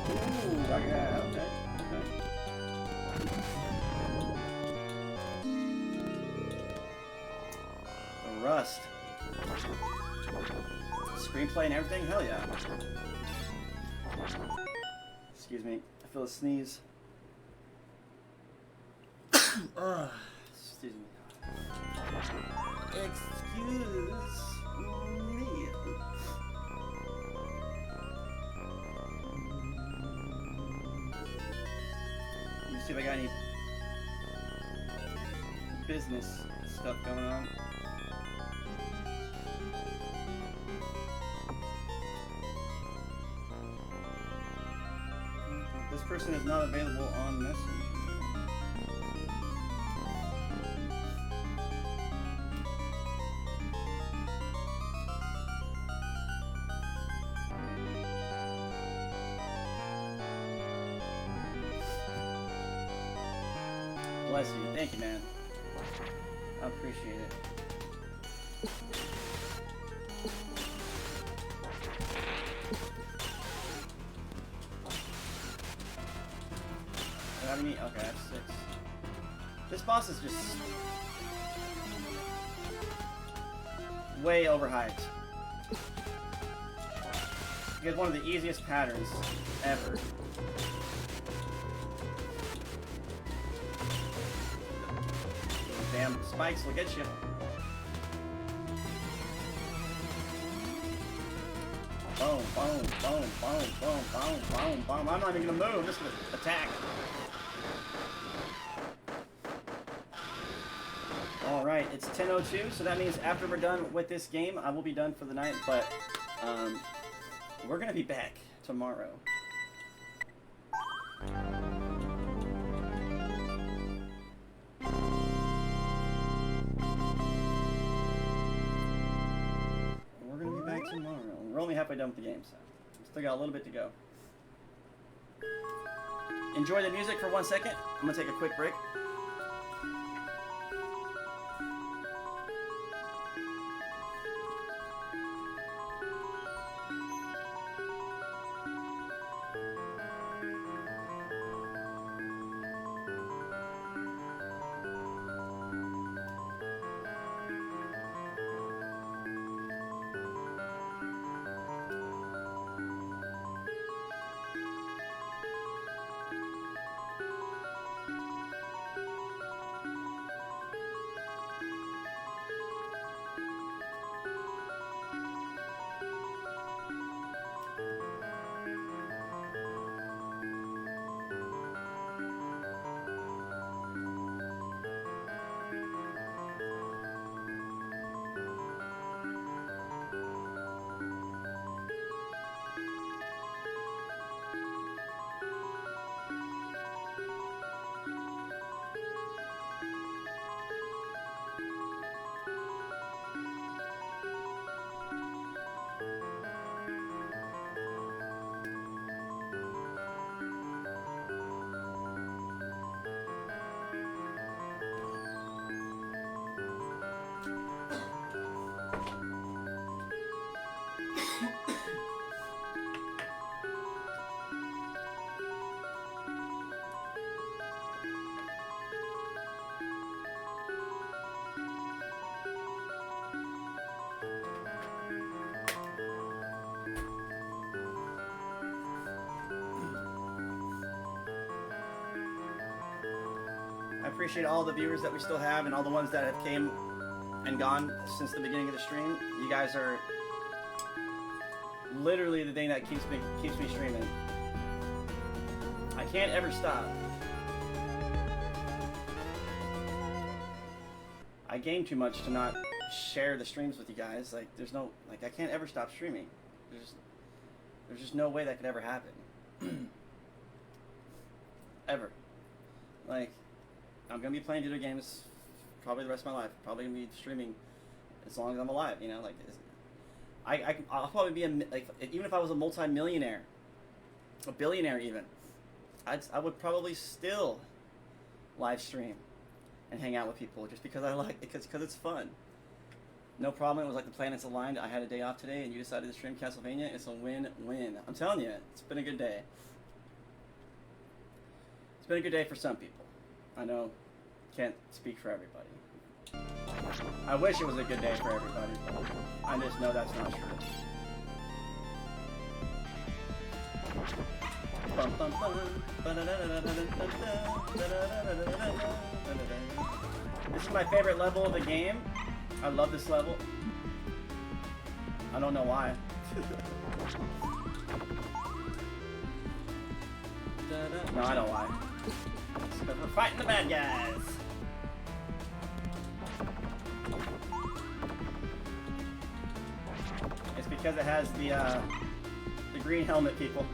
Ooh, yeah, okay. The rust. Screenplay and everything? Hell yeah. Excuse me. I feel a sneeze. Excuse me. Excuse me. Let me see if I got any business stuff going on. This person is not available on Messenger. Bless you. Thank you, man. I appreciate it. How many? Okay, I have 6. This boss is just way overhyped. He has one of the easiest patterns ever. Damn spikes will get you. Boom, boom, boom, boom, boom, boom, boom, boom. I'm not even gonna move, I'm just gonna attack. Alright, it's 10:02, so that means after we're done with this game, I will be done for the night, but we're gonna be back tomorrow. Tomorrow. We're only halfway done with the game, so still got a little bit to go. Enjoy the music for 1 second. I'm gonna take a quick break. I appreciate all the viewers that we still have and all the ones that have came and gone since the beginning of the stream. You guys are literally the thing that keeps me streaming. I can't ever stop. I game too much to not share the streams with you guys. Like, there's no, like, I can't ever stop streaming. There's just no way that could ever happen. Ever. Like, I'm gonna be playing video games probably the rest of my life. Probably gonna be streaming as long as I'm alive. You know, like, I'll probably be like, even if I was a multi-millionaire, a billionaire even, I would probably still live stream and hang out with people just because I like it, because it's fun. No problem. It was like the planets aligned. I had a day off today, and you decided to stream Castlevania. It's a win-win. I'm telling you, it's been a good day. It's been a good day for some people. I know, can't speak for everybody. I wish it was a good day for everybody. I just know that's not true. This is my favorite level of the game. I love this level. I don't know why. No, I know why. It's because we're fighting the bad guys. It's because it has the green helmet people.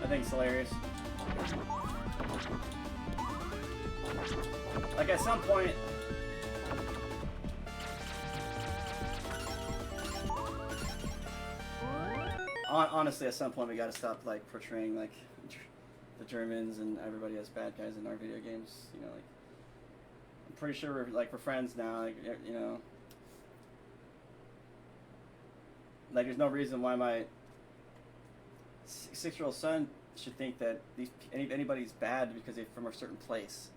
I think it's hilarious. Like, at some point, honestly, at some point we gotta stop, like, portraying, like, the Germans and everybody as bad guys in our video games. You know, like I'm pretty sure we're friends now. Like, you know, like there's no reason why my 6-year-old son should think that anybody's bad because they're from a certain place.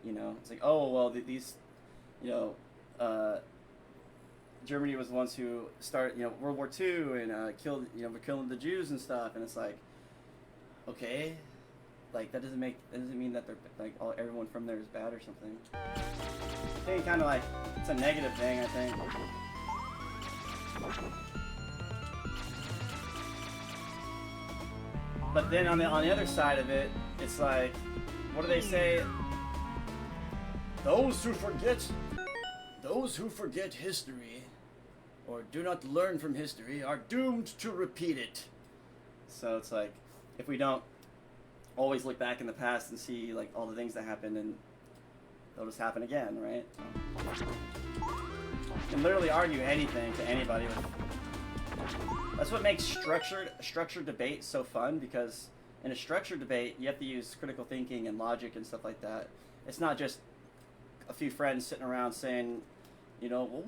You know, it's like, oh well, these, you know, Germany was the ones who started, you know, World War II and killed, you know, were killing the Jews and stuff, and it's like, okay, like that doesn't mean that they're like everyone from there is bad or something. I think kind of like it's a negative thing, I think. But then on the other side of it, it's like, what do they say? Those who forget history, or do not learn from history, are doomed to repeat it. So it's like, if we don't always look back in the past and see like all the things that happened, and they'll just happen again, right? So, you can literally argue anything to anybody. That's what makes structured debate so fun, because in a structured debate, you have to use critical thinking and logic and stuff like that. It's not just a few friends sitting around saying, you know, well,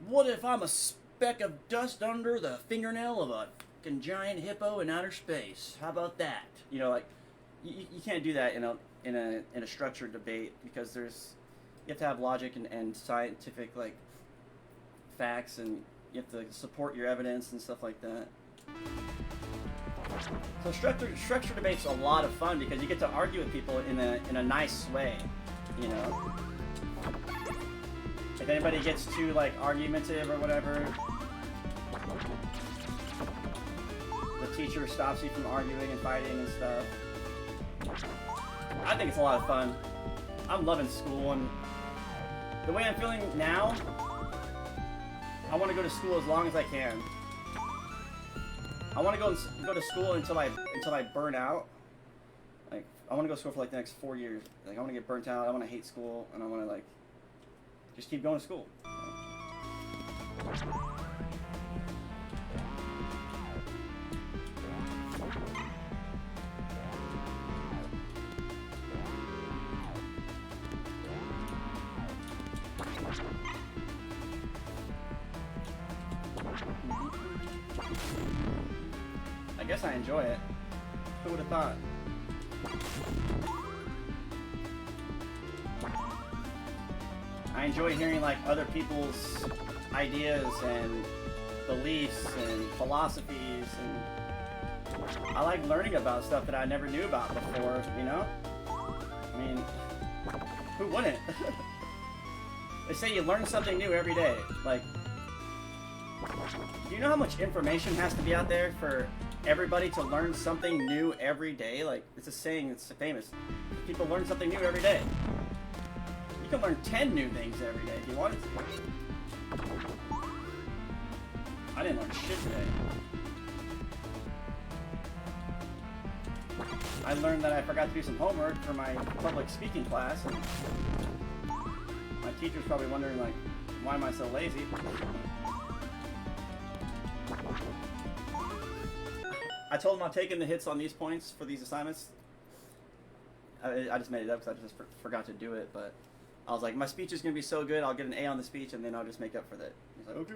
what if I'm a speck of dust under the fingernail of a fucking giant hippo in outer space? How about that? You know, like you can't do that in a structured debate, because you have to have logic and scientific like facts, and you have to support your evidence and stuff like that. So structured debate's a lot of fun, because you get to argue with people in a nice way, you know. If anybody gets too like argumentative or whatever, the teacher stops you from arguing and fighting and stuff. I think it's a lot of fun. I'm loving school, and the way I'm feeling now, I want to go to school as long as I can. I want to go to school until I burn out. Like, I want to go to school for like the next 4 years. Like, I want to get burnt out. I want to hate school, and I want to like just keep going to school. I guess I enjoy it. Who would have thought? I enjoy hearing like other people's ideas and beliefs and philosophies, and I like learning about stuff that I never knew about before, you know? I mean, who wouldn't? They say you learn something new every day. Like, do you know how much information has to be out there for everybody to learn something new every day? Like, it's a saying, it's famous. People learn something new every day. You can learn 10 new things every day if you wanted to. I didn't learn shit today. I learned that I forgot to do some homework for my public speaking class, and my teacher's probably wondering, like, why am I so lazy? I told him I'm taking the hits on these points for these assignments. I just made it up because I just forgot to do it, but I was like, my speech is going to be so good, I'll get an A on the speech, and then I'll just make up for that. He's like, okay.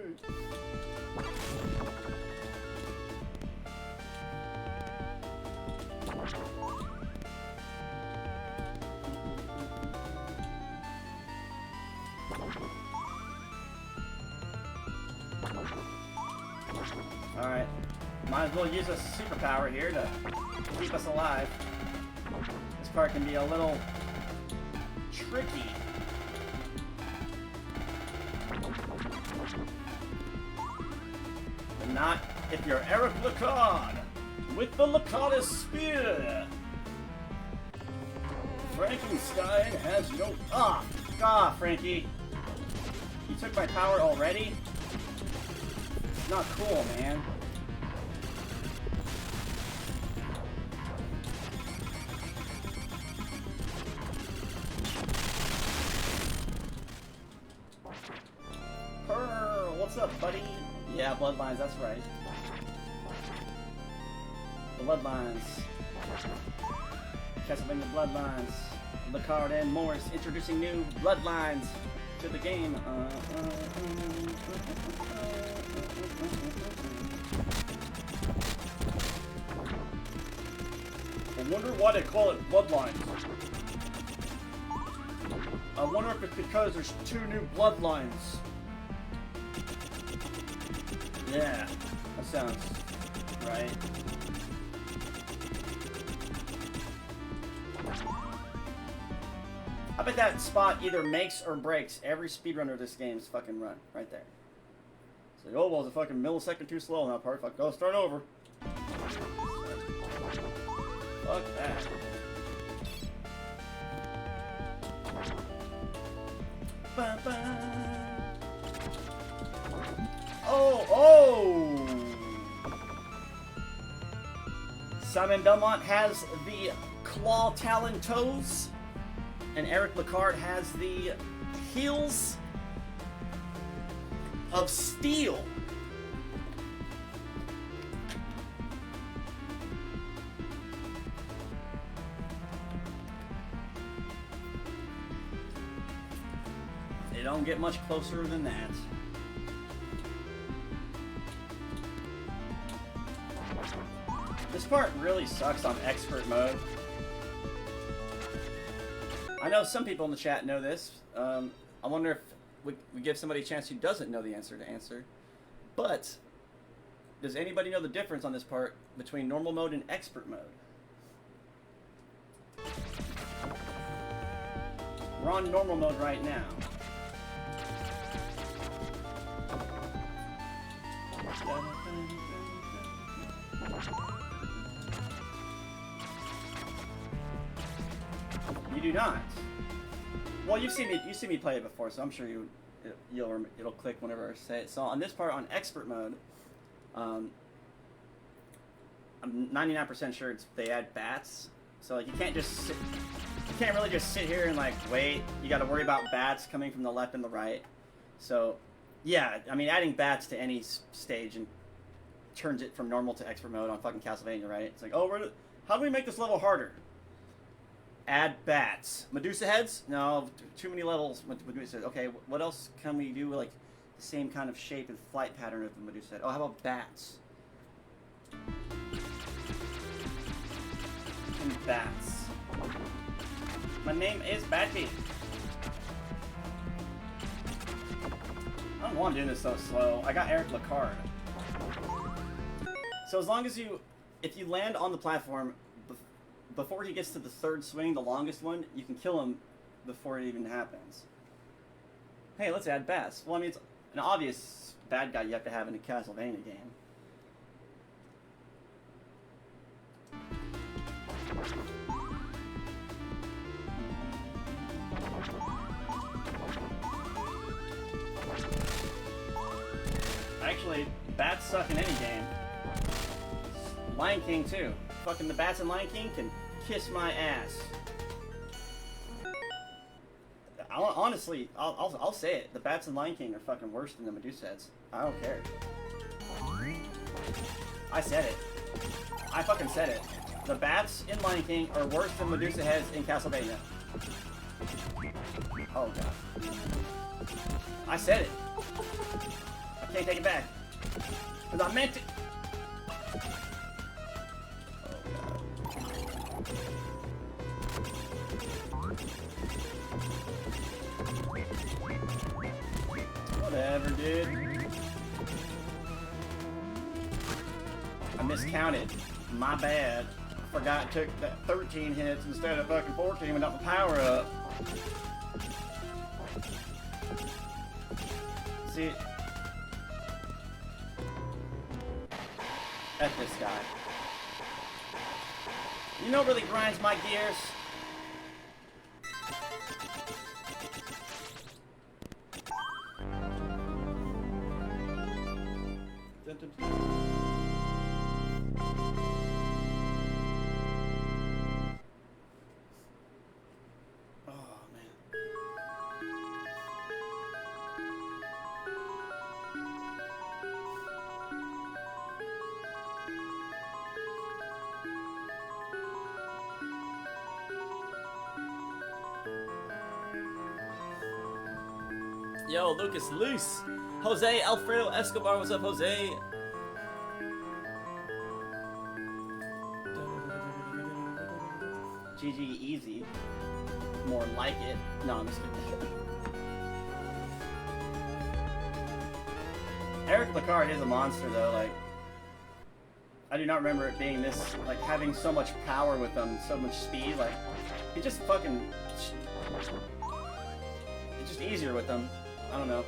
Alright. Might as well use a superpower here to keep us alive. This part can be a little tricky. But not if you're Eric Lacard with the Lacardist Spear. Frankenstein has no... Ah, Frankie. You took my power already? It's not cool, man. Pearl, what's up, buddy? Yeah, Bloodlines, that's right. Bloodlines. Castlevania Bloodlines. Licard and Morris introducing new bloodlines to the game. I wonder why they call it bloodlines. I wonder if it's because there's 2 new bloodlines. Yeah, that sounds right. I bet that spot either makes or breaks every speedrunner of this game's fucking run. Right there. It's like, oh, well, it's a fucking millisecond too slow on that part. Fuck, go start over. Fuck that. Ba-ba. Oh! Simon Belmont has the claw talon toes, and Eric Licard has the heels of steel. They don't get much closer than that. This part really sucks on expert mode. I know some people in the chat know this. I wonder if we give somebody a chance who doesn't know the answer to answer. But, does anybody know the difference on this part between normal mode and expert mode? We're on normal mode right now. You do not. Well, you've seen me play it before, so I'm sure it'll click whenever I say it. So on this part, on expert mode, I'm 99% sure they add bats. So like you can't really just sit here and like wait. You got to worry about bats coming from the left and the right. So yeah, I mean adding bats to any stage and turns it from normal to expert mode on fucking Castlevania, right? It's like, oh, how do we make this level harder? Add bats. Medusa heads? No, too many levels with Medusa heads. Okay, what else can we do like the same kind of shape and flight pattern of the Medusa head? Oh, how about bats? And bats. My name is Batty. I don't want to do this so slow. I got Eric Licard. So as long as if you land on the platform before he gets to the third swing, the longest one, you can kill him before it even happens. Hey, let's add bats. Well, I mean, it's an obvious bad guy you have to have in a Castlevania game. Actually, bats suck in any game. Lion King too. Fucking the bats in Lion King can kiss my ass. Honestly, I'll say it. The bats in Lion King are fucking worse than the Medusa heads. I don't care. I said it. I fucking said it. The bats in Lion King are worse than Medusa heads in Castlevania. Oh god. I said it. I can't take it back. Because I meant it. Whatever, dude. I miscounted. My bad. I forgot it took that 13 hits instead of fucking 14 without the power up. See? At this guy. You know what really grinds my gears? Yo, Lucas Luce. Jose Alfredo Escobar, what's up, Jose? GG easy. More like it. No, I'm just kidding. Eric Lecard is a monster, though. Like, I do not remember it being this, like, having so much power with them, so much speed. Like, he just fucking. It's just easier with them. I don't know.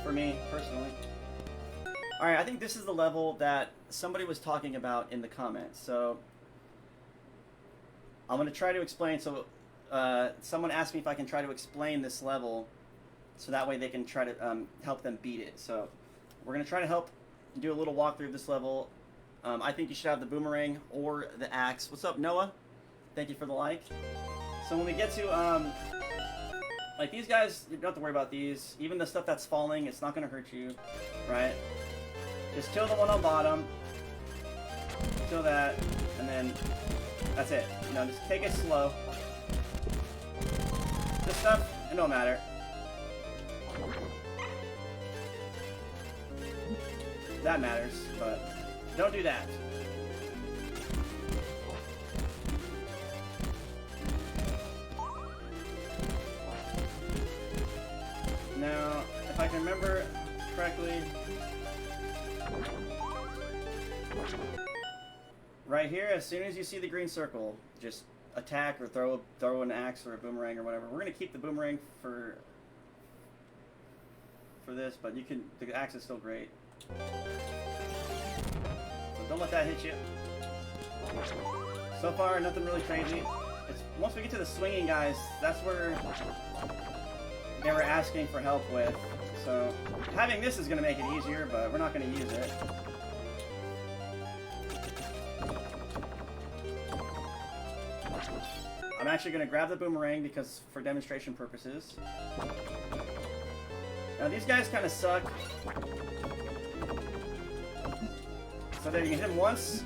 For me, personally. Alright, I think this is the level that somebody was talking about in the comments. So, I'm going to try to explain. So, someone asked me if I can try to explain this level so that way they can try to help them beat it. So, we're going to try to help do a little walkthrough of this level. I think you should have the boomerang or the axe. What's up, Noah? Thank you for the like. So when we get to, like these guys, you don't have to worry about these. Even the stuff that's falling, it's not going to hurt you, right? Just kill the one on bottom. Kill that, and then that's it. You know, just take it slow. This stuff, it don't matter. That matters, but don't do that. Now, if I can remember correctly, right here, as soon as you see the green circle, just attack or throw an axe or a boomerang or whatever. We're gonna keep the boomerang for this, but you can. The axe is still great. So don't let that hit you. So far, nothing really crazy. It's once we get to the swinging guys, that's where they were asking for help with. So having this is going to make it easier, but we're not going to use it. I'm actually going to grab the boomerang because for demonstration purposes. Now these guys kind of suck. So there, you can hit him once.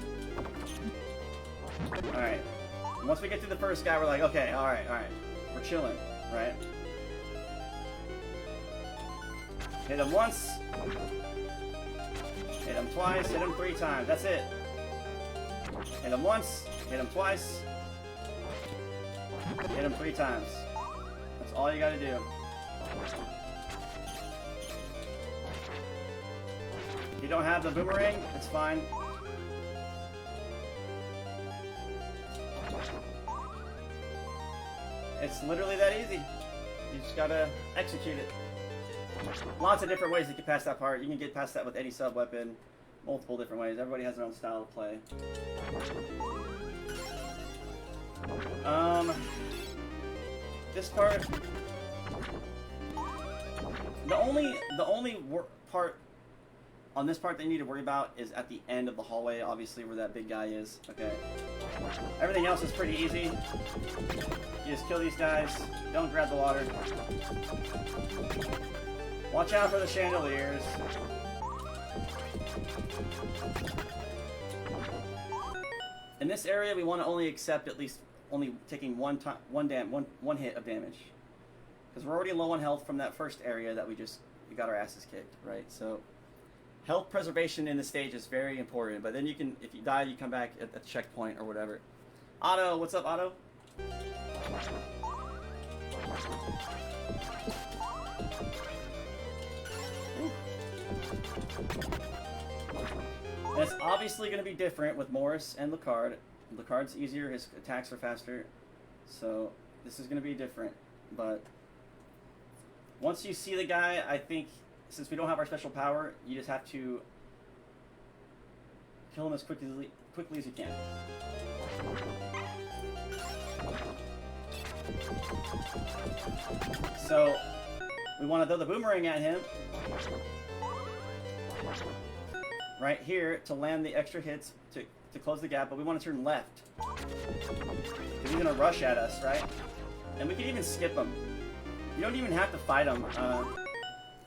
Alright. Once we get to the first guy, we're like, okay, alright. We're chilling, right? Hit him once. Hit him twice. Hit him 3 times. That's it. Hit him once. Hit him twice. Hit him 3 times. That's all you gotta do. If you don't have the boomerang, it's fine. It's literally that easy. You just gotta execute it. Lots of different ways you can pass that part. You can get past that with any sub-weapon. Multiple different ways. Everybody has their own style of play. This part... The only part on this part that you need to worry about is at the end of the hallway, obviously, where that big guy is. Okay. Everything else is pretty easy. You just kill these guys. Don't grab the water. Watch out for the chandeliers. In this area, we want to only accept at least only taking one hit of damage, because we're already low on health from that first area that we got our asses kicked, right? So health preservation in the stage is very important. But then you can, if you die, you come back at the checkpoint or whatever. Otto, what's up, Otto? And it's obviously going to be different with Morris and Lecard. Lecard's easier, his attacks are faster, so this is going to be different. But once you see the guy, I think, since we don't have our special power, you just have to kill him as quickly as you can. So we want to throw the boomerang at him right here to land the extra hits to close the gap, but we want to turn left because he's going to rush at us, right? And we can even skip him. You don't even have to fight him.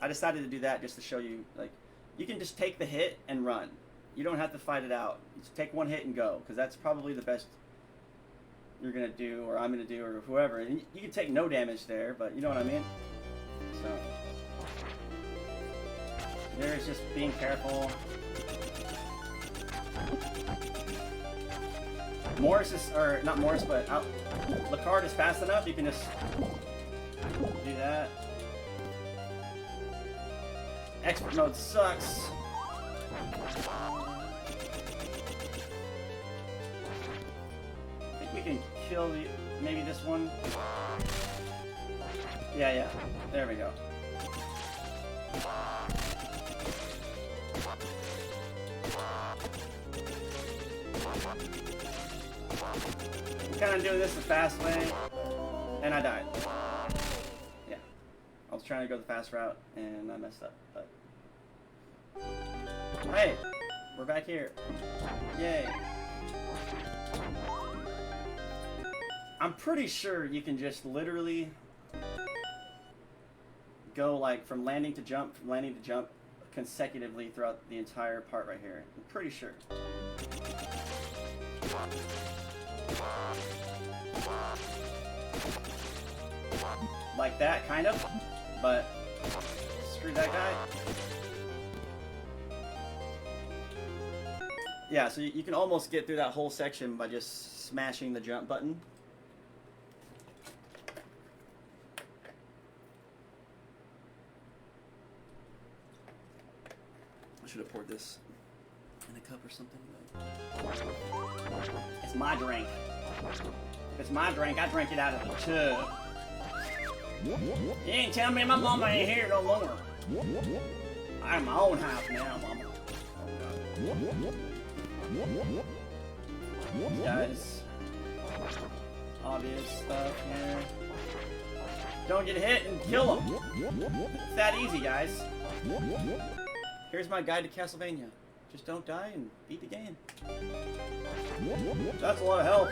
I decided to do that just to show you, like, you can just take the hit and run. You don't have to fight it out. Just take one hit and go, because that's probably the best you're going to do, or I'm going to do, or whoever. And you can take no damage there, but you know what I mean? So there's just being careful. Morris is, or not Morris, but Lacard is fast enough. You can just do that. Expert mode sucks. I think we can kill the, maybe this one. Yeah, there we go. I'm kind of doing this the fast way, and I died. Yeah, I was trying to go the fast route, and I messed up. But hey, we're back here. Yay. I'm pretty sure you can just literally go like from landing to jump consecutively throughout the entire part right here. I'm pretty sure. Like that, kind of, but screw that guy. Yeah, so you can almost get through that whole section by just smashing the jump button. I should have poured this in a cup or something. It's my drink. If it's my drink, I drink it out of the tub. You ain't telling me my mama ain't here no more. I have my own house now, mama. Guys, obvious stuff here. Don't get hit and kill them. It's that easy, guys. Here's my guide to Castlevania. Just don't die and beat the game. That's a lot of help.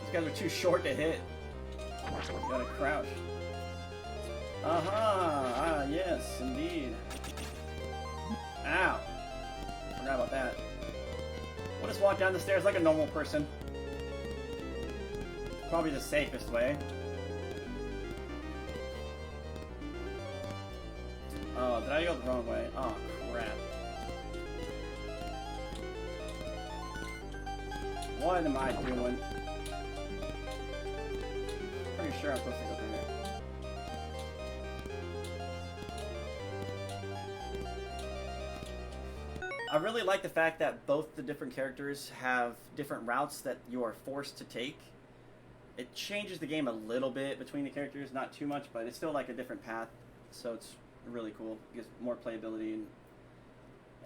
These guys are too short to hit. You gotta crouch. Ah, yes, indeed. Ow. Forgot about that. We'll just walk down the stairs like a normal person. Probably the safest way. Oh, did I go the wrong way? Oh, crap. What am I doing? Pretty sure I'm supposed to go through here. I really like the fact that both the different characters have different routes that you are forced to take. It changes the game a little bit between the characters, not too much, but it's still like a different path, so it's really cool. It gives more playability, and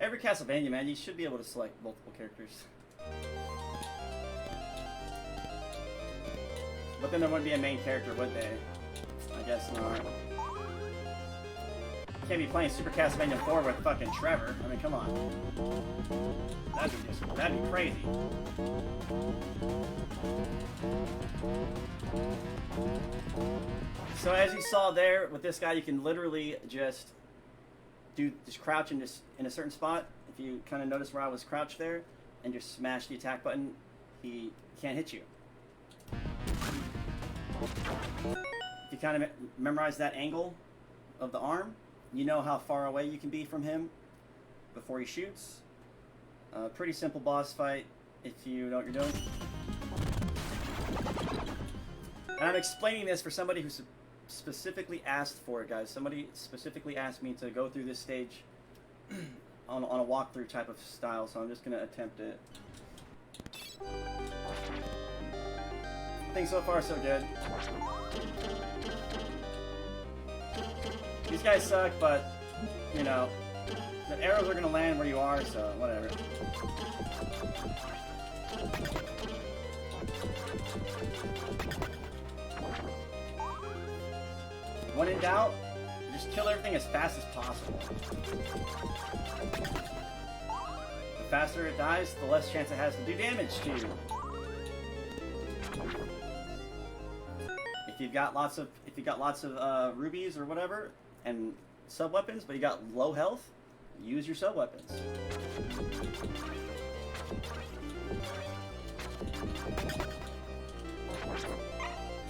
every Castlevania, man, you should be able to select multiple characters. But then there wouldn't be a main character, would they? I guess not. Can't be playing Super Castlevania 4 with fucking Trevor. I mean, come on. That'd be crazy. So as you saw there, with this guy, you can literally just crouch in a certain spot. If you kind of notice where I was crouched there, and just smash the attack button, he can't hit you. If you kind of memorize that angle of the arm, you know how far away you can be from him before he shoots. Pretty simple boss fight if you know what you're doing. And I'm explaining this for somebody who specifically asked for it, guys. Somebody specifically asked me to go through this stage on a walkthrough type of style, so I'm just going to attempt it. I think so far so good. These guys suck, but, you know, the arrows are going to land where you are, so whatever. When in doubt, just kill everything as fast as possible. The faster it dies, the less chance it has to do damage to you. If you've got lots of rubies or whatever, and sub weapons, but you got low health, use your sub weapons.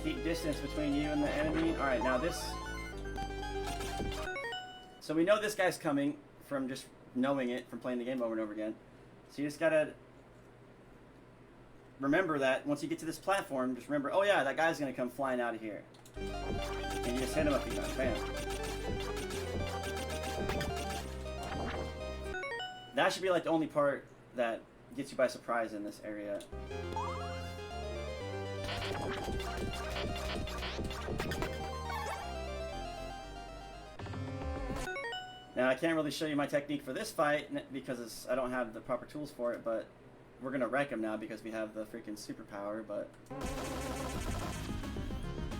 Keep distance between you and the enemy. Alright, now this... So we know this guy's coming from just knowing it, from playing the game over and over again. So you just gotta remember that once you get to this platform, just remember, oh yeah, that guy's gonna come flying out of here. And you just hit him up, you got bam. That should be like the only part that gets you by surprise in this area. Now I can't really show you my technique for this fight because I don't have the proper tools for it, but we're gonna wreck him now because we have the freaking superpower, but...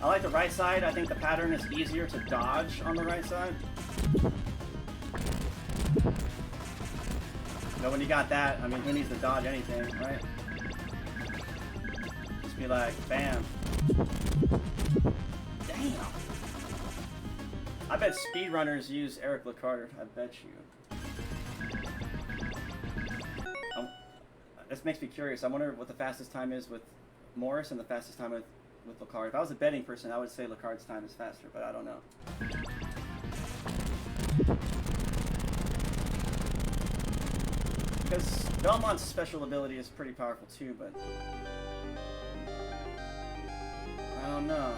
I like the right side. I think the pattern is easier to dodge on the right side. But when you got that, I mean, who needs to dodge anything, right? Just be like, bam. Damn! I bet speedrunners use Eric Lecard, I bet you. This makes me curious. I wonder what the fastest time is with Morris and the fastest time with Lecard. If I was a betting person, I would say Lecard's time is faster, but I don't know. Because Belmont's special ability is pretty powerful too, but... I don't know.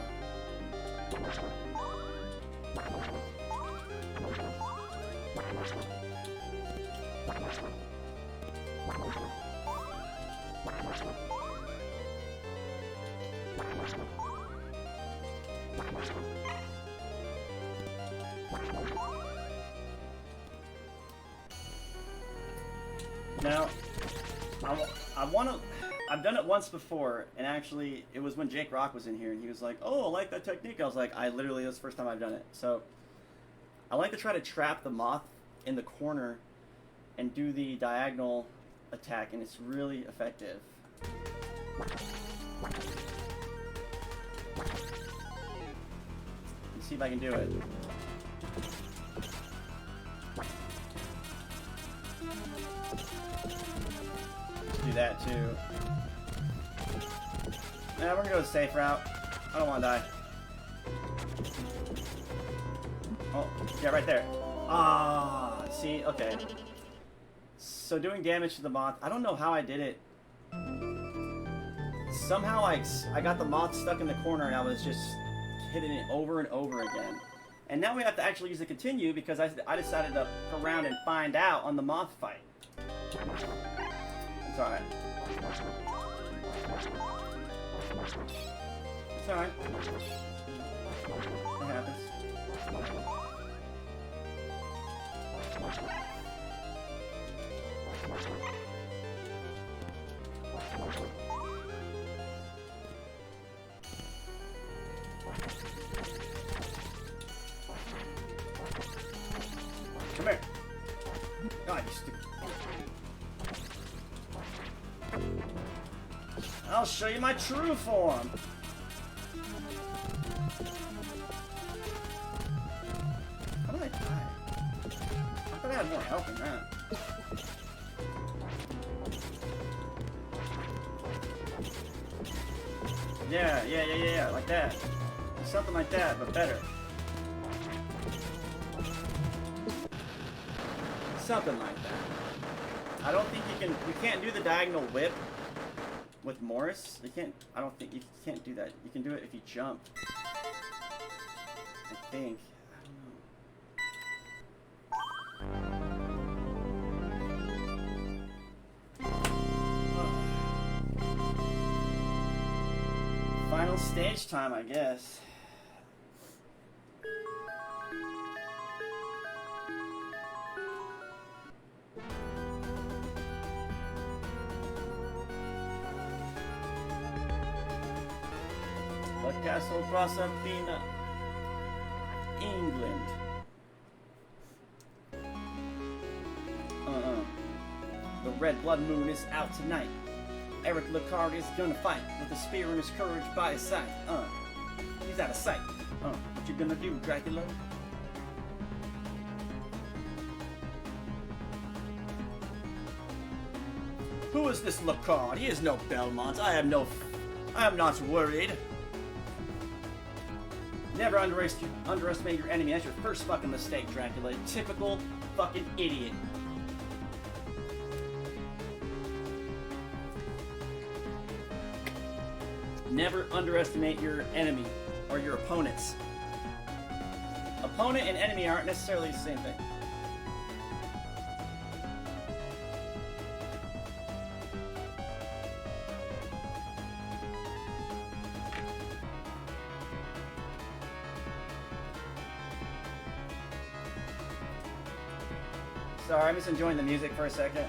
Now, I've done it once before, and actually, it was when Jake Rock was in here, and he was like, oh, I like that technique. I was like, that's the first time I've done it. So, I like to try to trap the moth in the corner and do the diagonal attack, and it's really effective. Let's see if I can do it. Do that too. Yeah, we're gonna go the safe route. I don't want to die. Oh, yeah, right there. Ah, see, okay. So doing damage to the moth, I don't know how I did it. Somehow I got the moth stuck in the corner and I was just hitting it over and over again. And now we have to actually use the continue because I decided to come around and find out on the moth fight. It's alright. It's alright. It happens. Come here. God, you stupid. I'll show you my true form. How did I die? I thought I had more health than that. Yeah, like that. Something like that, but better. Something like that. I don't think you can't do the diagonal whip with Morris. I don't think you can't do that. You can do it if you jump. I think. I don't know. Final stage time, I guess. Castle Proserpina, England. The red blood moon is out tonight. Eric Lecard is gonna fight with a spear and his courage by his side. He's out of sight. What you gonna do, Dracula? Who is this Lacard? He is no Belmont. I am not worried. Never underestimate your enemy. That's your first fucking mistake, Dracula. Typical fucking idiot. Never underestimate your enemy or your opponents. Opponent and enemy aren't necessarily the same thing. Sorry, I'm just enjoying the music for a second.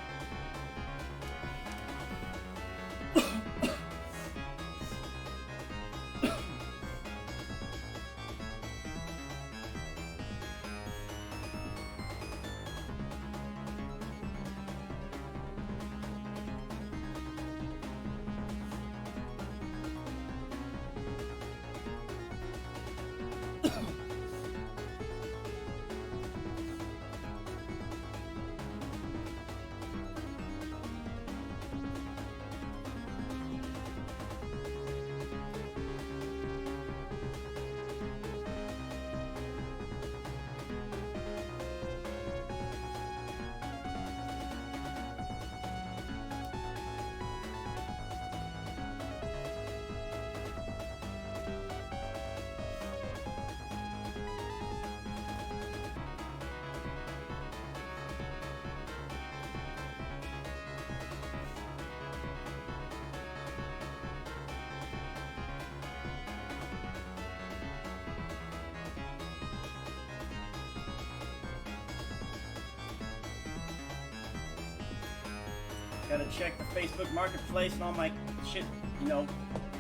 Gotta check the Facebook Marketplace and all my shit, you know,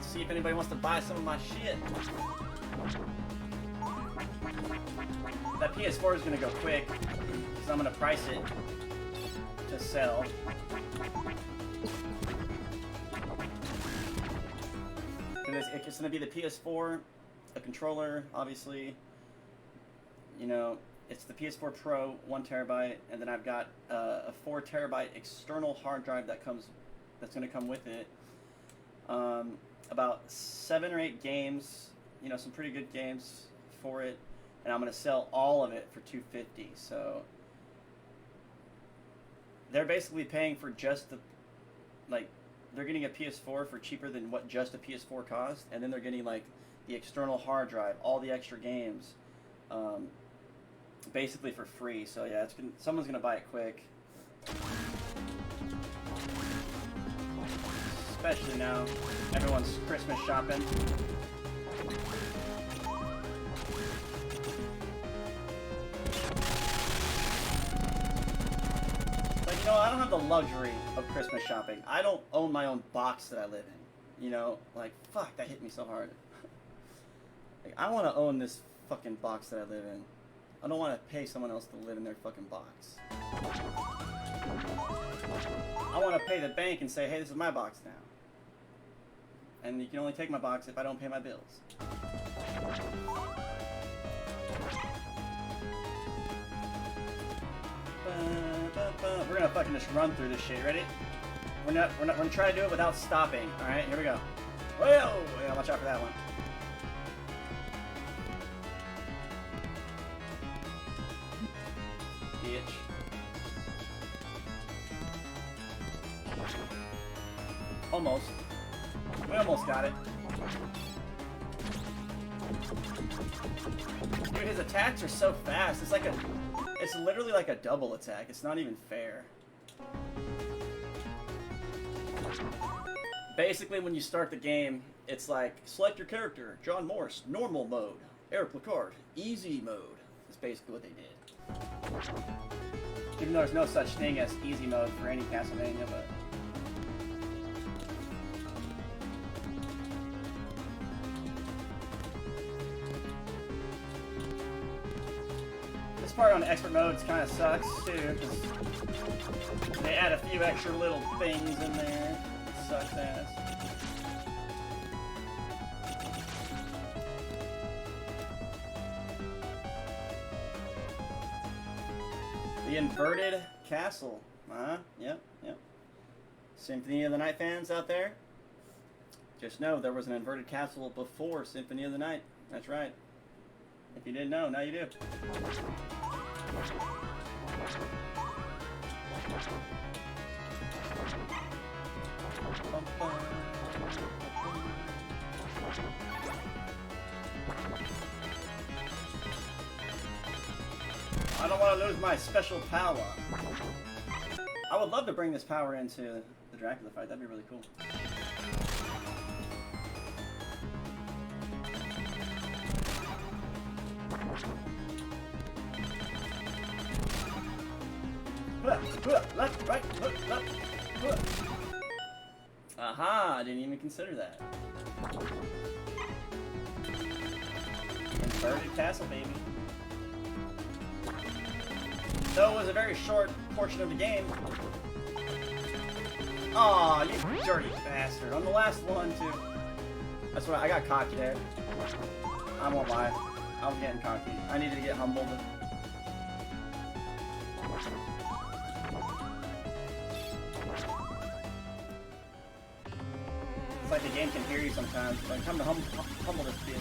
see if anybody wants to buy some of my shit. That PS4 is gonna go quick, because I'm gonna price it to sell. It's gonna be the PS4, a controller, obviously, you know, it's the PS4 Pro, 1 terabyte, and then I've got a 4 terabyte external hard drive that's going to come with it. About 7 or 8 games, you know, some pretty good games for it, and I'm going to sell all of it for $250. So they're basically paying for just the, like, they're getting a PS4 for cheaper than what just a PS4 cost, and then they're getting like the external hard drive, all the extra games. Basically for free, so yeah, someone's gonna buy it quick. Especially now, everyone's Christmas shopping. But you know, I don't have the luxury of Christmas shopping. I don't own my own box that I live in. You know, like, fuck, that hit me so hard. Like, I want to own this fucking box that I live in. I don't want to pay someone else to live in their fucking box. I want to pay the bank and say, hey, this is my box now. And you can only take my box if I don't pay my bills. We're gonna fucking just run through this shit. Ready? We're gonna try to do it without stopping. All right, here we go. Whoa! Yeah, watch out for that one. Bitch. Almost. We almost got it. Dude, his attacks are so fast. It's literally like a double attack. It's not even fair. Basically, when you start the game, it's like, select your character, John Morse, normal mode, Eric Placard, easy mode. That's basically what they did. Even though there's no such thing as easy mode for any Castlevania, but... This part on expert modes kind of sucks, too, because they add a few extra little things in there. It sucks ass. The inverted castle. Yep. Symphony of the Night fans out there, just know there was an inverted castle before Symphony of the Night. That's right. If you didn't know, now you do. I don't want to lose my special power. I would love to bring this power into the Dracula fight. That'd be really cool. Left, right, left. Aha, I didn't even consider that. Inverted castle, baby. Though it was a very short portion of the game. Aw, you dirty bastard. On the last one, too. That's what I got cocky there. I won't lie. I was getting cocky. I needed to get humbled. It's like the game can hear you sometimes. It's like, come to humble this bitch.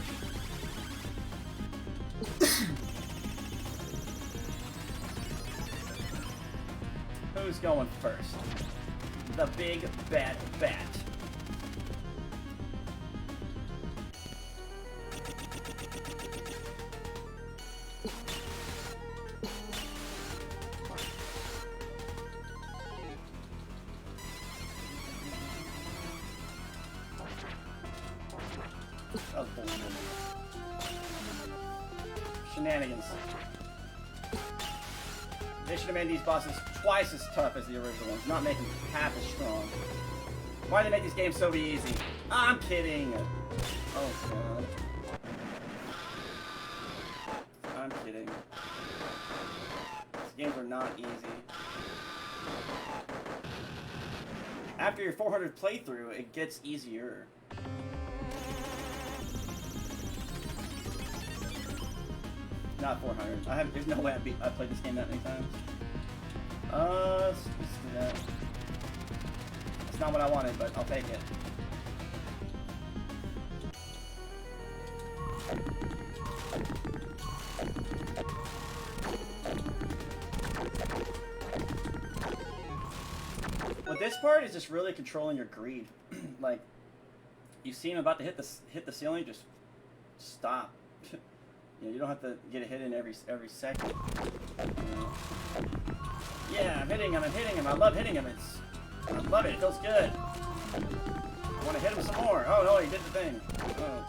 Who's going first? The big bad bat. That was bullshit. Shenanigans. They should have made these bosses twice as tough as the original ones, not making them half as strong. Why do they make these games so easy? I'm kidding. Oh god. I'm kidding. These games are not easy. After your 400th playthrough, it gets easier. Not 400. There's no way I played this game that many times. Let's do that. It's not what I wanted, but I'll take it. With this part, is just really controlling your greed. Like, you see him about to hit the ceiling, just stop. You know, you don't have to get a hit in every second. You know? Yeah, I'm hitting him. I love hitting him. I love it. It feels good. I want to hit him some more. Oh no, he did the thing. Oh.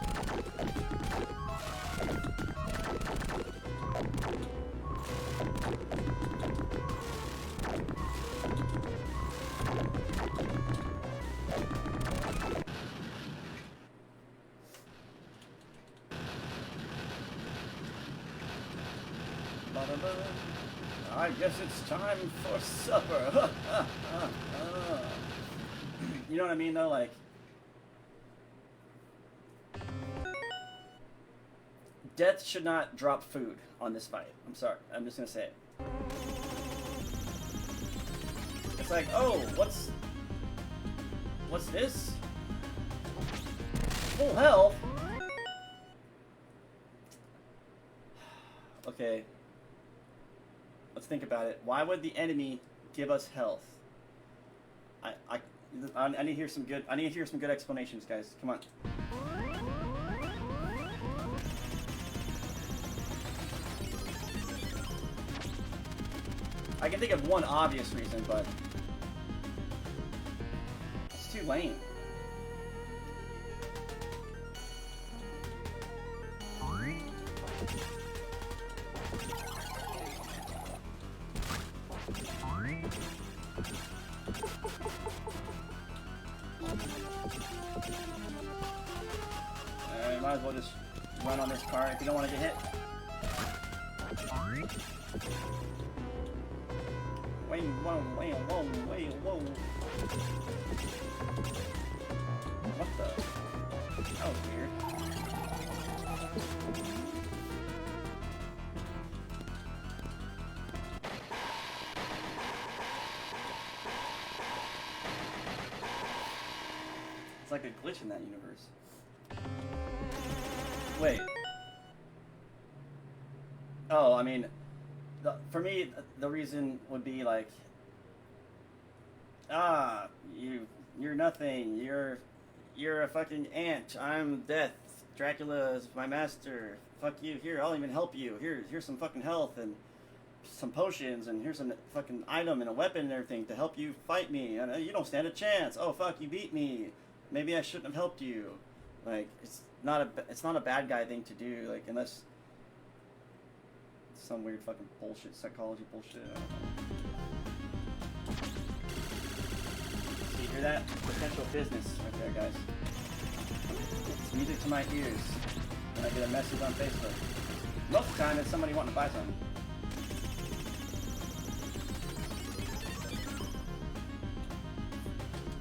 I guess it's time for supper. You know what I mean, though? Like, death should not drop food on this fight. I'm sorry. I'm just gonna say it. It's like, oh, what's this? Full health? Okay. Let's think about it. Why would the enemy give us health? I need to hear some good. I need to hear some good explanations, guys. Come on. I can think of one obvious reason, but it's too lame. Might as well just run on this part if you don't want to get hit. Wait, whoa. What the? That was weird. like a glitch in that universe. Wait. Oh, I mean, for me, the reason would be like, you're nothing. You're a fucking ant. I'm death. Dracula's my master. Fuck you. Here, I'll even help you. Here's some fucking health and some potions, and here's a fucking item and a weapon and everything to help you fight me. And you don't stand a chance. Oh fuck, you beat me. Maybe I shouldn't have helped you. Like it's not a bad guy thing to do. Like unless it's some weird fucking bullshit psychology bullshit. I don't know. So you hear that? Potential business right there, guys. It's music to my ears when I get a message on Facebook. Most of the time, it's somebody wanting to buy something.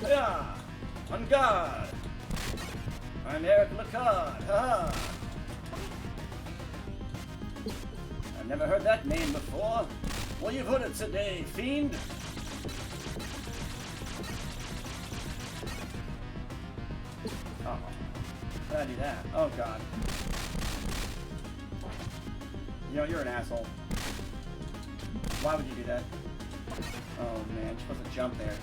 Yeah, on guard. I'm Eric Lacard. Ha! I've never heard that name before. Well, you've heard it today, fiend. Oh, how did I do that? Oh God. You know, you're an asshole. Why would you do that? Oh man, you're supposed to jump there.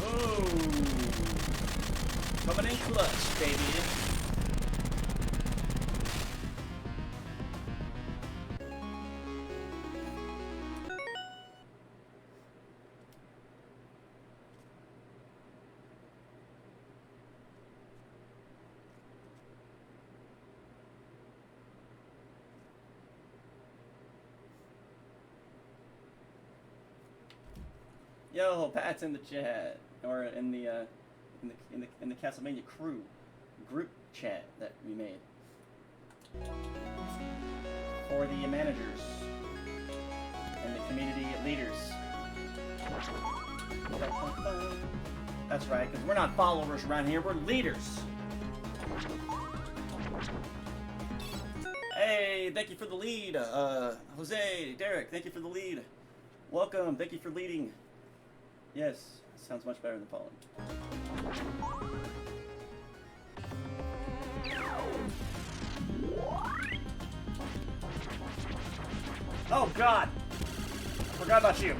Oh, coming in clutch, baby. Yo, Pat's in the chat, or in the Castlevania crew group chat that we made for the managers and the community leaders. That's right, because we're not followers around here; we're leaders. Hey, thank you for the lead, Jose, Derek. Thank you for the lead. Welcome. Thank you for leading. Yes, sounds much better than Pollen. Oh God! Forgot about you.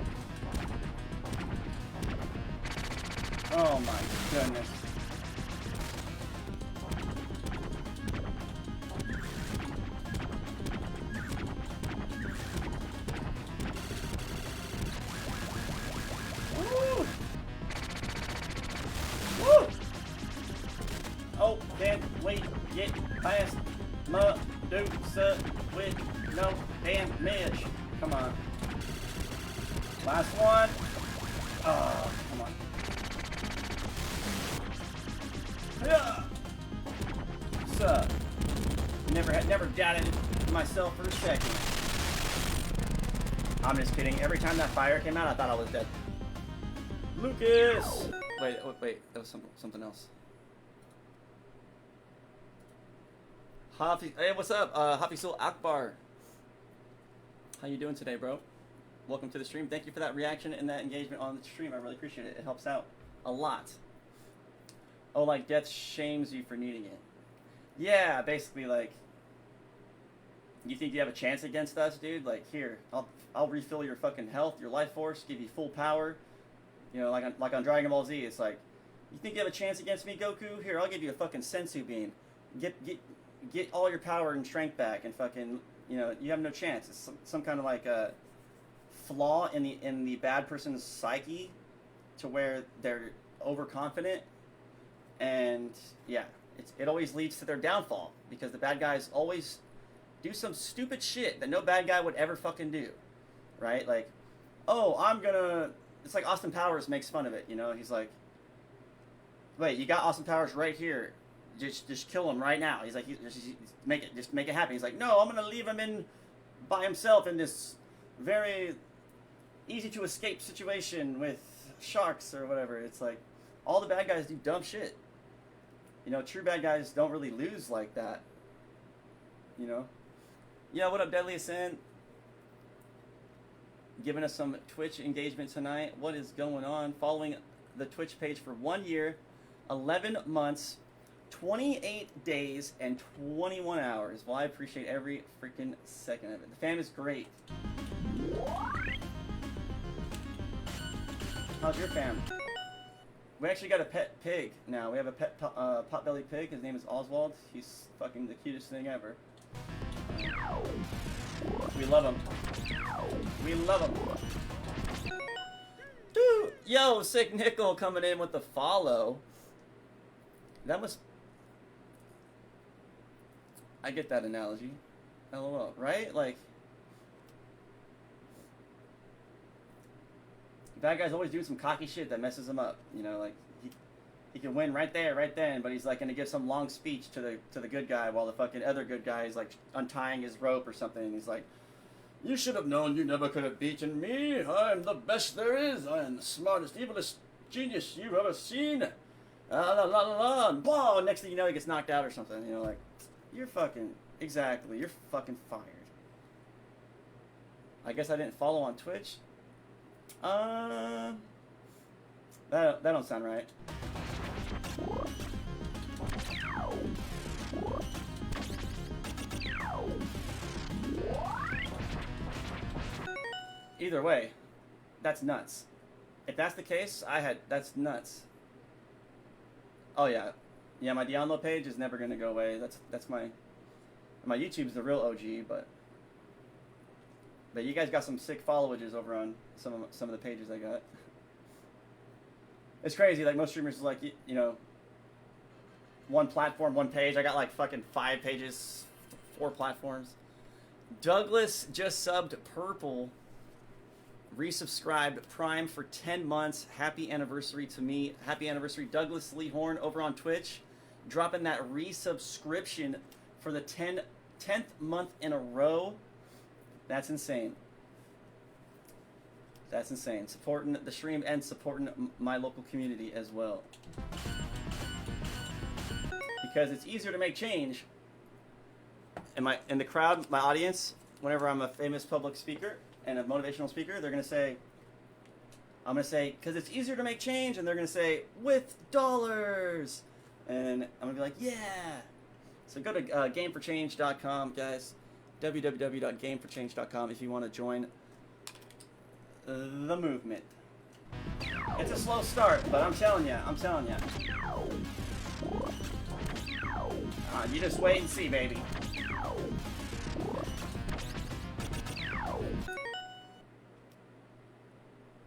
Oh my goodness. Oh, can't wait, get past Medusa with no damage. Come on. Last one. Oh, come on. Yeah. So, never doubted myself for a second. I'm just kidding. Every time that fire came out, I thought I was dead. Lucas! Wait, that was something else. Hey, what's up? Hafisul Akbar. How you doing today, bro? Welcome to the stream. Thank you for that reaction and that engagement on the stream. I really appreciate it. It helps out a lot. Oh, like death shames you for needing it. Yeah, basically like, you think you have a chance against us, dude? Like, here, I'll refill your fucking health, your life force, give you full power. You know, like on Dragon Ball Z, it's like, you think you have a chance against me, Goku? Here, I'll give you a fucking sensu bean. Get all your power and strength back, and fucking, you know, you have no chance. It's some kind of like a flaw in the bad person's psyche, to where they're overconfident, and yeah, it always leads to their downfall, because the bad guys always do some stupid shit that no bad guy would ever fucking do, right? Like, oh, it's like Austin Powers makes fun of it, you know? He's like, wait, you got Austin Powers right here. Just kill him right now. He's like, just make it happen. He's like, no, I'm gonna leave him by himself in this very easy to escape situation with sharks or whatever. It's like, all the bad guys do dumb shit. You know, true bad guys don't really lose like that. You know? Yeah, what up, Deadly Sin? giving us some Twitch engagement tonight. What is going on? Following the Twitch page for 1 year, 11 months, 28 days, and 21 hours. Well, I appreciate every freaking second of it. The fam is great. How's your fam? We actually got a pet pig now. We have a pet potbelly pig. His name is Oswald. He's fucking the cutest thing ever. We love him. We love him. Dude, yo, Sick Nickel coming in with the follow. That must... I get that analogy. LOL, right? Like... That guy's always doing some cocky shit that messes him up. You know, like... He can win right there, right then, but he's like gonna give some long speech to the good guy while the fucking other good guy is like untying his rope or something. And he's like, "You should have known you never could have beaten me. I'm the best there is. I am the smartest, evilest genius you've ever seen. La la la la. And whoa, next thing you know, he gets knocked out or something. You know, like, you're fucking, exactly, you're fucking fired. I guess I didn't follow on Twitch. That don't sound right. Either way, that's nuts. If that's the case, that's nuts. Oh yeah, yeah. My download page is never gonna go away. That's my YouTube's the real OG, but you guys got some sick followages over on some of the pages I got. It's crazy. Like most streamers, is like you know, one platform, one page. I got like fucking 5 pages, 4 platforms. Douglas just subbed purple. Resubscribed Prime for 10 months. Happy anniversary to me. Happy anniversary, Douglas Lee Horn over on Twitch. Dropping that resubscription for the 10th month in a row. That's insane. That's insane. Supporting the stream and supporting my local community as well. Because it's easier to make change. In the crowd, my audience, whenever I'm a famous public speaker and a motivational speaker, they're going to say, I'm going to say, because it's easier to make change, and they're going to say, with dollars. And I'm going to be like, yeah. So go to gameforchange.com, guys. www.gameforchange.com if you want to join the movement. It's a slow start, but I'm telling you. You just wait and see, baby.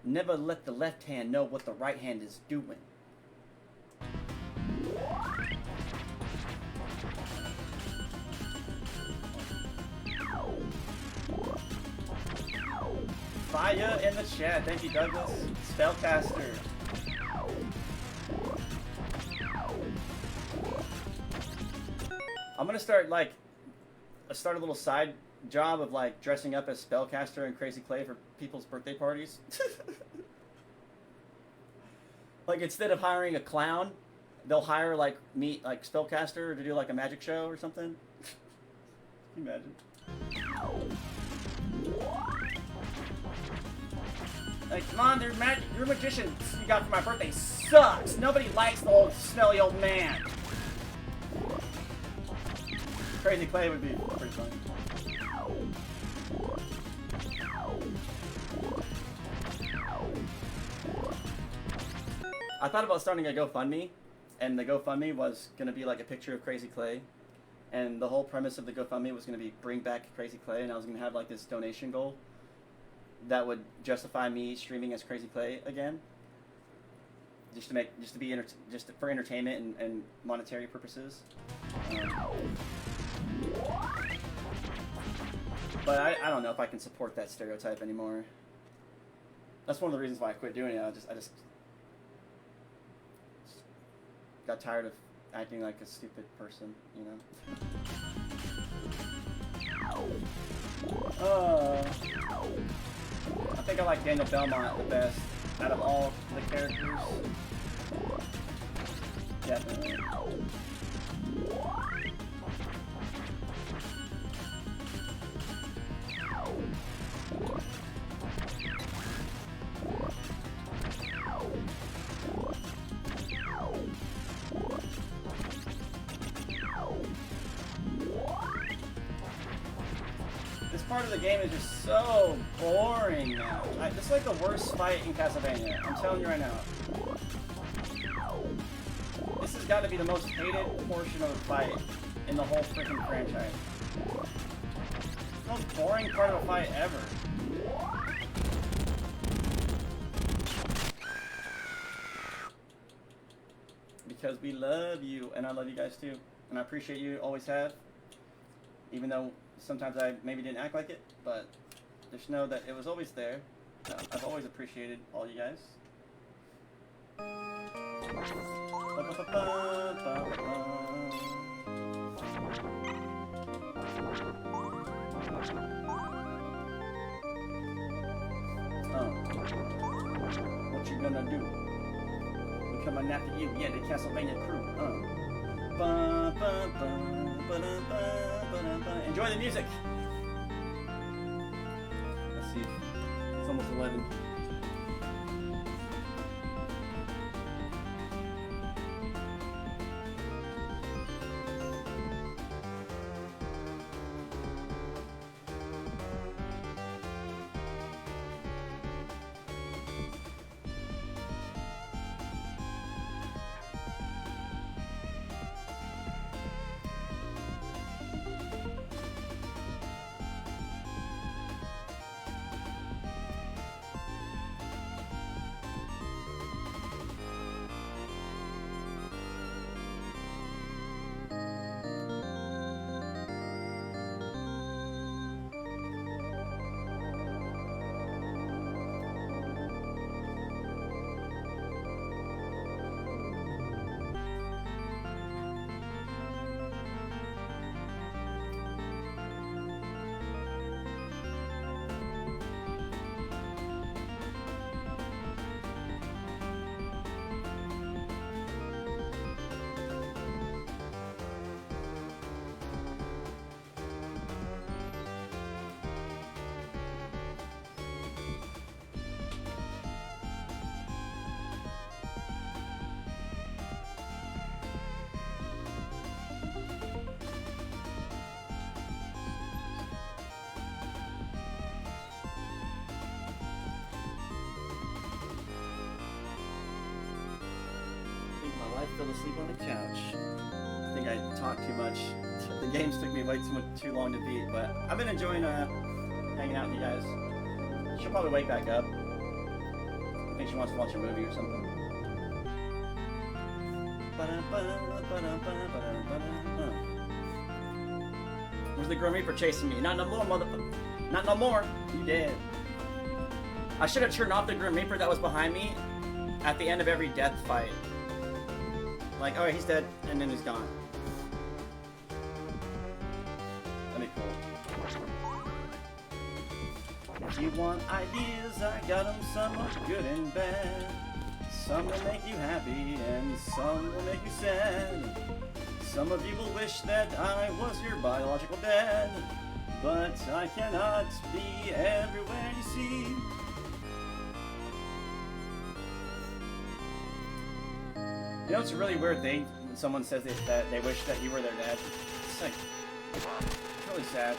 Never let the left hand know what the right hand is doing. Fire in the chat. Thank you, Douglas. Spellcaster. I'm gonna start a little side job of like dressing up as Spellcaster and Crazy Clay for people's birthday parties. Like instead of hiring a clown, they'll hire like me, like Spellcaster, to do like a magic show or something. Can you imagine? Like, come on, your magician you got for my birthday sucks. Nobody likes the old smelly old man. Crazy Clay would be pretty funny. I thought about starting a GoFundMe, and the GoFundMe was going to be like a picture of Crazy Clay, and the whole premise of the GoFundMe was going to be bring back Crazy Clay, and I was going to have like this donation goal that would justify me streaming as Crazy Clay again, just for entertainment and monetary purposes. But I don't know if I can support that stereotype anymore. That's one of the reasons why I quit doing it. I just got tired of acting like a stupid person, you know? I think I like Daniel Belmont the best out of all the characters. Definitely. part of the game is just so boring now. This is like the worst fight in Castlevania. I'm telling you right now. This has got to be the most hated portion of the fight in the whole freaking franchise. The most boring part of a fight ever. Because we love you, and I love you guys too. And I appreciate you, always have. Even though sometimes I maybe didn't act like it, but just know that it was always there. I've always appreciated all you guys. What you gonna do? We coming after you, yeah, the Castlevania crew. Enjoy the music. Let's see. It's almost 11. Fell asleep on the couch. I think I talked too much. The games took me way too long to beat, but I've been enjoying hanging out with you guys. She'll probably wake back up. I think she wants to watch a movie or something. Where's the Grim Reaper chasing me? Not no more, motherfucker. Not no more. You dead. I should have turned off the Grim Reaper that was behind me at the end of every death fight. Like, oh, he's dead, and then he's gone. That'd be cool. If you want ideas, I got them, some are good and bad. Some will make you happy, and some will make you sad. Some of you will wish that I was your biological dad. But I cannot be everywhere you see. You know, it's a really weird thing when someone says that they wish that you were their dad. It's like, it's really sad.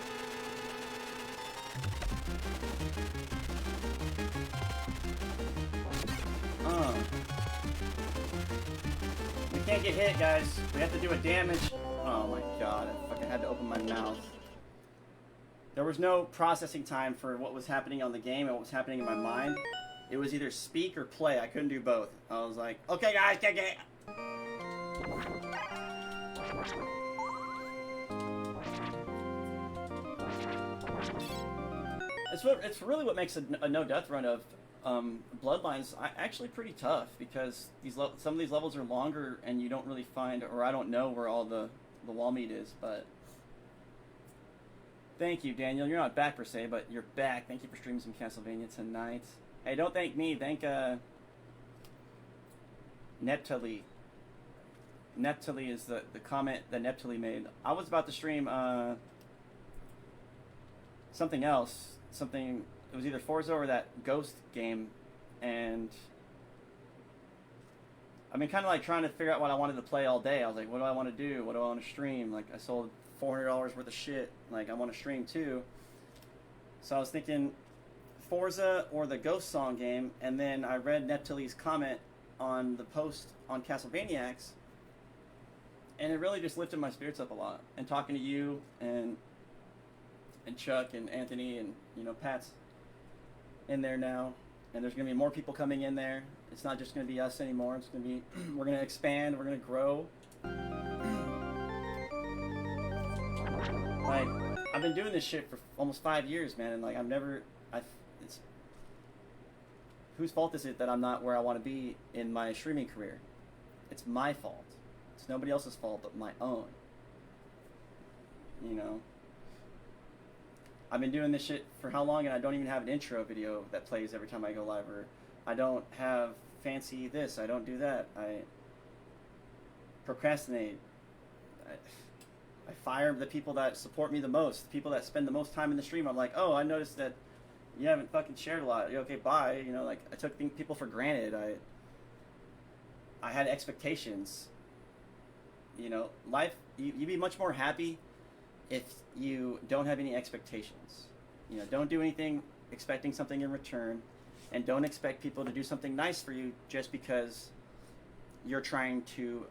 We can't get hit, guys. We have to do a damage. Oh my god, I fucking had to open my mouth. There was no processing time for what was happening on the game and what was happening in my mind. It was either speak or play. I couldn't do both. I was like, okay guys, get. It's really what makes a no-death run of Bloodlines actually pretty tough, because some of these levels are longer and you don't really find, or I don't know where all the wall meat is, but thank you, Daniel. You're not back per se, but you're back. Thank you for streaming some Castlevania tonight. Hey, don't thank me. Thank Neptali. Neptali is the comment that Neptali made. I was about to stream something else. It was either Forza or that Ghost game, and I've been kind of like trying to figure out what I wanted to play all day. I was like, what do I want to do? What do I want to stream? Like, I sold $400 worth of shit. Like, I want to stream too. So I was thinking Forza or the Ghost Song game, and then I read Neptili's comment on the post on Castlevaniacs, and it really just lifted my spirits up a lot. And talking to you and Chuck and Anthony and Pat's in there now, and there's gonna be more people coming in there. It's not just gonna be us anymore. It's gonna be we're gonna expand. We're gonna grow. Like, I've been doing this shit for almost 5 years, man, and like it's whose fault is it that I'm not where I want to be in my streaming career? It's my fault. It's nobody else's fault but my own. I've been doing this shit for how long, and I don't even have an intro video that plays every time I go live, or I don't have fancy this, I don't do that, I procrastinate, I fire the people that support me the most, the people that spend the most time in the stream. I'm like, oh, I noticed that you haven't fucking shared a lot. Okay, bye. Like, I took people for granted. I had expectations. Life, you'd be much more happy if you don't have any expectations. Don't do anything expecting something in return, and don't expect people to do something nice for you just because you're trying to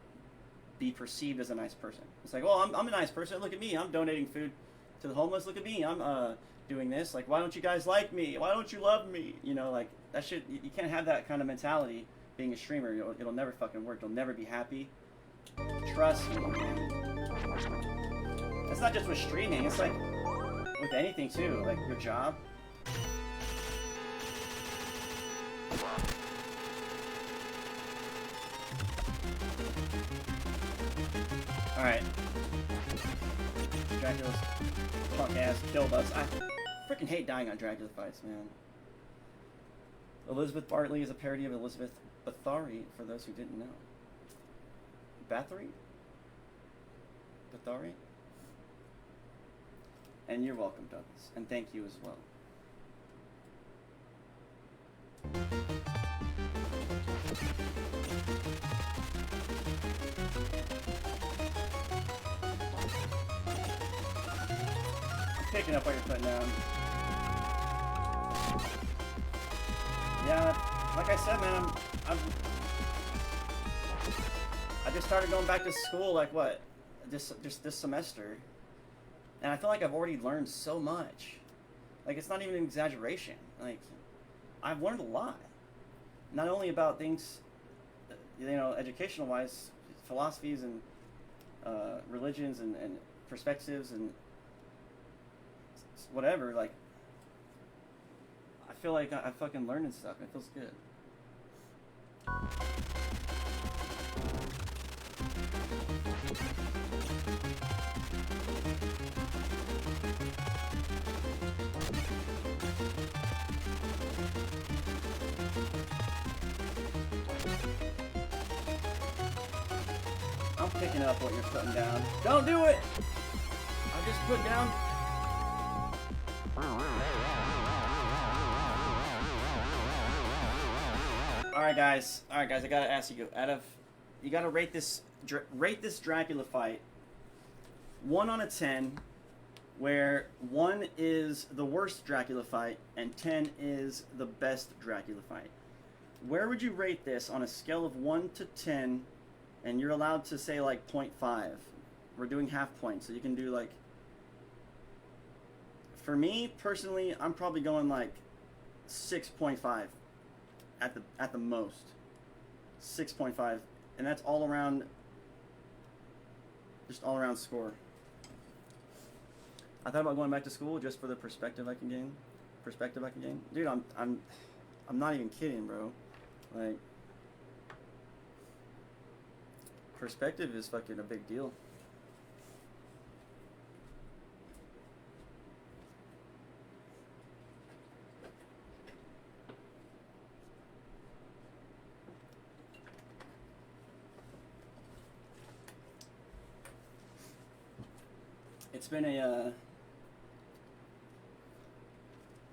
be perceived as a nice person. It's like, well, I'm a nice person. Look at me. I'm donating food to the homeless. Look at me. I'm doing this. Like, why don't you guys like me? Why don't you love me? Like, that shit, you can't have that kind of mentality being a streamer. It'll never fucking work. You'll never be happy. Trust me. It's not just with streaming. It's like with anything too. Like your job. Alright. Dracula's punk ass killed us. I freaking hate dying on Dracula fights, man. Elizabeth Bartley is a parody of Elizabeth Bathory, for those who didn't know. Bathory? Bathory? And you're welcome, Douglas. And thank you as well. Picking up what you're putting down. Yeah, like I said, man, I just started going back to school, like what, just this semester, and I feel like I've already learned so much. Like, it's not even an exaggeration. Like, I've learned a lot, not only about things, educational wise, philosophies and religions and perspectives and whatever. Like, I feel like I fucking learning stuff. It feels good. I'm picking up what you're putting down. Don't do it! I just put down... Alright guys, I gotta ask you, you gotta rate this Dracula fight 1 out of 10, where 1 is the worst Dracula fight and 10 is the best Dracula fight. Where would you rate this on a scale of 1 to 10, and you're allowed to say like 0.5. We're doing half points, so you can do like... For me, personally, I'm probably going like 6.5 at the most. 6.5, and that's all around, just all around score. I thought about going back to school just for the perspective I can gain. Dude, I'm not even kidding, bro. Like, perspective is fucking a big deal. It's been a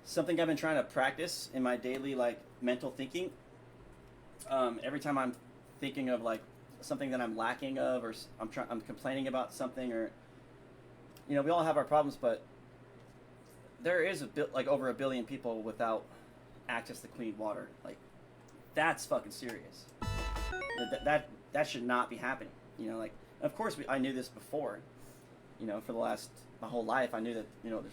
something I've been trying to practice in my daily like mental thinking. Every time I'm thinking of like something that I'm lacking of, or I'm complaining about something, or we all have our problems, but there is like over a billion people without access to clean water. Like, that's fucking serious. That should not be happening. You know, like, of course I knew this before. You know, for my whole life, I knew that, you know,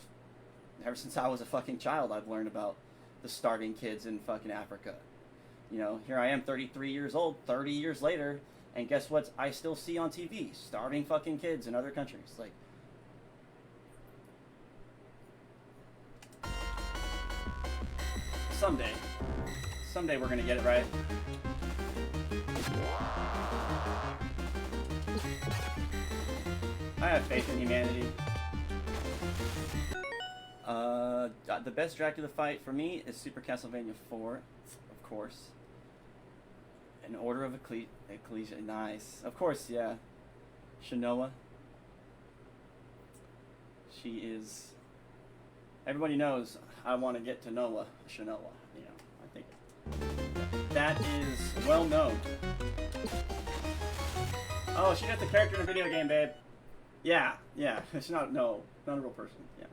ever since I was a fucking child, I've learned about the starving kids in fucking Africa. You know, here I am, 33 years old, 30 years later, and guess what I still see on TV? Starving fucking kids in other countries. Like, someday we're gonna get it right. I have faith in humanity. The best Dracula fight for me is Super Castlevania 4, of course. An Order of Ecclesia, nice. Of course, yeah. Shinoa. She is... Everybody knows I want to get to Shinoa, you know. I think that is well known. Oh, she got the character in a video game, babe. Yeah. It's not a real person. Yeah.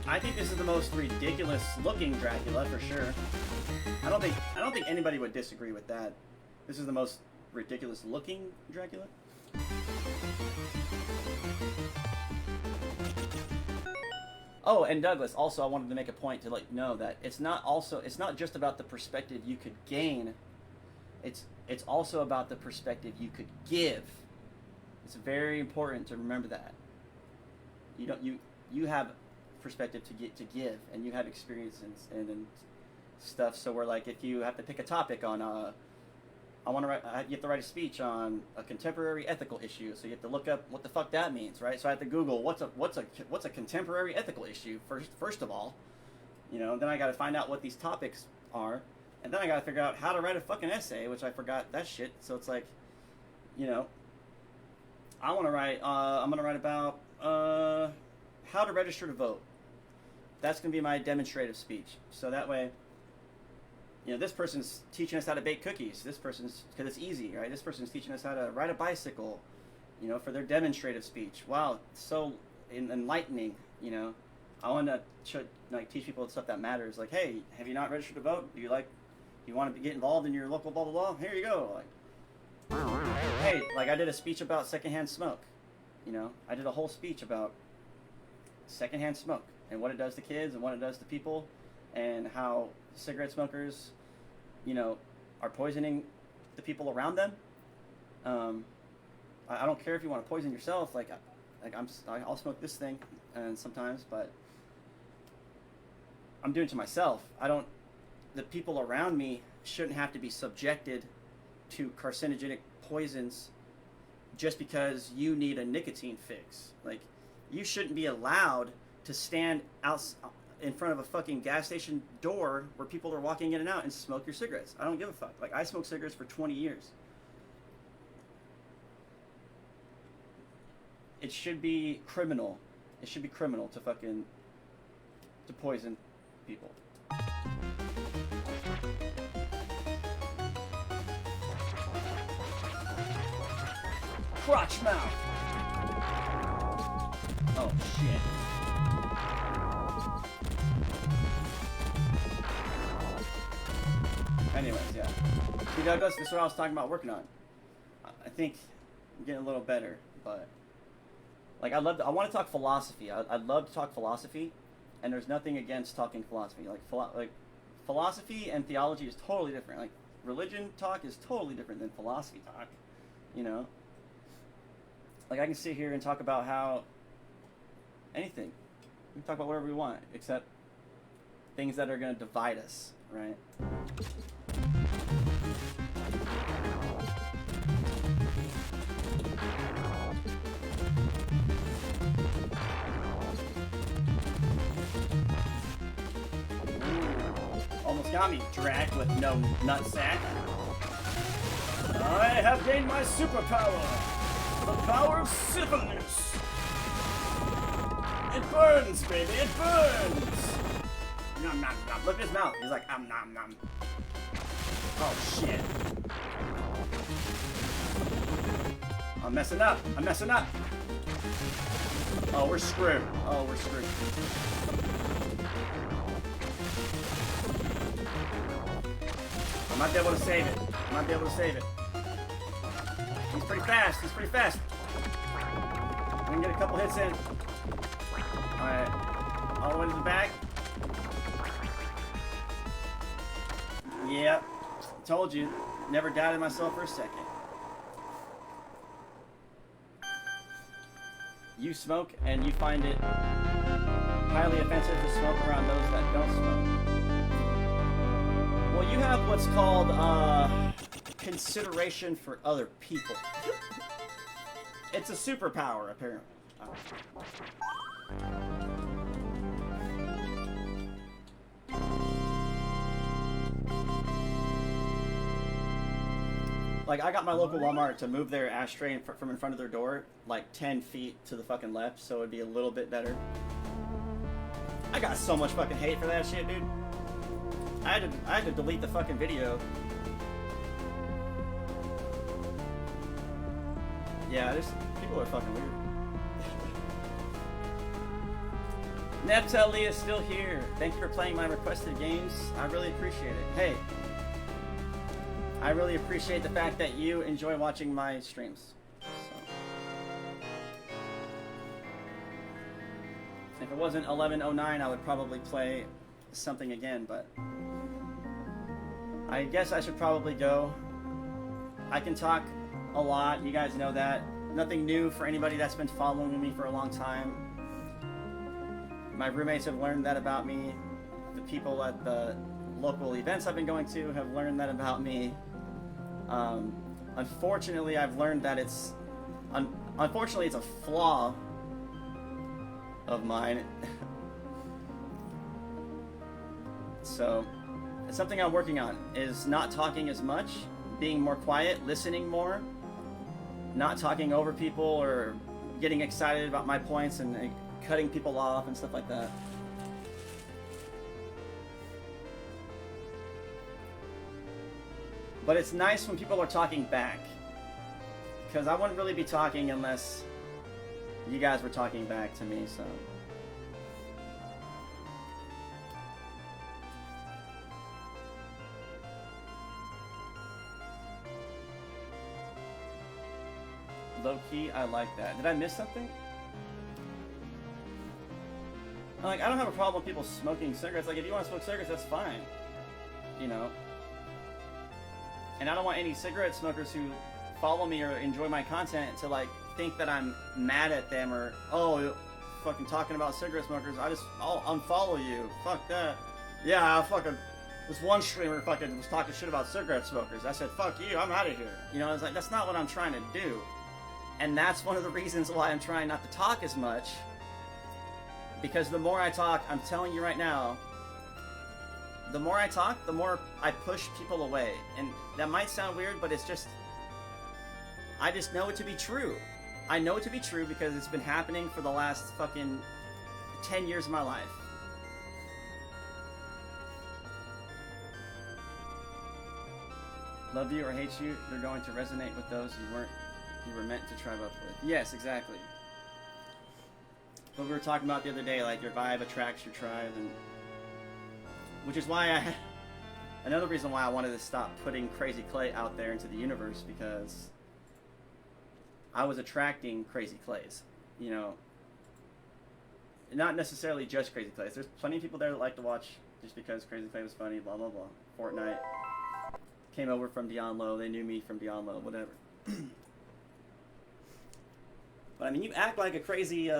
I think this is the most ridiculous looking Dracula for sure. I don't think anybody would disagree with that. This is the most ridiculous looking Dracula. Oh, and Douglas, also I wanted to make a point to let you know that it's not just about the perspective you could gain. It's also about the perspective you could give. It's very important to remember that. You have perspective to give, and you have experience and stuff. So we're like, if you have to pick a topic on you have to write a speech on a contemporary ethical issue, so you have to look up what the fuck that means, right? So I have to Google what's a contemporary ethical issue first of all, you know. Then I got to find out what these topics are, and then I got to figure out how to write a fucking essay, which I forgot that shit. So it's like, you know, I'm gonna write about how to register to vote. That's gonna be my demonstrative speech. So that way, you know, this person's teaching us how to bake cookies. This person's, because it's easy, right? This person's teaching us how to ride a bicycle, you know, for their demonstrative speech. Wow, so enlightening, you know. I want to teach people stuff that matters. Like, hey, have you not registered to vote? Do you want to get involved in your local blah, blah, blah? Here you go. Like, hey, like I did a speech about secondhand smoke. You know, I did a whole speech about secondhand smoke and what it does to kids and what it does to people, and how cigarette smokers, you know, are poisoning the people around them. I don't care if you want to poison yourself. I'll smoke this thing, and sometimes, but I'm doing it to myself. The people around me shouldn't have to be subjected to carcinogenic poisons just because you need a nicotine fix. Like, you shouldn't be allowed to stand out in front of a fucking gas station door where people are walking in and out and smoke your cigarettes. I don't give a fuck. Like, I smoked cigarettes for 20 years. It should be criminal. It should be criminal to poison people. Crotch mouth! Oh, shit. Anyways, yeah. See, Douglas, this is what I was talking about working on. I think I'm getting a little better, but like I want to talk philosophy. I'd love to talk philosophy, and there's nothing against talking philosophy. Like philosophy and theology is totally different. Like religion talk is totally different than philosophy talk. You know, like I can sit here and talk about how anything. We can talk about whatever we want, except things that are going to divide us, right? Almost got me, Drac with no nutsack. I have gained my superpower, the power of syphilis. It burns, baby, it burns! Nom, nom, nom. Look at his mouth. He's like, nom, nom. Oh, shit. I'm messing up. I'm messing up. Oh, we're screwed. Oh, we're screwed. I might be able to save it. I might be able to save it. He's pretty fast. He's pretty fast. I can get a couple hits in. Alright. All the way to the back. Yep. Told you. Never doubted myself for a second. You smoke and you find it highly offensive to smoke around those that don't smoke. Well, you have what's called consideration for other people. It's a superpower, apparently. Like, I got my local Walmart to move their ashtray from in front of their door, like 10 feet to the fucking left, so it'd be a little bit better. I got so much fucking hate for that shit, dude. I had to delete the fucking video. Yeah, people are fucking weird. Neptali is still here. Thank you for playing my requested games. I really appreciate it. Hey. I really appreciate the fact that you enjoy watching my streams. So. If it wasn't 11:09, I would probably play something again, but I guess I should probably go. I can talk a lot, you guys know that. Nothing new for anybody that's been following me for a long time. My roommates have learned that about me. The people at the local events I've been going to have learned that about me. Unfortunately, I've learned that unfortunately, it's a flaw of mine. So, it's something I'm working on, is not talking as much, being more quiet, listening more, not talking over people or getting excited about my points and cutting people off and stuff like that. But it's nice when people are talking back, because I wouldn't really be talking unless you guys were talking back to me, so. Low key, I like that. Did I miss something? Like, I don't have a problem with people smoking cigarettes. Like, if you want to smoke cigarettes, that's fine. You know? And I don't want any cigarette smokers who follow me or enjoy my content to, like, think that I'm mad at them or, oh, you're fucking talking about cigarette smokers. I'll unfollow you. Fuck that. Yeah, this one streamer fucking was talking shit about cigarette smokers. I said, fuck you, I'm out of here. You know, it's like, that's not what I'm trying to do. And that's one of the reasons why I'm trying not to talk as much. Because the more I talk, I'm telling you right now, the more I talk, the more I push people away. And that might sound weird, but it's just, I just know it to be true. I know it to be true because it's been happening for the last fucking 10 years of my life. Love you or hate you, they're going to resonate with those you were meant to tribe up with. Yes, exactly. What we were talking about the other day, like your vibe attracts your tribe, and which is why another reason why I wanted to stop putting Crazy Clay out there into the universe, because I was attracting Crazy Clays, you know. Not necessarily just Crazy Clays. There's plenty of people there that like to watch just because Crazy Clay was funny, blah blah blah. Fortnite came over from Beyond Low, they knew me from Beyond Low, whatever. But I mean, you act like a crazy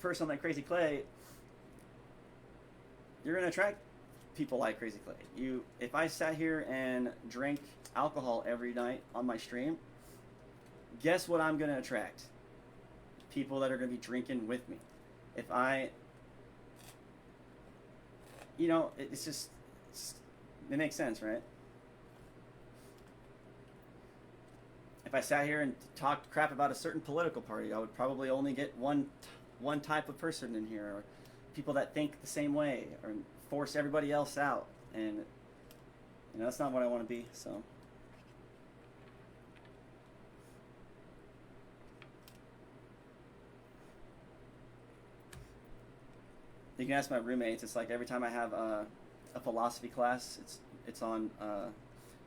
person like Crazy Clay, you're gonna attract people like Crazy Clay. If I sat here and drank alcohol every night on my stream, guess what I'm gonna attract? People that are gonna be drinking with me. If I, you know, it makes sense, right? If I sat here and talked crap about a certain political party, I would probably only get one one type of person in here, or people that think the same way, or force everybody else out. And that's not what I want to be. So. You can ask my roommates. It's like every time I have a philosophy class, it's on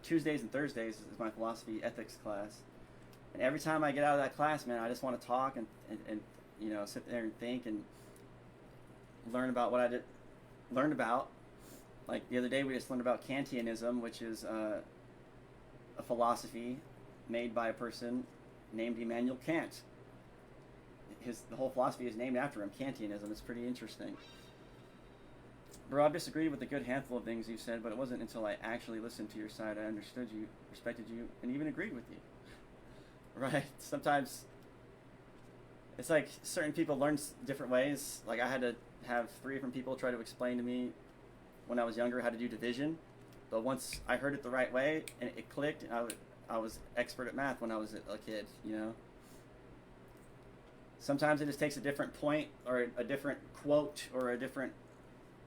Tuesdays and Thursdays is my philosophy ethics class. And every time I get out of that class, man, I just want to talk and sit there and think and learn about what I learned about. Like the other day, we just learned about Kantianism, which is a philosophy made by a person named Immanuel Kant. The whole philosophy is named after him, Kantianism. It's pretty interesting. Bro, I've disagreed with a good handful of things you've said, but it wasn't until I actually listened to your side I understood you, respected you, and even agreed with you. Right? Sometimes it's like certain people learn different ways. Like I had to have 3 different people try to explain to me when I was younger how to do division. But once I heard it the right way and it clicked, and I was expert at math when I was a kid, Sometimes it just takes a different point or a different quote or a different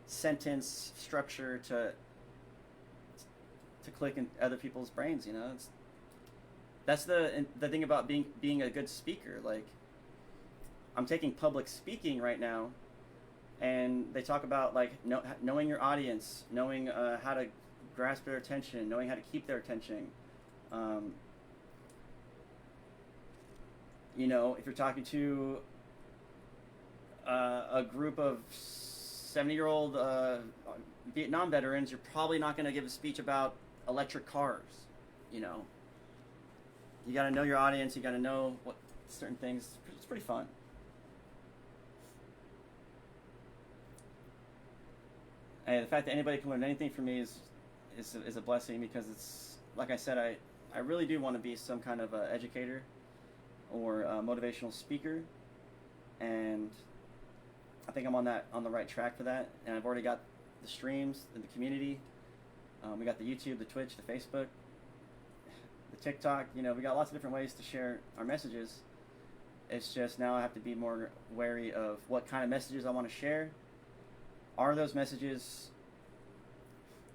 sentence structure to click in other people's brains. That's the thing about being a good speaker. Like I'm taking public speaking right now, and they talk about like knowing your audience, knowing how to grasp their attention, knowing how to keep their attention. If you're talking to a group of 70-year-old Vietnam veterans, you're probably not going to give a speech about electric cars. You got to know your audience. You got to know what certain things. It's pretty fun. And the fact that anybody can learn anything from me is a blessing, because it's like I said, I really do want to be some kind of educator or a motivational speaker, and I think I'm on the right track for that. And I've already got the streams in the community. We got the YouTube, the Twitch, the Facebook, the TikTok. We got lots of different ways to share our messages. It's just now I have to be more wary of what kind of messages I want to share. Are those messages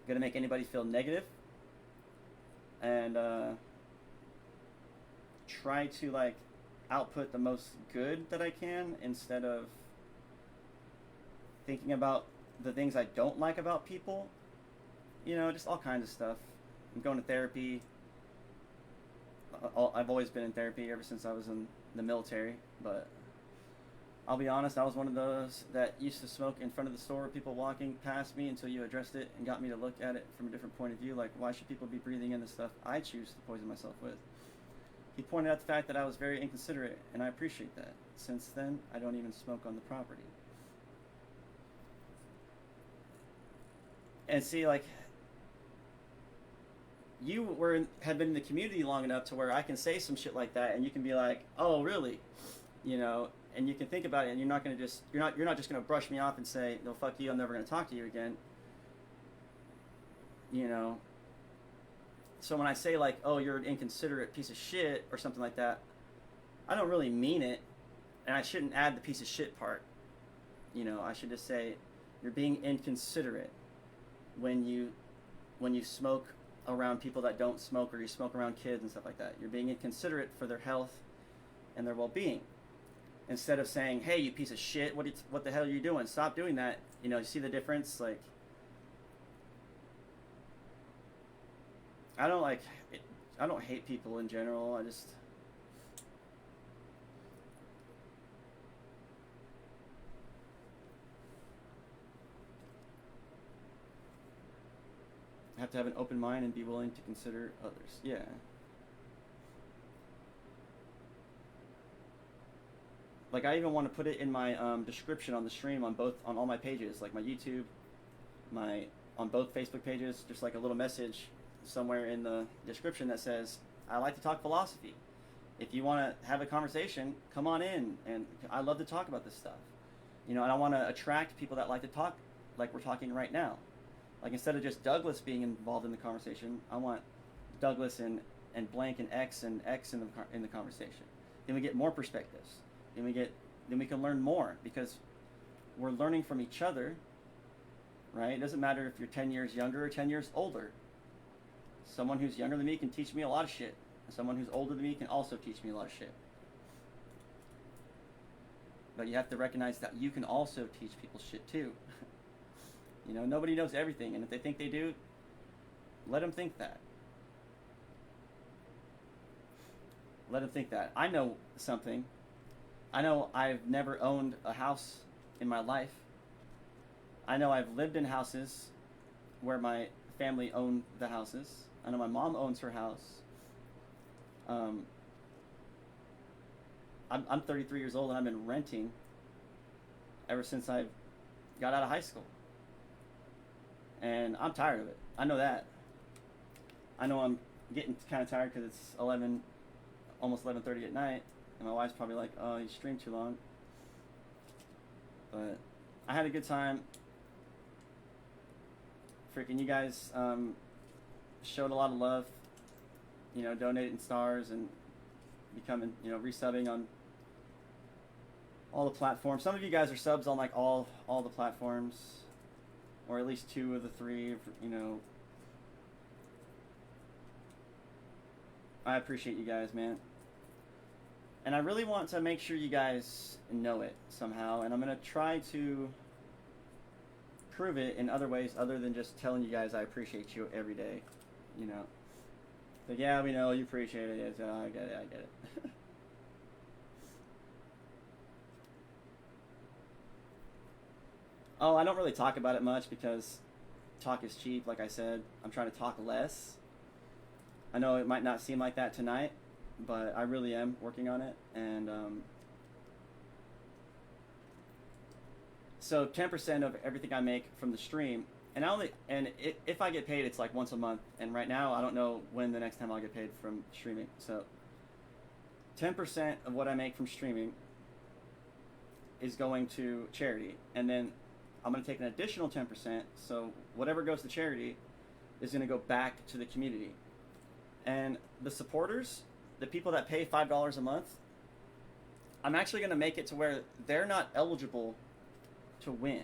going to make anybody feel negative? And try to output the most good that I can, instead of thinking about the things I don't like about people. Just all kinds of stuff. I'm going to therapy. I've always been in therapy ever since I was in the military, but I'll be honest, I was one of those that used to smoke in front of the store, people walking past me, until you addressed it and got me to look at it from a different point of view. Like, why should people be breathing in the stuff I choose to poison myself with? He pointed out the fact that I was very inconsiderate, and I appreciate that. Since then, I don't even smoke on the property. And see, you had been in the community long enough to where I can say some shit like that, and you can be like, "Oh, really?" And you can think about it, and you're not just gonna brush me off and say, "No, fuck you, I'm never gonna talk to you again." So when I say "Oh, you're an inconsiderate piece of shit" or something like that, I don't really mean it, and I shouldn't add the piece of shit part. I should just say, "You're being inconsiderate when you smoke around people that don't smoke, or you smoke around kids and stuff like that. You're being inconsiderate for their health and their well-being." Instead of saying, "Hey, you piece of shit, what the hell are you doing? Stop doing that." You see the difference? I don't hate people in general. I just have to have an open mind and be willing to consider others. Yeah. I even want to put it in my description on the stream on all my pages, like my YouTube, on both Facebook pages, just like a little message somewhere in the description that says, "I like to talk philosophy. If you want to have a conversation, come on in, and I love to talk about this stuff." And I want to attract people that like to talk like we're talking right now. Instead of just Douglas being involved in the conversation, I want Douglas and blank and X in the conversation. Then we get more perspectives. Then we get then we can learn more, because we're learning from each other, right? It doesn't matter if you're 10 years younger or 10 years older. Someone who's younger than me can teach me a lot of shit. Someone who's older than me can also teach me a lot of shit. But you have to recognize that you can also teach people shit too. You know, nobody knows everything, and if they think they do, let them think that. Let them think that. I know something. I know I've never owned a house in my life. I know I've lived in houses where my family owned the houses. I know my mom owns her house. I'm 33 years old, and I've been renting ever since I got out of high school. And I'm tired of it. I know that. I know I'm getting kind of tired because it's almost 11:30 at night, and my wife's probably like, "Oh, you streamed too long." But I had a good time. Freaking you guys showed a lot of love. You know, donating stars and becoming, you know, resubbing on all the platforms. Some of you guys are subs on like all the platforms, or at least 2 of the 3. You know, I appreciate you guys, man. And I really want to make sure you guys know it somehow, and I'm going to try to prove it in other ways other than just telling you guys I appreciate you every day, you know. Like, yeah, we know you appreciate it. Yes, I get it. Oh, I don't really talk about it much because talk is cheap, like I said. I'm trying to talk less. I know it might not seem like that tonight, but I really am working on it. And so 10% of everything I make from the stream, if I get paid, it's like once a month. And right now, I don't know when the next time I'll get paid from streaming. So 10% of what I make from streaming is going to charity, and then I'm going to take an additional 10%. So whatever goes to charity is going to go back to the community. And the supporters, the people that pay $5 a month, I'm actually going to make it to where they're not eligible to win.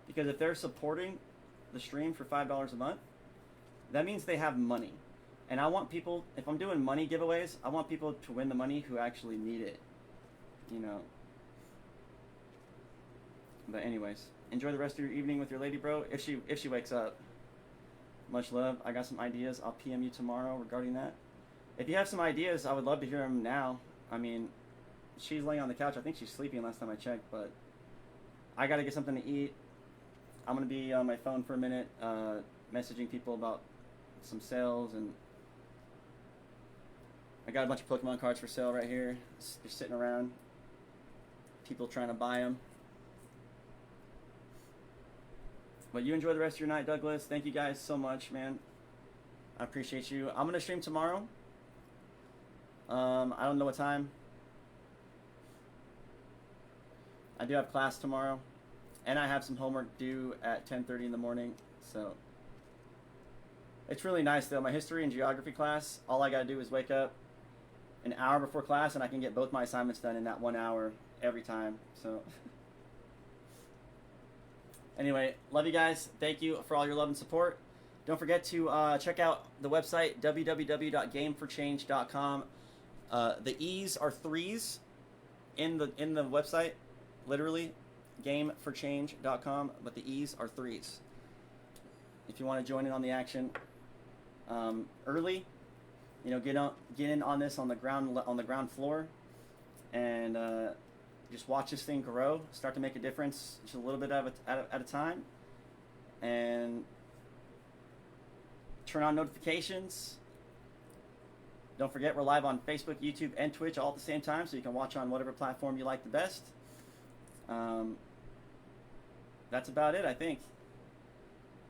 Because if they're supporting the stream for $5 a month, that means they have money. And I want people, if I'm doing money giveaways, I want people to win the money who actually need it. You know. But anyways, enjoy the rest of your evening with your lady, bro. If she wakes up. Much love. I got some ideas. I'll PM you tomorrow regarding that. If you have some ideas, I would love to hear them now. I mean, she's laying on the couch. I think she's sleeping last time I checked, but I got to get something to eat. I'm going to be on my phone for a minute, messaging people about some sales, and I got a bunch of Pokemon cards for sale right here. Just sitting around. People trying to buy them. But you enjoy the rest of your night, Douglas. Thank you guys so much, man. I appreciate you. I'm going to stream tomorrow. I don't know what time. I do have class tomorrow. And I have some homework due at 10:30 in the morning. So it's really nice, though. My history and geography class, all I got to do is wake up an hour before class, and I can get both my assignments done in that 1 hour every time. So anyway, love you guys. Thank you for all your love and support. Don't forget to check out the website, www.gameforchange.com. The E's are 3s in the website, literally, gameforchange.com, but the E's are 3s. If you want to join in on the action early, you know, get in on this on the ground floor, and just watch this thing grow, start to make a difference just a little bit at a time, and turn on notifications. Don't forget, we're live on Facebook, YouTube, and Twitch all at the same time, so you can watch on whatever platform you like the best. That's about it, I think.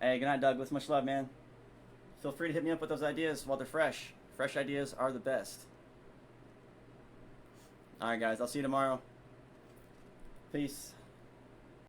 Hey, good night, Douglas. Much love, man. Feel free to hit me up with those ideas while they're fresh. Fresh ideas are the best. All right, guys. I'll see you tomorrow. Peace.